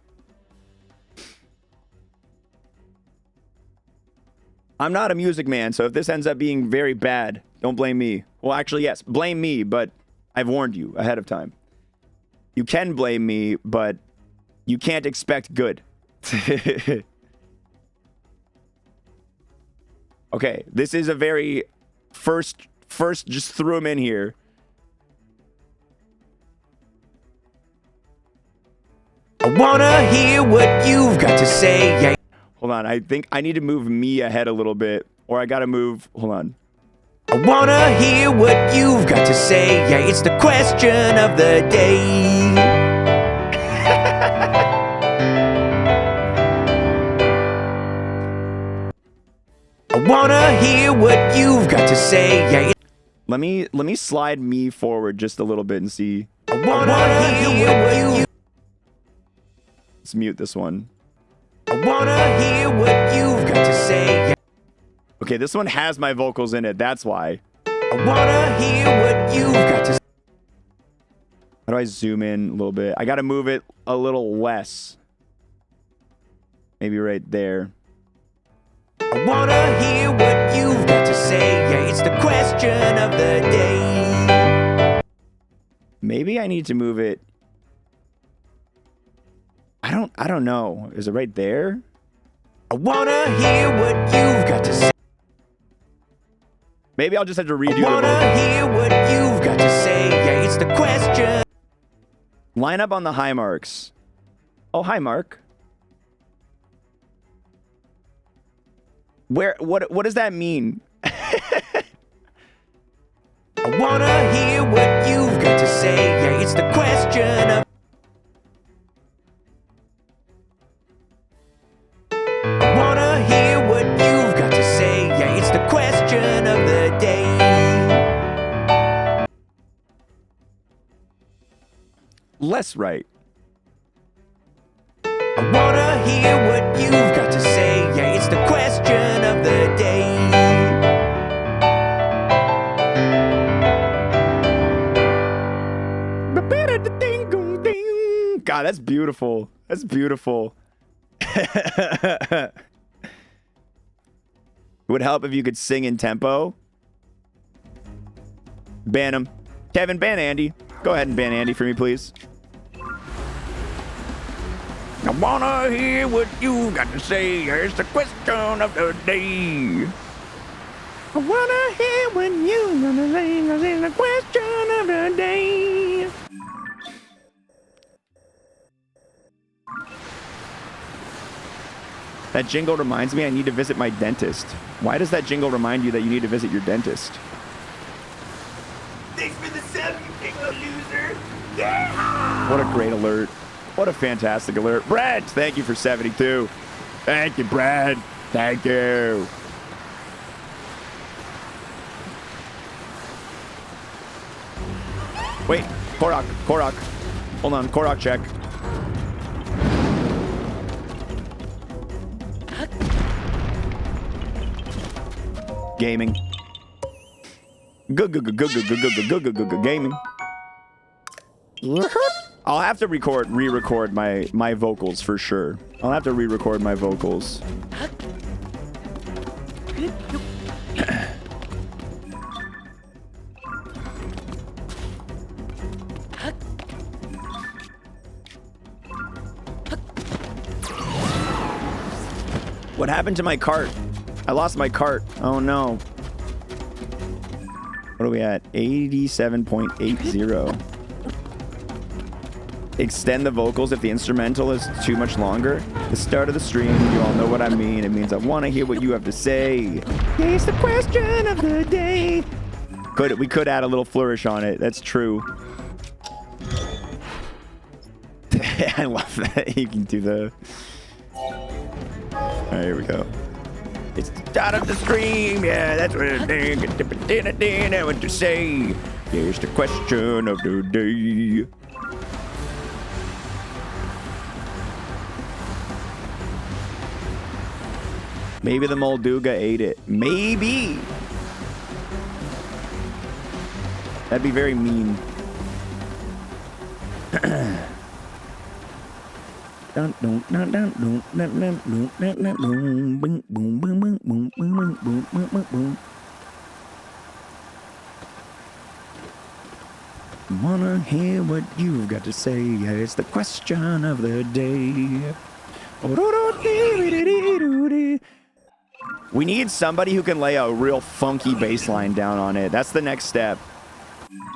I'm not a music man, so if this ends up being very bad, don't blame me. Well, actually, yes, blame me, but I've warned you ahead of time. You can blame me, but you can't expect good. Okay, this is a very first just threw him in here. I wanna hear what you've got to say. Yeah. Hold on, I think I need to move me ahead a little bit, or I gotta move. Hold on. I wanna hear what you've got to say. Yeah, it's the question of the day. wanna hear what you've got to say. Yeah. Let me slide me forward just a little bit and see. I wanna hear what you. Let's mute this one. I wanna hear what you've got to say. Yeah. Okay, this one has my vocals in it. That's why. I wanna hear what you've got to say. How do I zoom in a little bit? I gotta move it a little less. Maybe right there. I wanna hear what you've got to say. Yeah, it's the question of the day. Maybe I need to move it. I don't know. Is it right there? I wanna hear what you've got to say. Maybe I'll just have to redo the vocal. I wanna hear what you've got to say. Yeah, it's the question. Line up on the high marks. Oh, hi, Mark. What does that mean? I wanna hear what you've got to say. Yeah, it's the question of. I wanna hear what you've got to say. Yeah, it's the question of the day. Less right. I wanna hear what you've got to say. Yeah, it's the question of the day. God, that's beautiful. That's beautiful. It would help if you could sing in tempo. Ban him. Kevin, ban Andy. Go ahead and ban Andy for me, please. I wanna hear what you got to say. Here's the question of the day. I wanna hear what you got to say. Here's the question of the day. That jingle reminds me I need to visit my dentist. Why does that jingle remind you that you need to visit your dentist? Thanks for the sub, you big old loser. Yeah! What a great alert. What a fantastic alert. Brad, thank you for 72. Thank you, Brad. Thank you. Wait, Korok. Hold on, Korok check. Gaming. Good gaming. I'll have to re-record my vocals for sure. I'll have to re-record my vocals. What happened to my cart? I lost my cart. Oh no. What are we at? 87.80. Extend the vocals if the instrumental is too much longer. The start of the stream, you all know what I mean. It means I want to hear what you have to say. Yeah, it's the question of the day. We could add a little flourish on it. That's true. I love that. You can do the... Alright, here we go. It's the start of the stream. Yeah, that's what it is. I want to say. Here's the question of the day. Maybe the Molduga ate it. Maybe. That'd be very mean. Wanna hear what you've got to say. Yeah, it's the question of the day. We need somebody who can lay a real funky bass line down on it. That's the next step.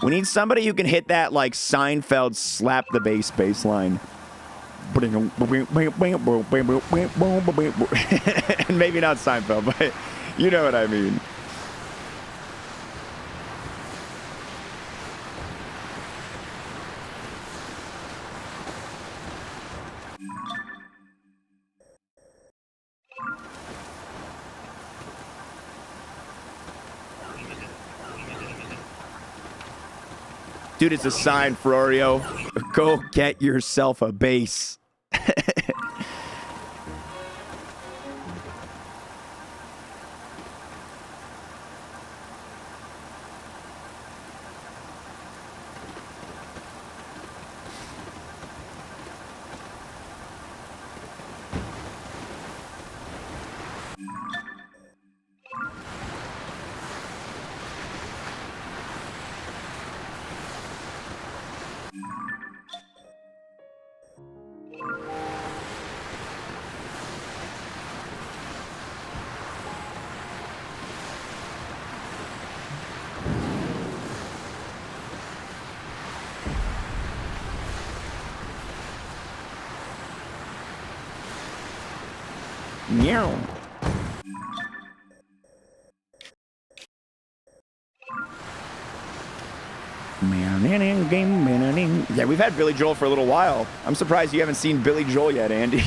We need somebody who can hit that like Seinfeld slap the bass line. And maybe not Seinfeld, but you know what I mean. Dude, it's a sign, Ferrario. Go get yourself a base. Meow. Yeah, we've had Billy Joel for a little while. I'm surprised you haven't seen Billy Joel yet, Andy.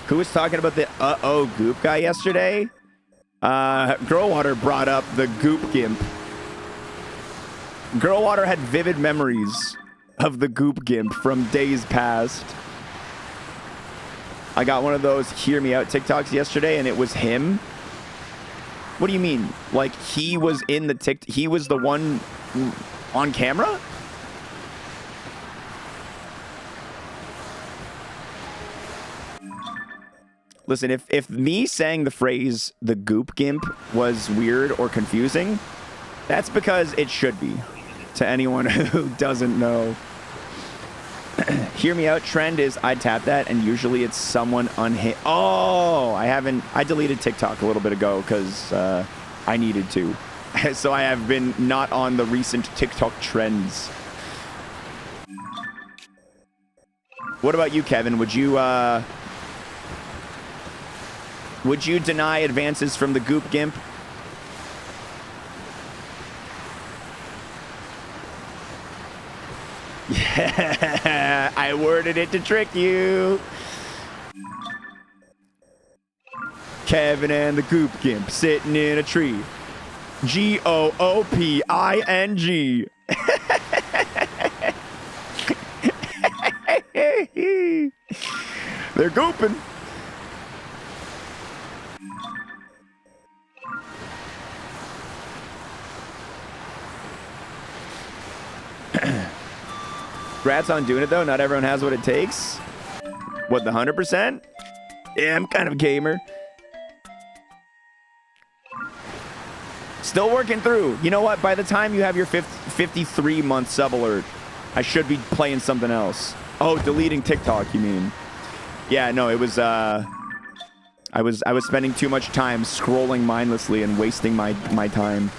Who was talking about the uh-oh goop guy yesterday? Girlwater brought up the goop gimp. Girlwater had vivid memories of the goop gimp from days past. I got one of those hear me out TikToks yesterday and it was him. What do you mean? Like he was in the he was the one on camera? Listen, if me saying the phrase the goop gimp was weird or confusing, that's because it should be to anyone who doesn't know. Hear me out trend is I tap that and usually it's someone unhit. Oh, I deleted TikTok a little bit ago because I needed to. So I have been not on the recent TikTok trends. What about you, Kevin? Would you deny advances from the goop gimp? Yeah, I worded it to trick you. Kevin and the goop gimp sitting in a tree. Gooping. They're gooping. Congrats on doing it, though. Not everyone has what it takes. What, the 100%? Yeah, I'm kind of a gamer. Still working through. You know what? By the time you have your 53-month sub alert, I should be playing something else. Oh, deleting TikTok, you mean? Yeah, no, it was, I was spending too much time scrolling mindlessly and wasting my time.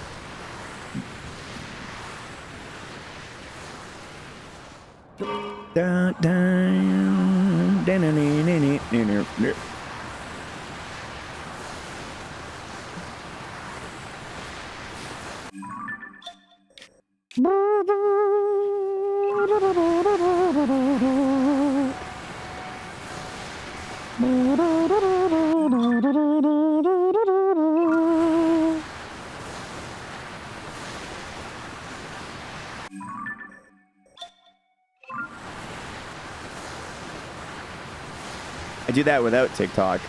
I do that without TikTok.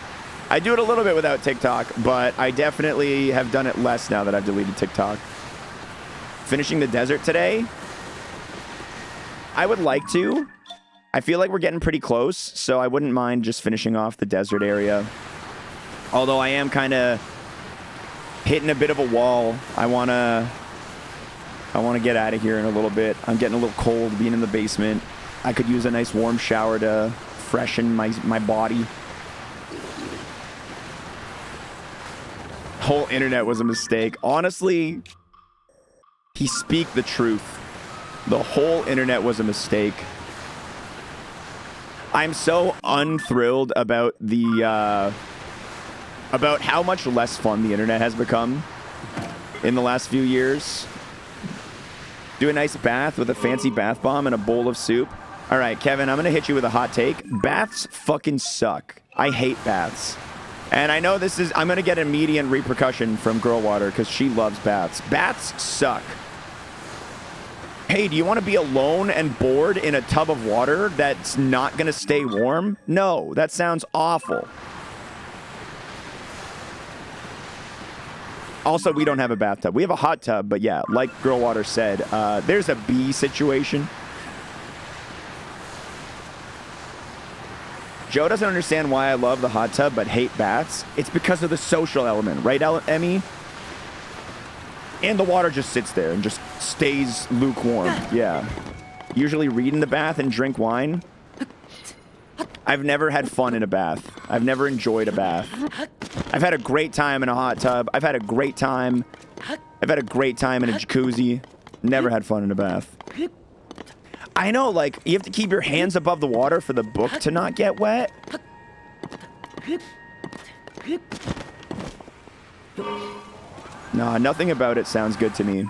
I do it a little bit without TikTok, but I definitely have done it less now that I've deleted TikTok. Finishing the desert today? I would like to. I feel like we're getting pretty close, so I wouldn't mind just finishing off the desert area. Although I am kind of hitting a bit of a wall. I want to I want to get out of here in a little bit. I'm getting a little cold being in the basement. I could use a nice warm shower to freshen my body. Whole internet was a mistake. Honestly, he speak the truth. The whole internet was a mistake. I'm so unthrilled about the about how much less fun the internet has become in the last few years. Do a nice bath with a fancy bath bomb and a bowl of soup. All right, Kevin, I'm going to hit you with a hot take. Baths fucking suck. I hate baths. And I know this is, I'm going to get immediate repercussion from Girl Water because she loves baths. Baths suck. Hey, do you want to be alone and bored in a tub of water that's not going to stay warm? No, that sounds awful. Also, we don't have a bathtub. We have a hot tub, but yeah, like Girl Water said, there's a bee situation. Joe doesn't understand why I love the hot tub but hate baths. It's because of the social element, right, Emmy? And the water just sits there and just stays lukewarm. Yeah. Usually read in the bath and drink wine. I've never had fun in a bath. I've never enjoyed a bath. I've had a great time in a hot tub. I've had a great time in a jacuzzi. Never had fun in a bath. I know, like, you have to keep your hands above the water for the book to not get wet. Nah, nothing about it sounds good to me.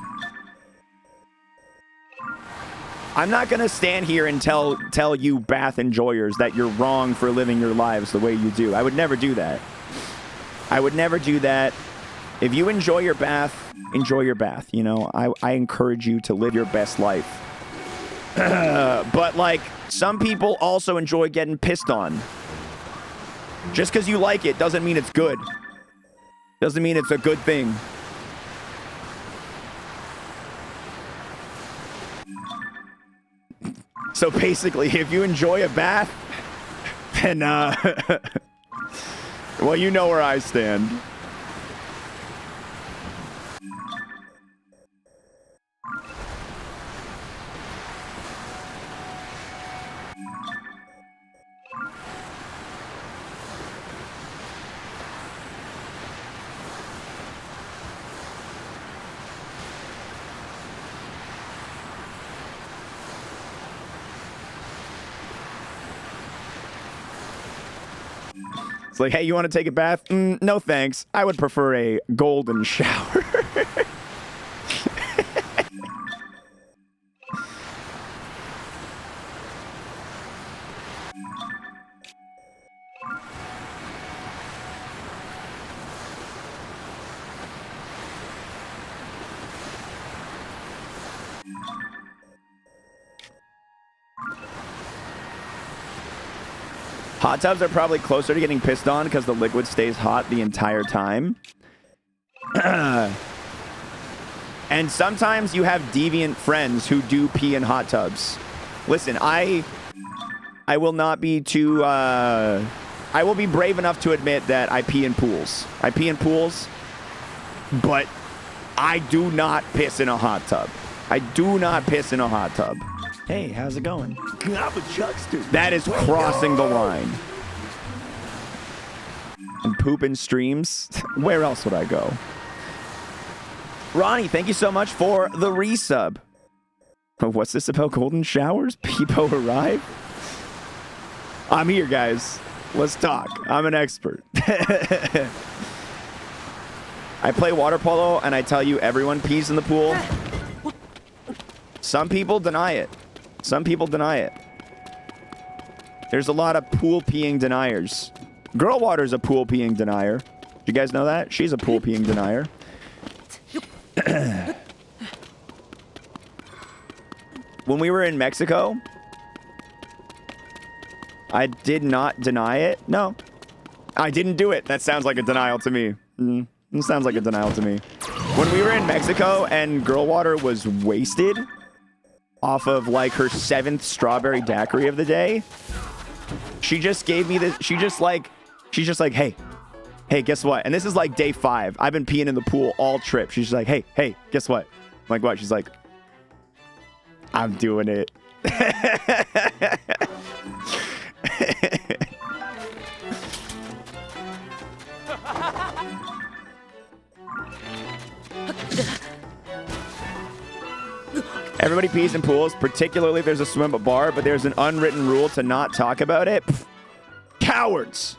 I'm not going to stand here and tell you bath enjoyers that you're wrong for living your lives the way you do. I would never do that. I would never do that. If you enjoy your bath, enjoy your bath. You know, I encourage you to live your best life. But, like, some people also enjoy getting pissed on. Just because you like it doesn't mean it's good. Doesn't mean it's a good thing. So basically, if you enjoy a bath, then, well, you know where I stand. It's like, hey, you want to take a bath? No, thanks. I would prefer a golden shower. Hot tubs are probably closer to getting pissed on because the liquid stays hot the entire time. And sometimes you have deviant friends who do pee in hot tubs. Listen, I will not be too... I will be brave enough to admit that I pee in pools. I pee in pools, but I do not piss in a hot tub. I do not piss in a hot tub. Hey, how's it going? I'm a chuckster. That is crossing the line. And poop in streams? Where else would I go? Ronnie, thank you so much for the resub. What's this about golden showers? Peepo arrive? I'm here, guys. Let's talk. I'm an expert. I play water polo, and I tell you, everyone pees in the pool. Some people deny it. Some people deny it. There's a lot of pool peeing deniers. Girl Water's a pool peeing denier. Did you guys know that? She's a pool peeing denier. When we were in Mexico, I did not deny it. No, I didn't do it. That sounds like a denial to me. It sounds like a denial to me. When we were in Mexico and Girl Water was wasted off of like her 7th strawberry daiquiri of the day, she just gave me this. She's just like, hey, guess what? And this is like day 5. I've been peeing in the pool all trip. She's just like, hey, guess what? I'm like, what? She's like, I'm doing it. Everybody pees in pools, particularly if there's a swim up bar, but there's an unwritten rule to not talk about it. Pfft. Cowards!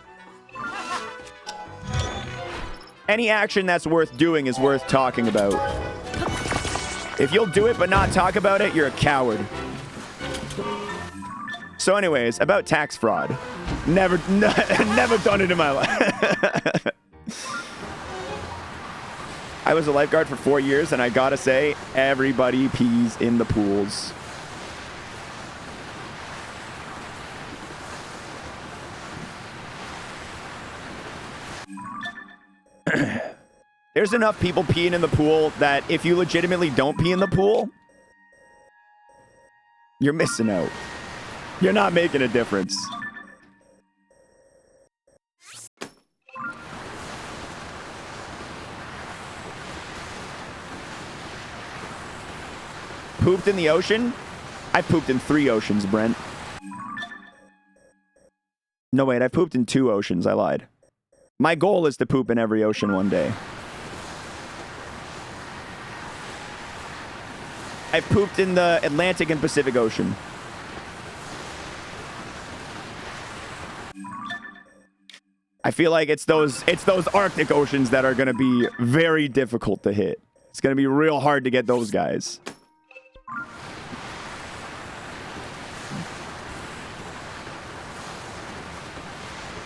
Any action that's worth doing is worth talking about. If you'll do it but not talk about it, you're a coward. So anyways, about tax fraud. Never done it in my life. I was a lifeguard for 4 years, and I gotta say, everybody pees in the pools. There's enough people peeing in the pool that if you legitimately don't pee in the pool, you're missing out. You're not making a difference. Pooped in the ocean? I've pooped in 3 oceans, Brent. No, wait, I've pooped in 2 oceans. I lied. My goal is to poop in every ocean one day. I've pooped in the Atlantic and Pacific Ocean. I feel like it's those Arctic oceans that are going to be very difficult to hit. It's going to be real hard to get those guys.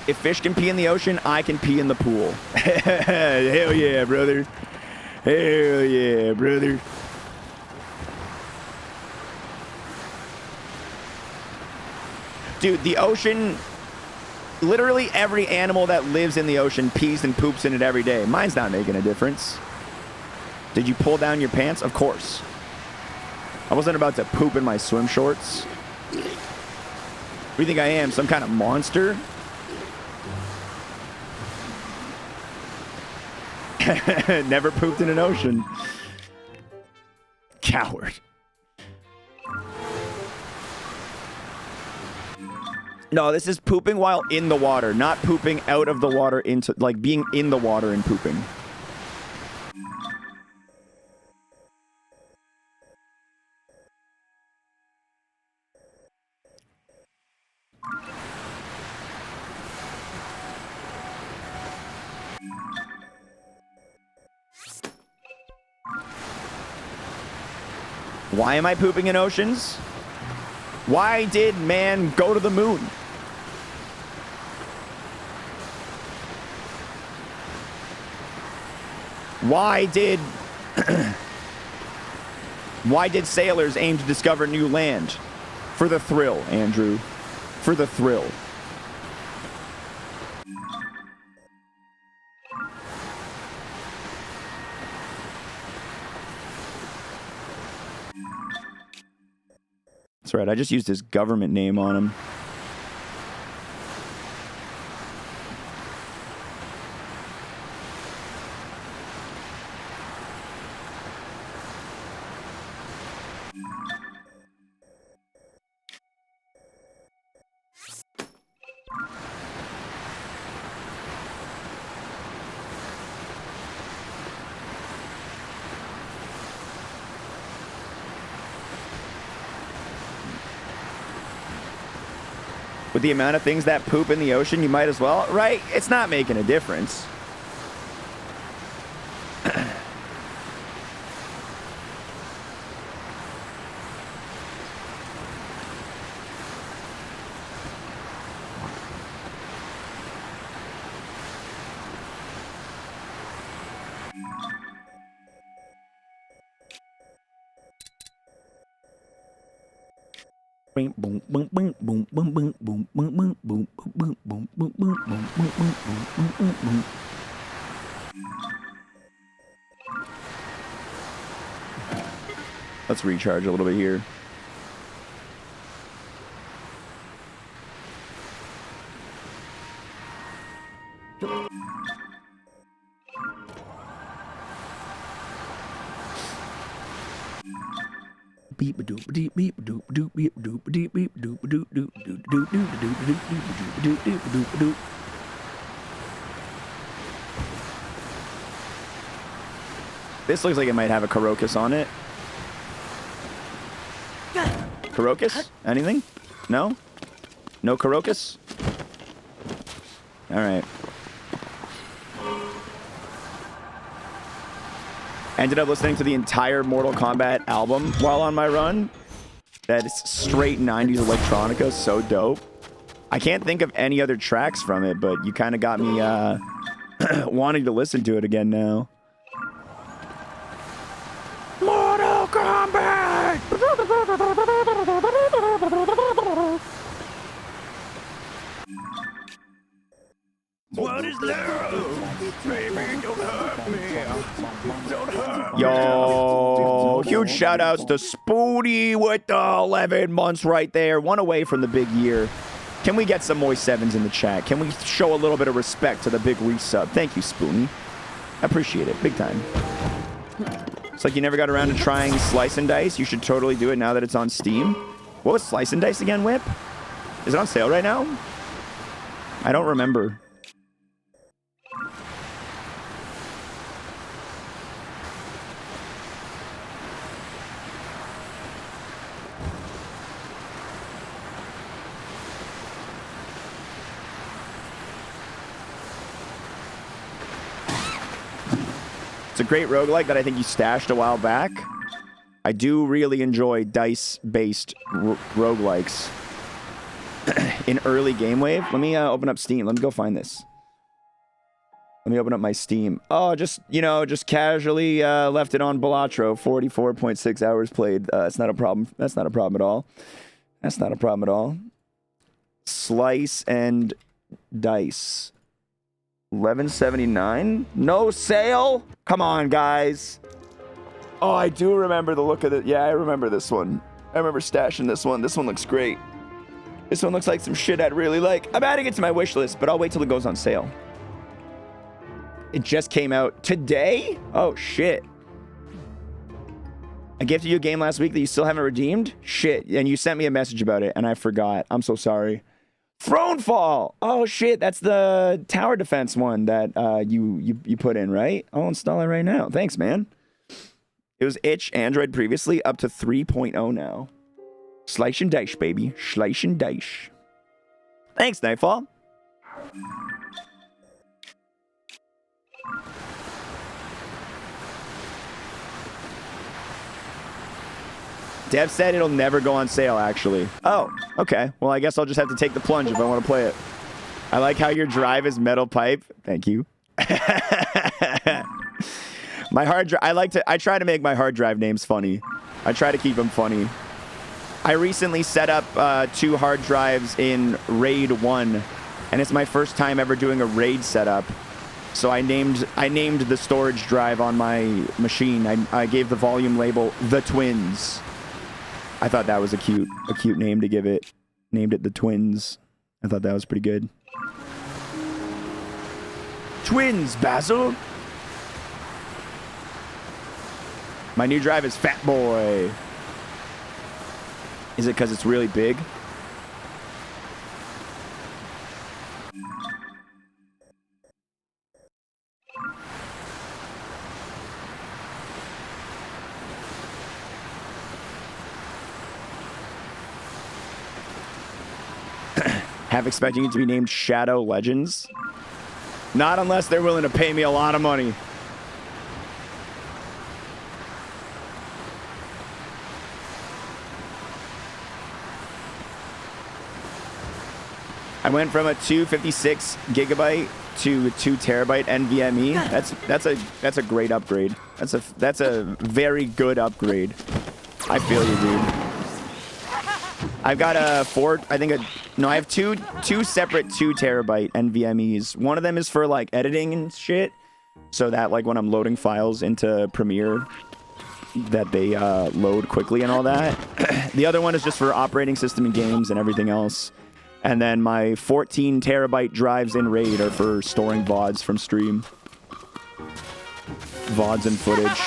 If fish can pee in the ocean, I can pee in the pool. Hell yeah, brother. Hell yeah, brother. Dude, the ocean, literally every animal that lives in the ocean pees and poops in it every day. Mine's not making a difference. Did you pull down your pants? Of course. I wasn't about to poop in my swim shorts. What do you think I am? Some kind of monster? Never pooped in an ocean. Coward. No, this is pooping while in the water, not pooping out of the water into, like, being in the water and pooping. Why am I pooping in oceans? Why did man go to the moon? Why did sailors aim to discover new land? For the thrill, Andrew. For the thrill. That's right, I just used his government name on him. With the amount of things that poop in the ocean, you might as well, right? It's not making a difference. Let's recharge a little bit here. This looks like it might have a Karokus on it. Karokus? Anything? No? No Karokus? Alright. Ended up listening to the entire Mortal Kombat album while on my run. That is straight 90s electronica, so dope. I can't think of any other tracks from it, but you kind of got me wanting to listen to it again now. Mortal Kombat! What is love? Baby, don't hurt me. Don't hurt me. Yo, huge shout outs to Spoody with the 11 months right there. One away from the big year. Can we get some moist sevens in the chat? Can we show a little bit of respect to the big resub? Thank you, Spoony. I appreciate it. Big time. It's like you never got around to trying Slice and Dice. You should totally do it now that it's on Steam. What was Slice and Dice again, Whip? Is it on sale right now? I don't remember. It's a great roguelike that I think you stashed a while back. I do really enjoy dice-based roguelikes in early game wave. Let me open up Steam. Let me go find this. Let me open up my Steam. Oh, just, you know, just casually left it on Balatro. 44.6 hours played. It's not a problem. That's not a problem at all. That's not a problem at all. Slice and Dice. 11.79. No sale. Come on, guys. Oh, I do remember the look of it. Yeah, I remember this one. I remember stashing this one. This one looks great. This one looks like some shit I'd really like. I'm adding it to my wish list, but I'll wait till it goes on sale. It just came out today? Oh, shit. I gifted you a game last week that you still haven't redeemed? Shit. And you sent me a message about it, and I forgot. I'm so sorry. Thronefall! Oh, shit. That's the tower defense one that you put in, right? I'll install it right now. Thanks, man. It was itch Android previously, up to 3.0 now. Slice and dice, baby. Slice and dice. Thanks, Nightfall. Dev said it'll never go on sale, actually. Oh, okay. Well, I guess I'll just have to take the plunge if I want to play it. I like how your drive is metal pipe. Thank you. My hard drive, I try to make my hard drive names funny. I try to keep them funny. I recently set up 2 hard drives in RAID 1, and it's my first time ever doing a RAID setup. So I named the storage drive on my machine. I gave the volume label The Twins. I thought that was a cute name to give it. Named it The Twins. I thought that was pretty good. Twins, Basil. My new drive is Fat Boy. Is it because it's really big? Half expecting it to be named Shadow Legends. Not unless they're willing to pay me a lot of money. I went from a 256 gigabyte to a 2 terabyte NVMe. That's a great upgrade. That's a very good upgrade. I feel you, dude. I've got I have two separate 2 terabyte NVMEs. One of them is for like editing and shit, so that like when I'm loading files into Premiere, that they load quickly and all that. The other one is just for operating system and games and everything else. And then my 14 terabyte drives in RAID are for storing VODs from stream. VODs and footage.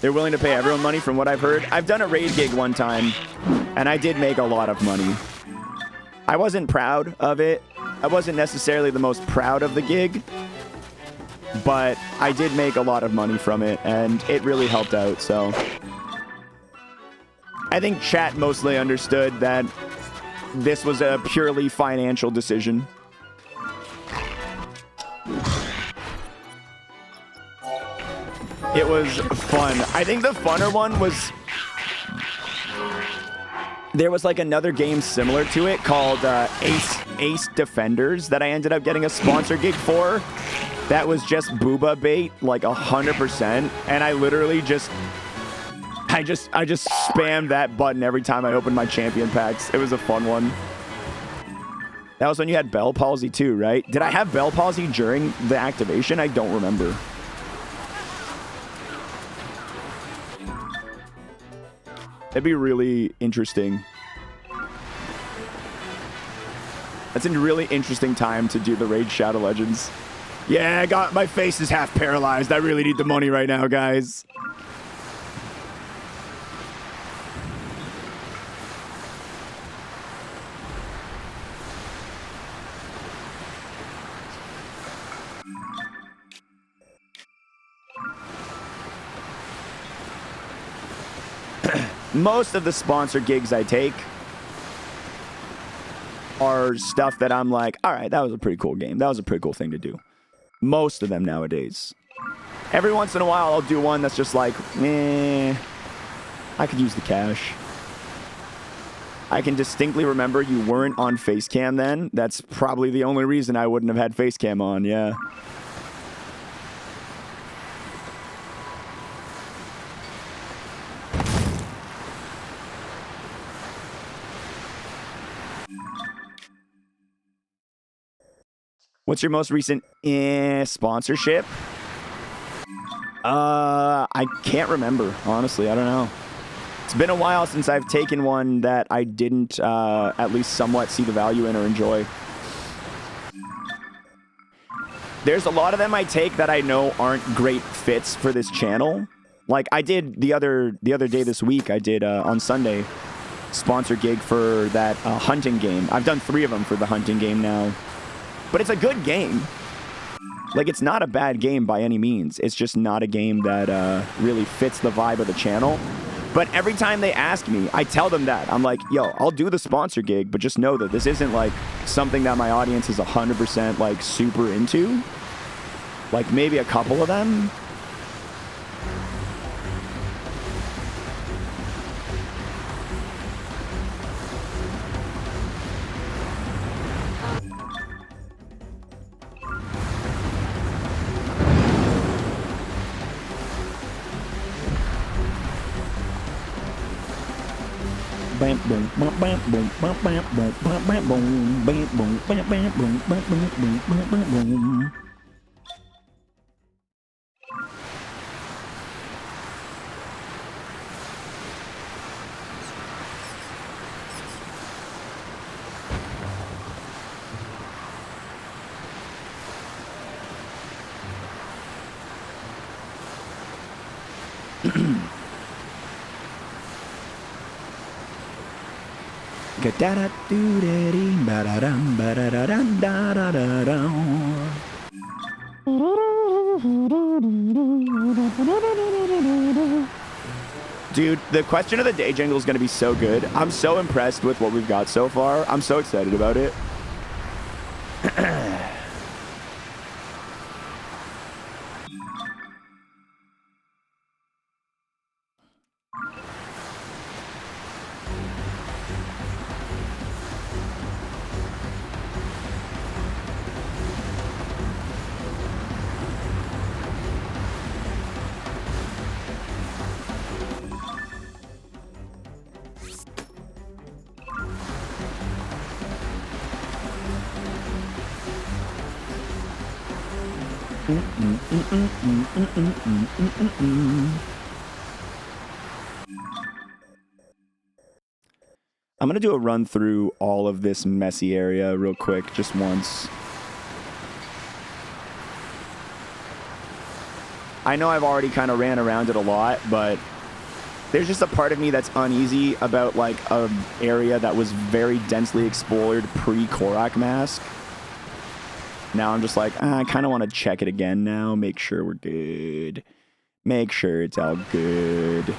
They're willing to pay everyone money from what I've heard. I've done a raid gig one time, and I did make a lot of money. I wasn't proud of it. I wasn't necessarily the most proud of the gig, but I did make a lot of money from it, and it really helped out, so. I think chat mostly understood that this was a purely financial decision. It was fun. I think the funner one was... There was like another game similar to it called Ace Defenders that I ended up getting a sponsor gig for. That was just booba bait, like 100%. And I literally just... I just spammed that button every time I opened my champion packs. It was a fun one. That was when you had Bell Palsy too, right? Did I have Bell Palsy during the activation? I don't remember. That'd be really interesting. That's a really interesting time to do the Raid Shadow Legends. Yeah, I got my face is half paralyzed. I really need the money right now, guys. Most of the sponsor gigs I take are stuff that I'm like, all right, that was a pretty cool game. That was a pretty cool thing to do. Most of them nowadays. Every once in a while, I'll do one that's just like, I could use the cash. I can distinctly remember you weren't on Facecam then. That's probably the only reason I wouldn't have had Facecam on, yeah. What's your most recent sponsorship? I can't remember, honestly. I don't know. It's been a while since I've taken one that I didn't at least somewhat see the value in or enjoy. There's a lot of them I take that I know aren't great fits for this channel. Like I did the other day this week, I did on Sunday, sponsor gig for that hunting game. I've done 3 of them for the hunting game now. But it's a good game. Like, it's not a bad game by any means. It's just not a game that really fits the vibe of the channel. But every time they ask me, I tell them that. I'm like, yo, I'll do the sponsor gig, but just know that this isn't, like, something that my audience is 100%, like, super into. Like, maybe a couple of them. Bam boom bam bam boom bam bam boom bam bam boom bam boom bam bam boom bam bam boom bam bam boom. Dude, the question of the day jingle is going to be so good. I'm so impressed with what we've got so far. I'm so excited about it. I'm going to do a run through all of this messy area real quick, just once. I know I've already kind of ran around it a lot, but there's just a part of me that's uneasy about like an area that was very densely explored pre-Korak mask. Now I'm just like, I kind of want to check it again now, make sure we're good. Make sure it's all good.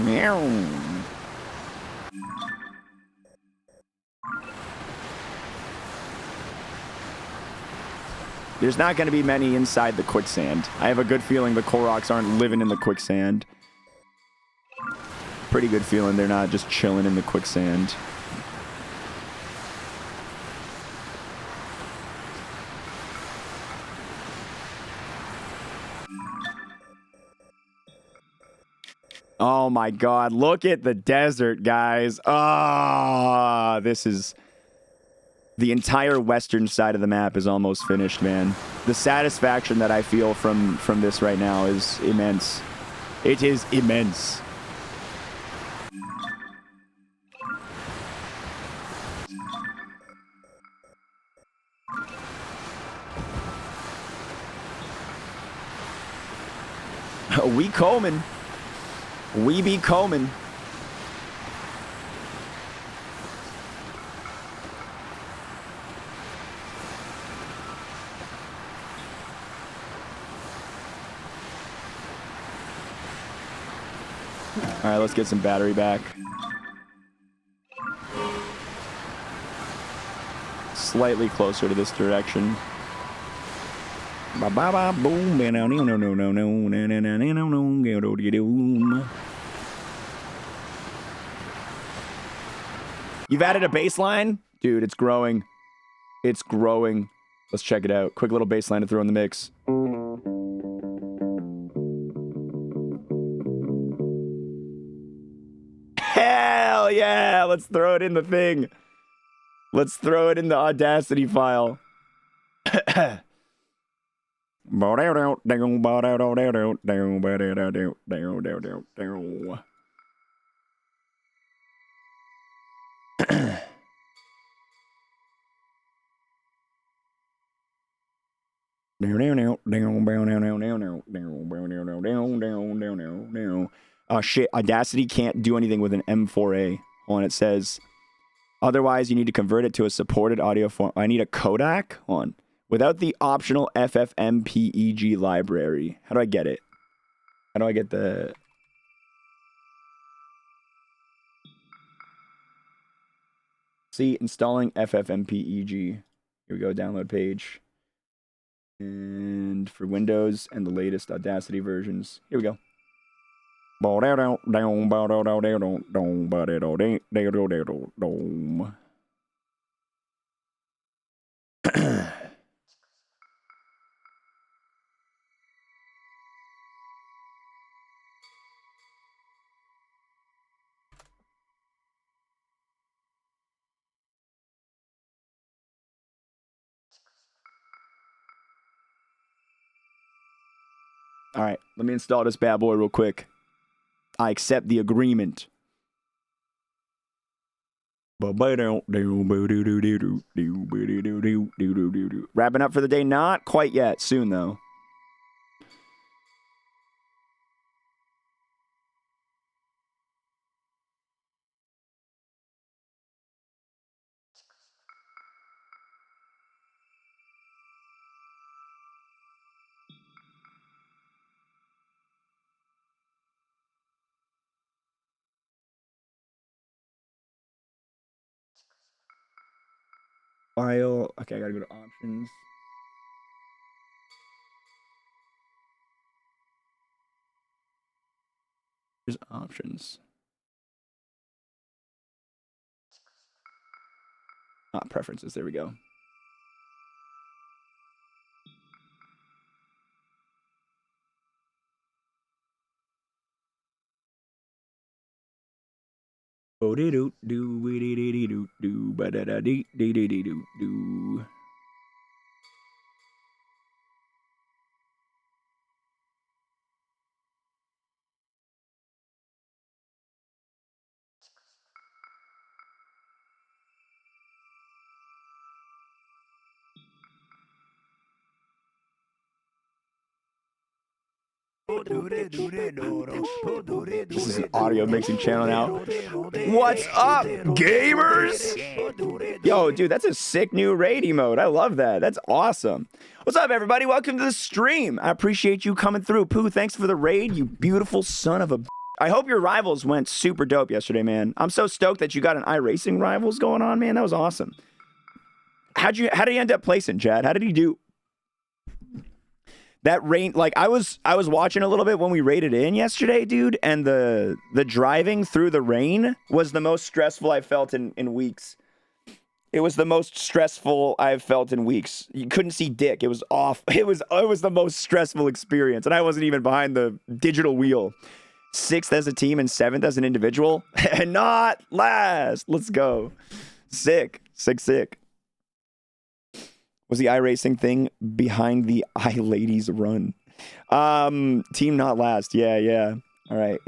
Meow. There's not going to be many inside the quicksand. I have a good feeling the Koroks aren't living in the quicksand. Pretty good feeling they're not just chilling in the quicksand. Oh my god, look at the desert, guys. Ah, this is... The entire western side of the map is almost finished, man. The satisfaction that I feel from this right now is immense. It is immense. We combing. We be combing. All right, let's get some battery back. Slightly closer to this direction. Boom. You've added a baseline? Dude, it's growing. It's growing. Let's check it out. Quick little baseline to throw in the mix. Hell yeah! Let's throw it in the thing. Let's throw it in the Audacity file. Oh shit, Audacity can't do anything with an M4A. Hold on, it says, otherwise you need to convert it to a supported audio form. I need a Kodak? Hold on. Without the optional FFmpeg library. How do I get it? How do I get the... See, installing FFmpeg. Here we go, download page. And for Windows and the latest Audacity versions. Here we go. All right, let me install this bad boy real quick. I accept the agreement. Wrapping up for the day? Not quite yet. Soon, though. File. Okay, I gotta go to options. Here's options. Preferences. There we go. This is an audio mixing channel now. What's up, gamers? Yo, dude, that's a sick new raid emote. I love that. That's awesome. What's up, everybody? Welcome to the stream. I appreciate you coming through. Pooh, thanks for the raid, you beautiful son of a... I hope your rivals went super dope yesterday, man. I'm so stoked that you got an iRacing rivals going on, man. That was awesome. How did you end up placing, Chad? How did he do? That rain, like I was watching a little bit when we raided in yesterday, dude, and the driving through the rain was the most stressful I felt in weeks. It was the most stressful I've felt in weeks. You couldn't see dick. It was off. It was the most stressful experience, and I wasn't even behind the digital wheel. 6th as a team and 7th as an individual, and not last. Let's go. Sick. Was the iRacing thing behind the iLadies run? Team not last. Yeah. All right.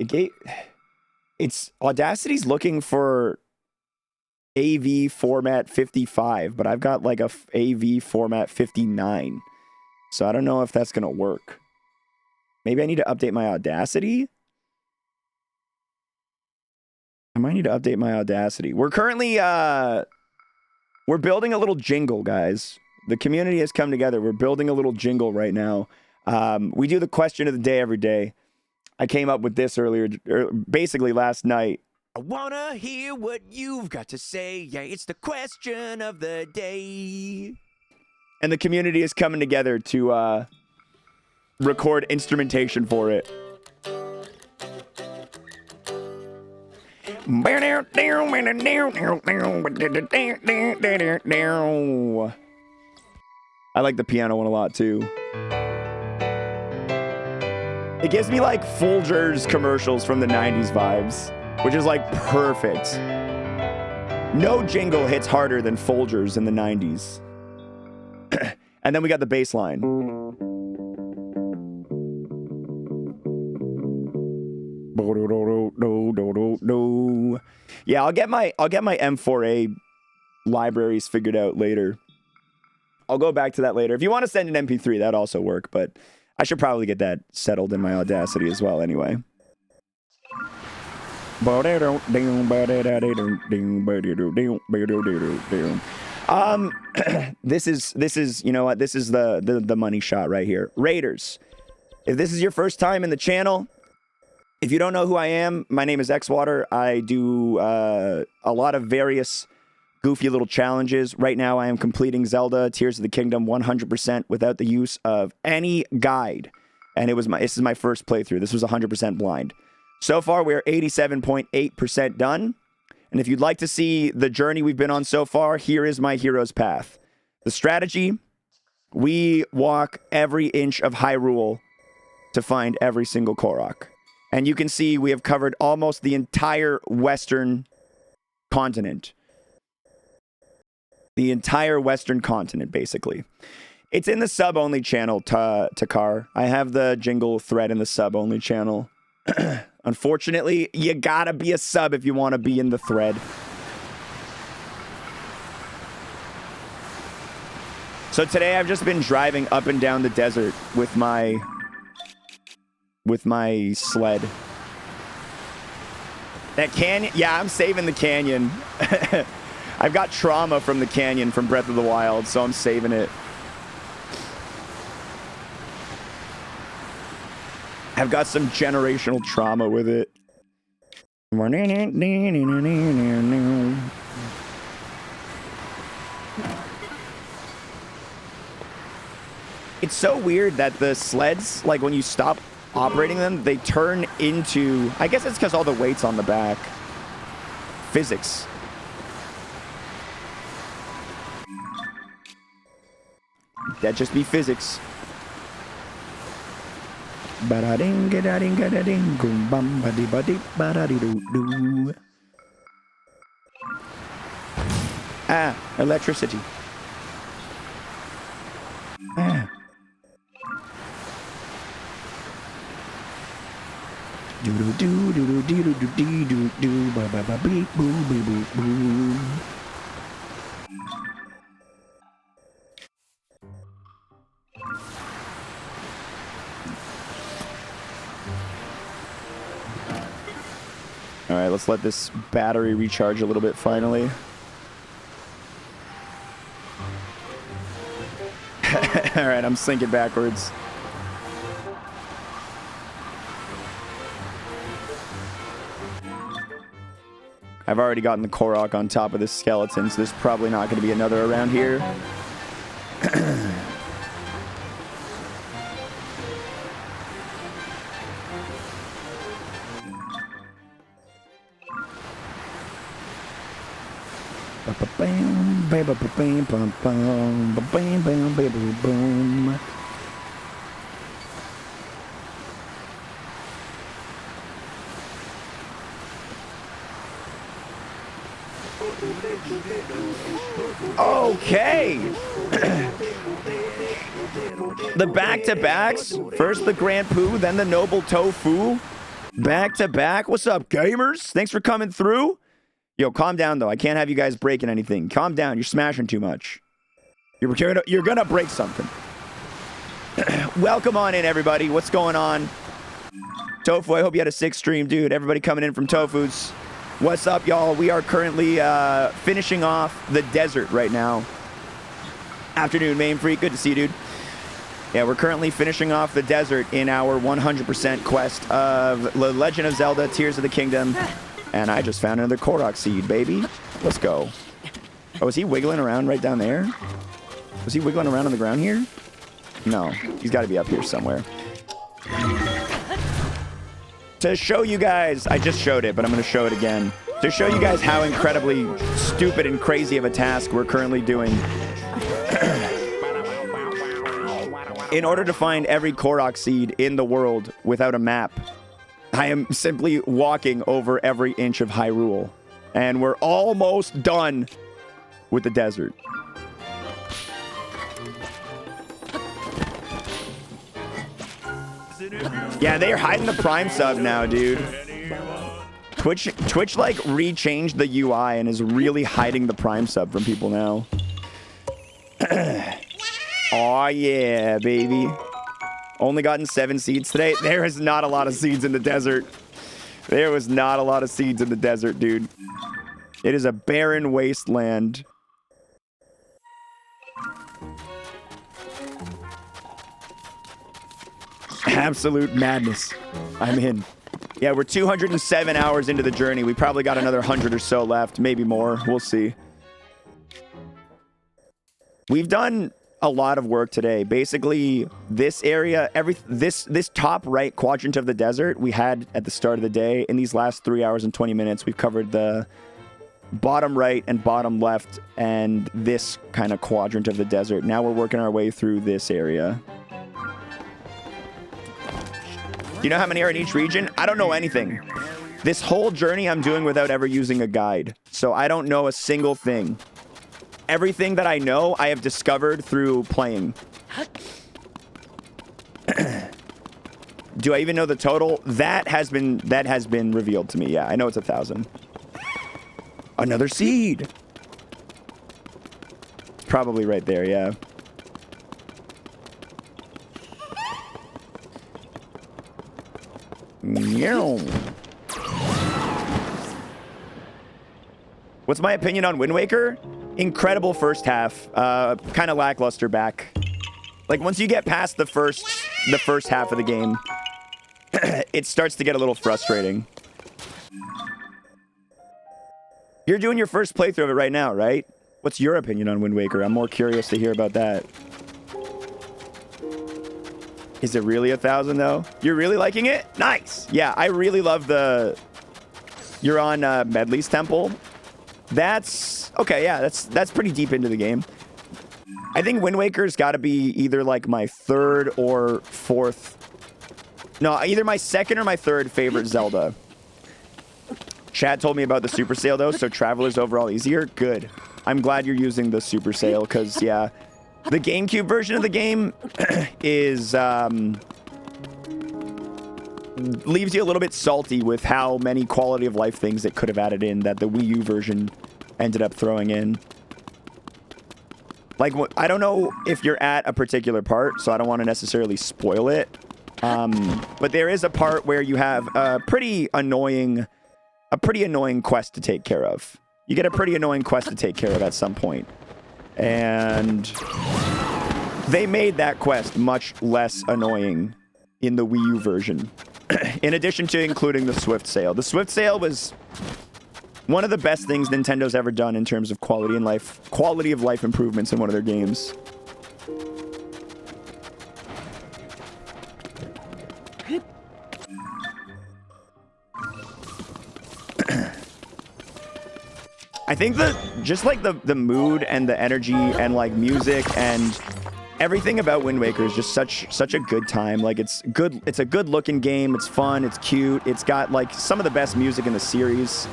It's Audacity's looking for AV format 55, but I've got like a AV format 59. So I don't know if that's going to work. Maybe I need to update my Audacity. I might need to update my Audacity. We're currently, we're building a little jingle, guys. The community has come together. We're building a little jingle right now. We do the question of the day every day. I came up with this basically last night. I wanna hear what you've got to say. Yeah, it's the question of the day. And the community is coming together to record instrumentation for it. I like the piano one a lot too. It gives me like Folgers commercials from the 90s vibes, which is like perfect. No jingle hits harder than Folgers in the 90s. And then we got the bass line. Yeah, I'll get my M4A libraries figured out later. I'll go back to that later. If you want to send an MP3, that'd also work, but I should probably get that settled in my Audacity as well anyway. This is you know what? This is the money shot right here. Raiders. If this is your first time in the channel, if you don't know who I am, my name is xwater. I do a lot of various goofy little challenges. Right now, I am completing Zelda Tears of the Kingdom 100% without the use of any guide. And this is my first playthrough. This was 100% blind. So far, we're 87.8% done. And if you'd like to see the journey we've been on so far, here is my hero's path. The strategy, we walk every inch of Hyrule to find every single Korok. And you can see we have covered almost the entire Western continent. The entire Western continent, basically. It's in the sub-only channel, Takar. I have the jingle thread in the sub-only channel. Unfortunately, you gotta be a sub if you want to be in the thread. So today I've just been driving up and down the desert with my sled. That canyon, yeah, I'm saving the canyon. I've got trauma from the canyon from Breath of the Wild, so I'm saving it. I've got some generational trauma with it. It's so weird that the sleds, like when you stop operating them, they turn into... I guess it's because all the weight's on the back. Physics. That just be physics. Ah, electricity. Ah. Do do do do do do do do do do ba ba ba beep boo boo boo boo. All right, let's let this battery recharge a little bit finally. All right, I'm sinking backwards. I've already gotten the Korok on top of this skeleton, so there's probably not going to be another around here. Okay. The back-to-backs. First the Grand Poo, then the Noble Tofu. Back-to-back. What's up, gamers? Thanks for coming through. Yo, calm down, though. I can't have you guys breaking anything. Calm down. You're smashing too much. You're gonna break something. Welcome on in, everybody. What's going on? Tofu, I hope you had a sick stream, dude. Everybody coming in from Tofu's. What's up, y'all? We are currently finishing off the desert right now. Afternoon, Main Freak. Good to see you, dude. Yeah, we're currently finishing off the desert in our 100% quest of The Legend of Zelda Tears of the Kingdom. And I just found another Korok seed, baby. Let's go. Oh, is he wiggling around right down there? Was he wiggling around on the ground here? No, he's got to be up here somewhere. To show you guys, I just showed it, but I'm going to show it again. To show you guys how incredibly stupid and crazy of a task we're currently doing. In order to find every Korok seed in the world without a map, I am simply walking over every inch of Hyrule. And we're almost done with the desert. Yeah, they're hiding the Prime sub now, dude. Twitch like rechanged the UI and is really hiding the Prime sub from people now. Oh yeah, baby. Only gotten 7 seeds today. There is not a lot of seeds in the desert. There was not a lot of seeds in the desert, dude. It is a barren wasteland. Absolute madness. I'm in. Yeah, we're 207 hours into the journey. We probably got another 100 or so left, maybe more. We'll see. We've done a lot of work today. Basically, this area, this top right quadrant of the desert we had at the start of the day. In these last 3 hours and 20 minutes, we've covered the bottom right and bottom left and this kind of quadrant of the desert. Now we're working our way through this area. You know how many are in each region? I don't know anything. This whole journey I'm doing without ever using a guide. So I don't know a single thing. Everything that I know, I have discovered through playing. Do I even know the total? That has been revealed to me. Yeah, I know it's 1,000. Another seed. It's probably right there, yeah. Meow. What's my opinion on Wind Waker? Incredible first half. Kind of lackluster back. Like once you get past the first half of the game, it starts to get a little frustrating. You're doing your first playthrough of it right now, right? What's your opinion on Wind Waker? I'm more curious to hear about that. Is it really 1,000 though? You're really liking it? Nice. Yeah, I really love the... You're on Medley's Temple. That's... Okay, yeah, that's pretty deep into the game. I think Wind Waker's got to be either like my third or fourth... No, either my second or my third favorite Zelda. Chad told me about the Super Sale though, so Traveler's overall easier. Good. I'm glad you're using the Super Sale because, yeah... The GameCube version of the game is, leaves you a little bit salty with how many quality of life things it could have added in that the Wii U version ended up throwing in. Like, I don't know if you're at a particular part, so I don't want to necessarily spoil it. But there is a part where you have a pretty annoying a pretty annoying quest to take care of. You get a pretty annoying quest to take care of at some point. And they made that quest much less annoying in the Wii U version. In addition to including the Swift Sale. The Swift Sale was one of the best things Nintendo's ever done in terms of quality of life improvements in one of their games. I think just like the mood and the energy and like music and everything about Wind Waker is just such a good time. Like it's good. It's a good looking game. It's fun. It's cute. It's got like some of the best music in the series.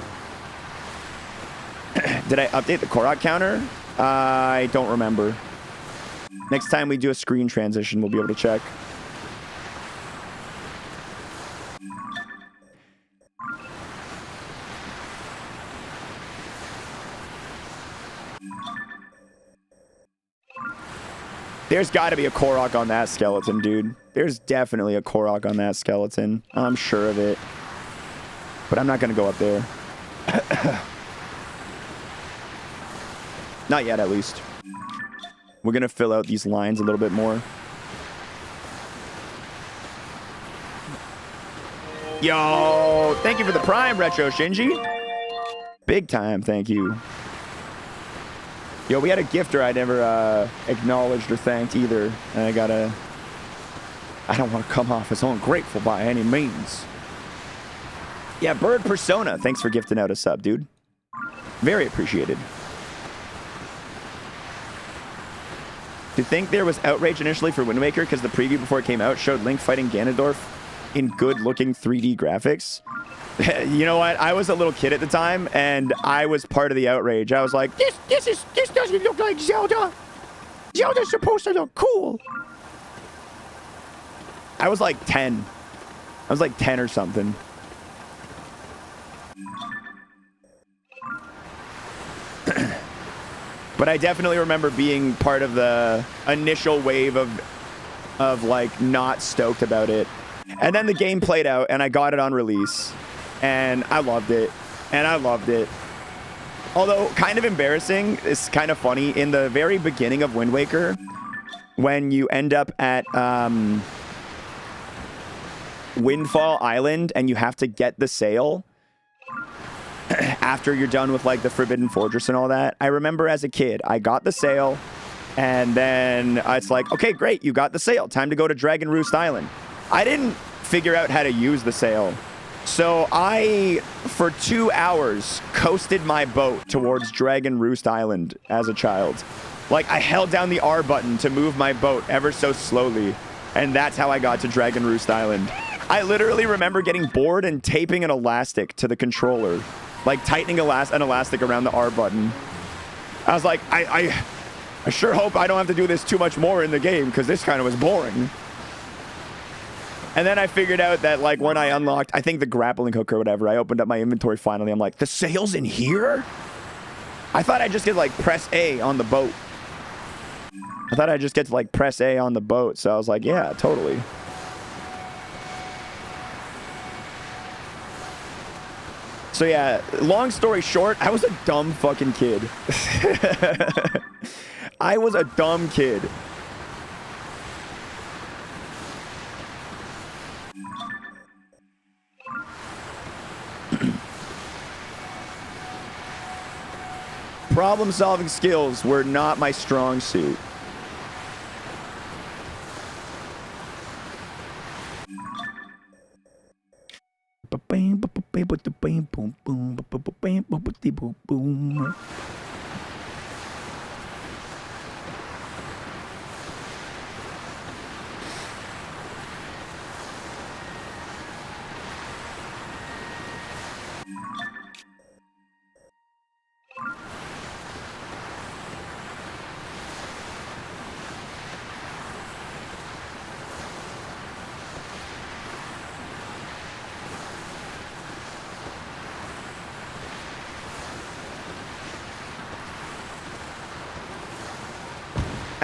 Did I update the Korok counter? I don't remember. Next time we do a screen transition, we'll be able to check. There's got to be a Korok on that skeleton, dude. There's definitely a Korok on that skeleton. I'm sure of it. But I'm not going to go up there. Not yet, at least. We're going to fill out these lines a little bit more. Yo, thank you for the Prime, Retro Shinji. Big time, thank you. Yo, we had a gifter I never acknowledged or thanked either. And I don't want to come off as ungrateful by any means. Yeah, Bird Persona, thanks for gifting out a sub, dude. Very appreciated. Do you think there was outrage initially for Wind Waker because the preview before it came out showed Link fighting Ganondorf in good-looking 3D graphics? You know what? I was a little kid at the time, and I was part of the outrage. I was like, this doesn't look like Zelda. Zelda's supposed to look cool. I was like 10. I was like 10 or something. But I definitely remember being part of the initial wave of like not stoked about it. And then the game played out, and I got it on release. And I loved it. And I loved it. Although, kind of embarrassing, it's kind of funny. In the very beginning of Wind Waker, when you end up at Windfall Island and you have to get the sail after you're done with, like, the Forbidden Fortress and all that, I remember as a kid, I got the sail, and then it's like, okay, great, you got the sail. Time to go to Dragon Roost Island. I didn't figure out how to use the sail. So I, for 2 hours, coasted my boat towards Dragon Roost Island as a child. Like, I held down the R button to move my boat ever so slowly, and that's how I got to Dragon Roost Island. I literally remember getting bored and taping an elastic to the controller. Like, tightening an elastic around the R button. I was like, I sure hope I don't have to do this too much more in the game, because this kind of was boring. And then I figured out that, like, when I unlocked, I think the grappling hook or whatever, I opened up my inventory finally. I'm like, the sail's in here? I thought I just get, like, press A on the boat. I thought I just get to, like, press A on the boat. So I was like, yeah, totally. So yeah, long story short, I was a dumb fucking kid. I was a dumb kid. Problem-solving skills were not my strong suit.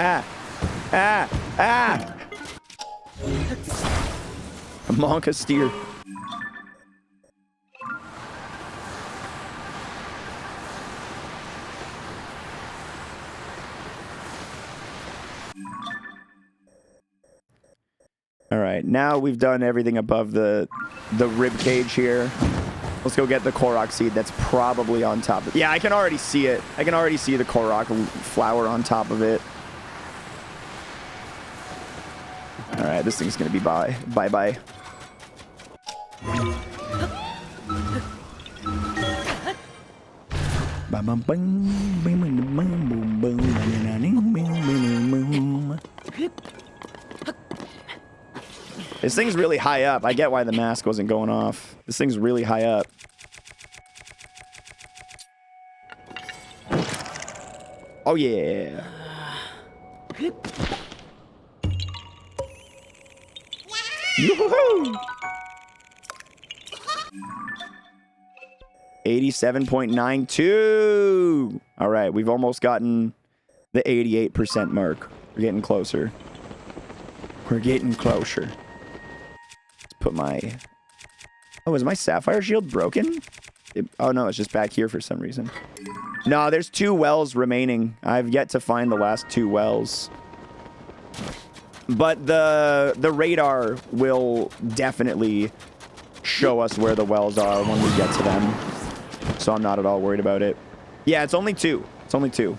A Monka steer. All right, now we've done everything above the rib cage here. Let's go get the Korok seed that's probably on top of it. Yeah, I can already see it. I can already see the Korok flower on top of it. All right, this thing's going to be bye-bye. This thing's really high up. I get why the mask wasn't going off. This thing's really high up. Oh, yeah. Yoo-hoo-hoo! 87.92. All right, we've almost gotten the 88% mark. We're getting closer. We're getting closer. Let's put my... Oh, is my sapphire shield broken? Oh, no, it's just back here for some reason. No, there's 2 wells remaining. I've yet to find the last 2 wells. But the radar will definitely show us where the wells are when we get to them. So I'm not at all worried about it. Yeah, it's only 2. It's only 2.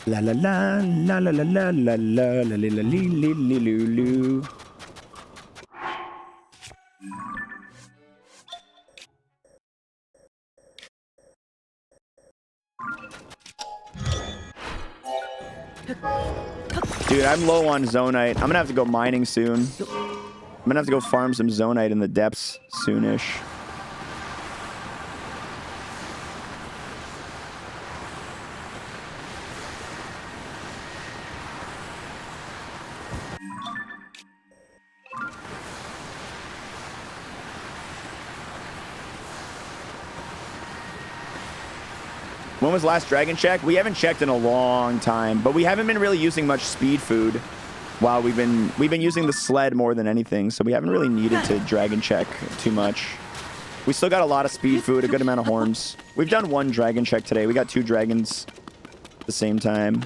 La la la la la la la la la la la la. Dude, I'm low on zonite. I'm gonna have to go mining soon. I'm gonna have to go farm some zonite in the depths soonish. When was last dragon check? We haven't checked in a long time, but we haven't been really using much speed food while we've been using the sled more than anything, so we haven't really needed to dragon check too much. We still got a lot of speed food, a good amount of horns. We've done 1 dragon check today. We got 2 dragons at the same time.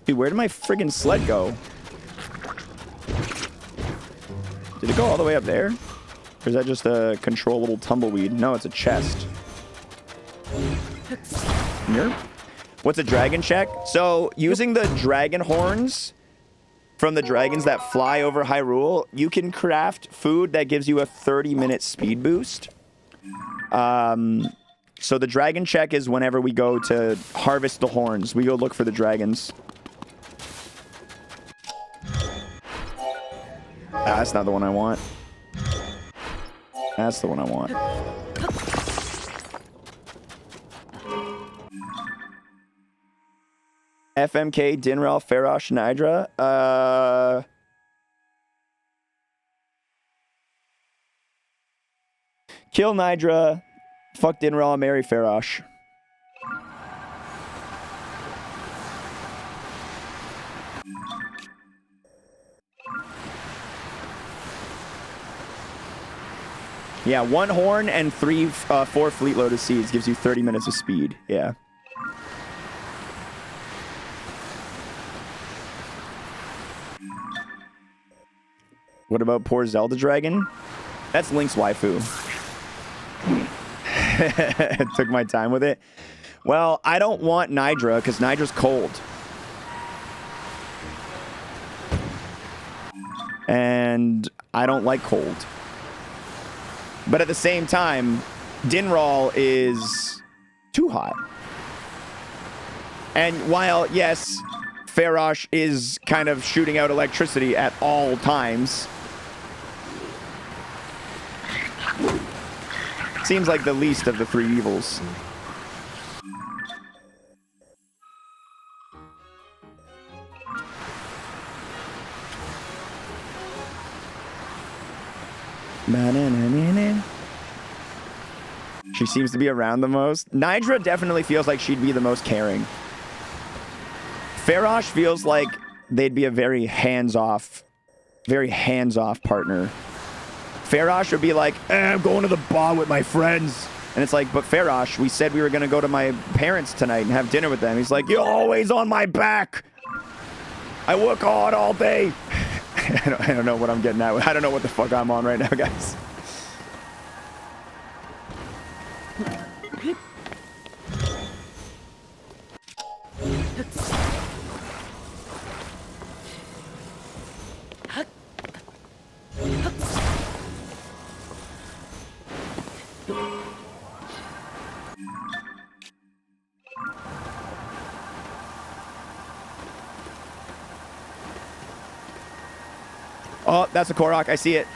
Dude, where did my friggin' sled go? Did it go all the way up there? Or is that just a controllable tumbleweed? No, it's a chest. Here? What's a dragon check? So, using the dragon horns from the dragons that fly over Hyrule, you can craft food that gives you a 30-minute speed boost. So the dragon check is whenever we go to harvest the horns. We go look for the dragons. That's not the one I want. That's the one I want. FMK, Dinral, Farosh, Nidra. Kill Nidra. Fuck Dinral, marry Farosh. Yeah, 1 horn and 4 fleet load of seeds gives you 30 minutes of speed. Yeah. What about poor Zelda Dragon? That's Link's waifu. Took my time with it. Well, I don't want Nidra because Nidra's cold. And I don't like cold. But at the same time, Dinral is too hot. And while, yes, Farosh is kind of shooting out electricity at all times, seems like the least of the 3 evils. She seems to be around the most. Nidra definitely feels like she'd be the most caring. Farosh feels like they'd be a very hands-off partner. Farosh would be like, I'm going to the bar with my friends. And it's like, but Farosh, we said we were going to go to my parents tonight and have dinner with them. He's like, you're always on my back. I work hard all day. I don't know what I'm getting at. I don't know what the fuck I'm on right now, guys. Oh, that's a Korok. I see it.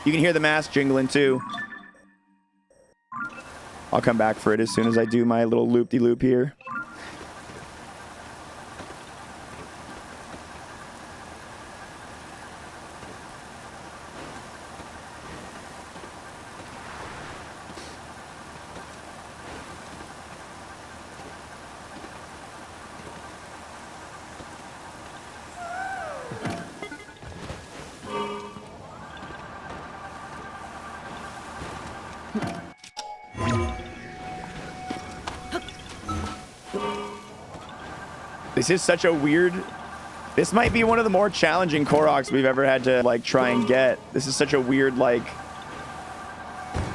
You can hear the mask jingling too. I'll come back for it as soon as I do my little loop-de-loop here. This is such a weird... This might be one of the more challenging Koroks we've ever had to, like, try and get. This is such a weird, like,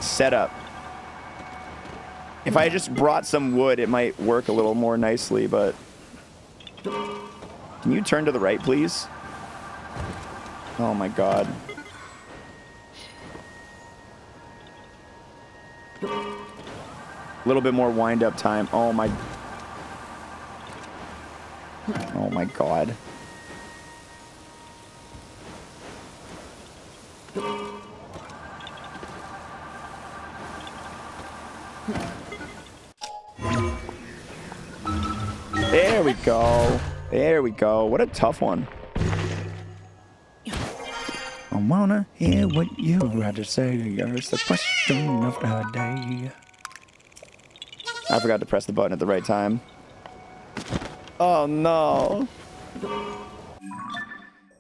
setup. If I just brought some wood, it might work a little more nicely, but... Can you turn to the right, please? Oh, my God. A little bit more wind-up time. Oh, my... Oh my God. There we go. There we go. What a tough one. I wanna hear what you had to say. It's the question of the day. I forgot to press the button at the right time. Oh, no.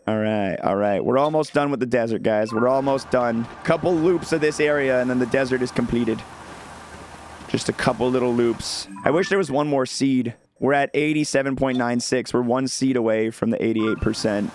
All right. We're almost done with the desert, guys. We're almost done. Couple loops of this area, and then the desert is completed. Just a couple little loops. I wish there was one more seed. We're at 87.96. We're one seed away from the 88%.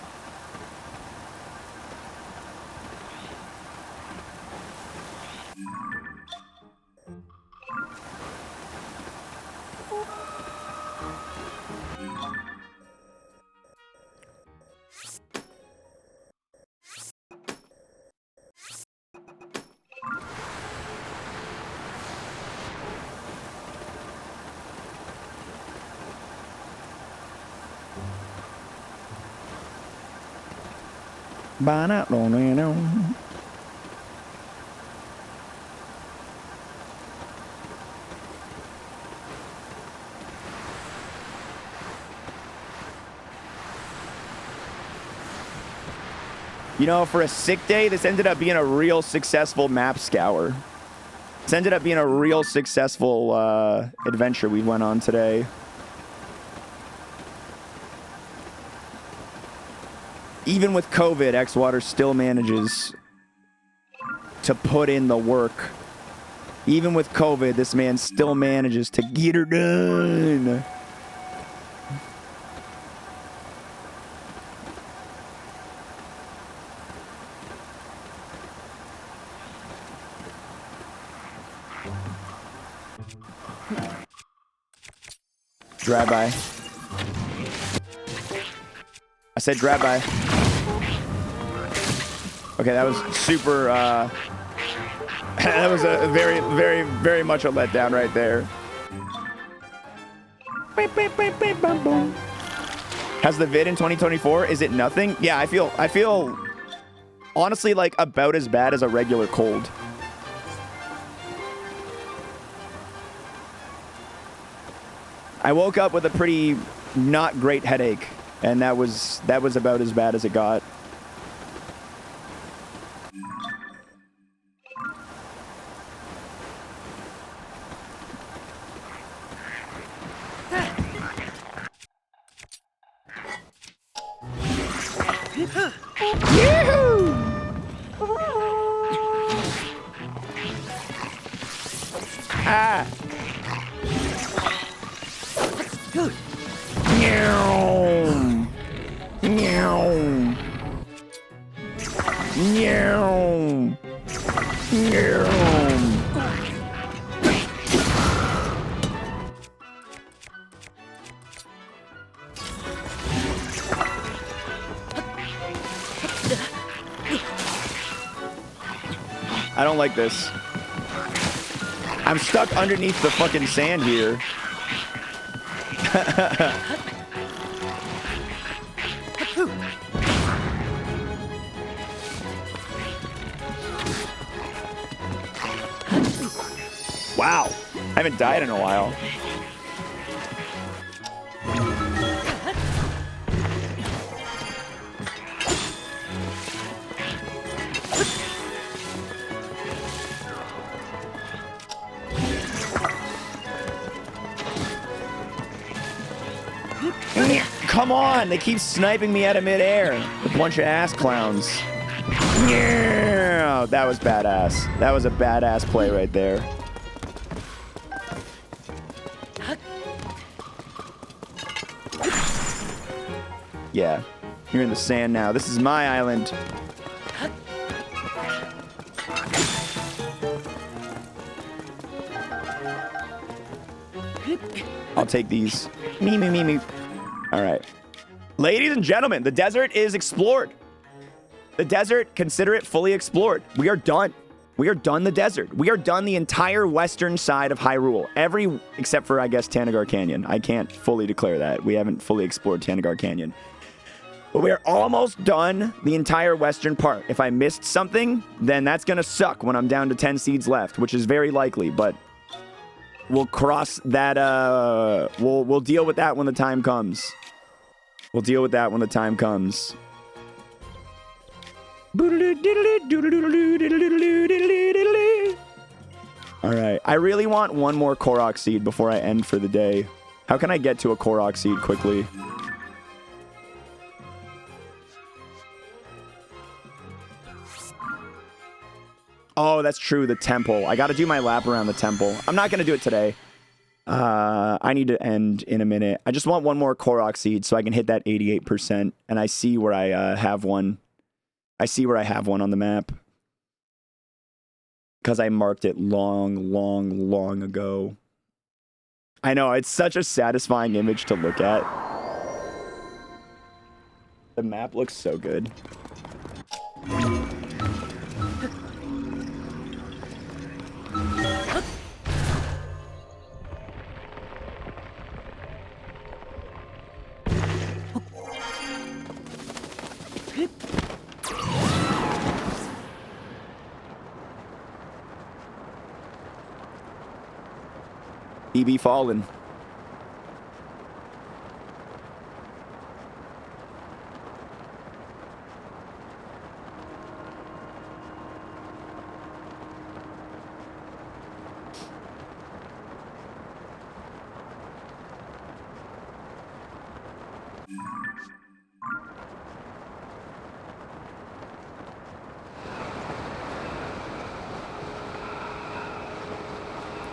You know, for a sick day, this ended up being a real successful map scour. This ended up being a real successful adventure we went on today. Even with COVID, xwater still manages to put in the work. Even with COVID, this man still manages to get her done. Drive by. I said drive by. Okay, that was super, that was a very much a letdown right there. How's the vid in 2024? Is it nothing? Yeah, I feel honestly like about as bad as a regular cold. I woke up with a pretty not great headache, and that was about as bad as it got. Meow. Meow. Meow. Meow. I don't like this. I'm stuck underneath the fucking sand here. Wow. I haven't died in a while. Come on, they keep sniping me out of midair. A bunch of ass clowns. Yeah, that was badass. That was a badass play right there. Yeah, you're in the sand now. This is my island. I'll take these. Me, me, me, me. All right. Ladies and gentlemen, the desert is explored. The desert, consider it fully explored. We are done. We are done the desert. We are done the entire western side of Hyrule. Except for, I guess, Tanagar Canyon. I can't fully declare that. We haven't fully explored Tanagar Canyon. But we are almost done the entire western part. If I missed something, then that's going to suck when I'm down to 10 seeds left, which is very likely, but we'll cross that, we'll deal with that when the time comes. We'll deal with that when the time comes. Alright, I really want one more Korok seed before I end for the day. How can I get to a Korok seed quickly? Oh, that's true, the temple. I gotta do my lap around the temple. I'm not gonna do it today. I need to end in a minute. I just want one more Korok seed so I can hit that 88%. And I see where I have one. I see where I have one on the map. Because I marked it long ago. I know, it's such a satisfying image to look at. The map looks so good. EB Fallen.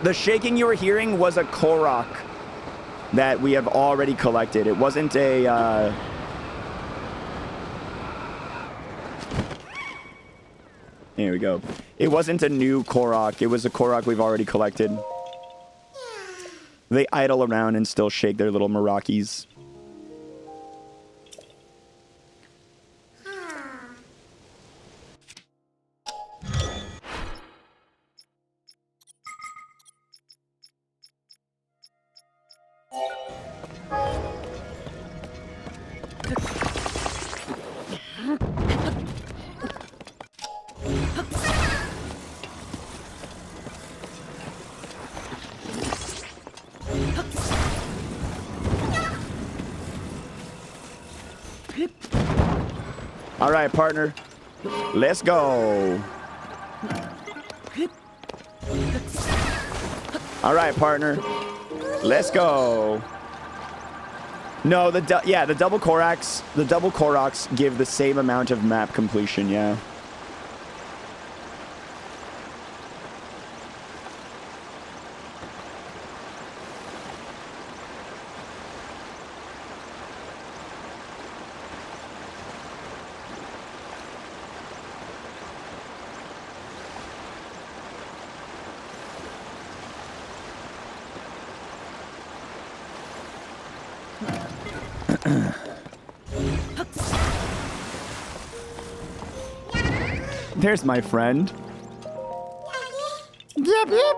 The shaking you were hearing was a Korok that we have already collected. It wasn't a... Here we go. It wasn't a new Korok. It was a Korok we've already collected. They idle around and still shake their little maracas. All right, partner. Let's go. All right, partner. Let's go. No, the double Koroks give the same amount of map completion, yeah. There's my friend. Yep, yep.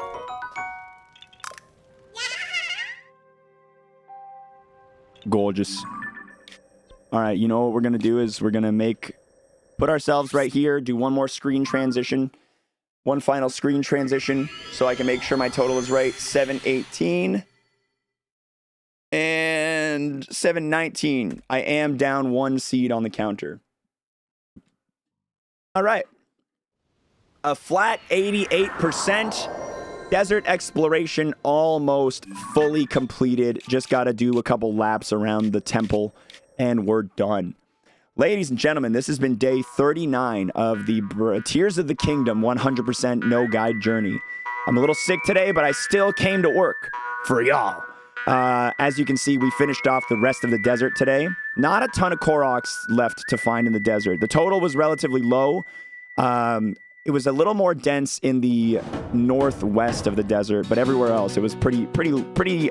Gorgeous. All right, you know what we're going to do is we're going to put ourselves right here, do one more screen transition. One final screen transition so I can make sure my total is right. 718 and 719. I am down 1 seed on the counter. All right. A flat 88%. Desert exploration almost fully completed. Just got to do a couple laps around the temple and we're done. Ladies and gentlemen, this has been day 39 of the Tears of the Kingdom 100% no guide journey. I'm a little sick today, but I still came to work for y'all. As you can see, we finished off the rest of the desert today. Not a ton of Koroks left to find in the desert. The total was relatively low. It was a little more dense in the northwest of the desert, but everywhere else it was pretty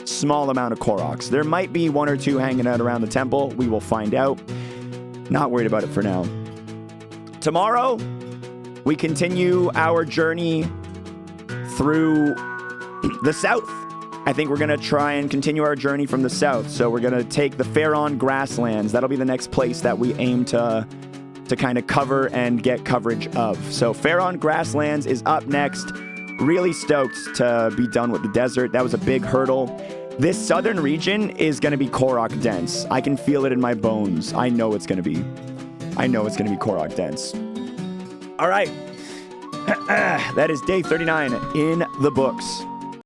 small amount of Koroks. There might be 1 or 2 hanging out around the temple. We will find out. Not worried about it for now. Tomorrow, we continue our journey through the south. I think we're going to try and continue our journey from the south. So we're going to take the Pharaon grasslands. That'll be the next place that we aim to kind of cover and get coverage of. So Pharaon grasslands is up next. Really stoked to be done with the desert. That was a big hurdle. This southern region is going to be Korok dense. I can feel it in my bones. I know it's going to be. I know it's going to be Korok dense. All right. That is day 39 in the books.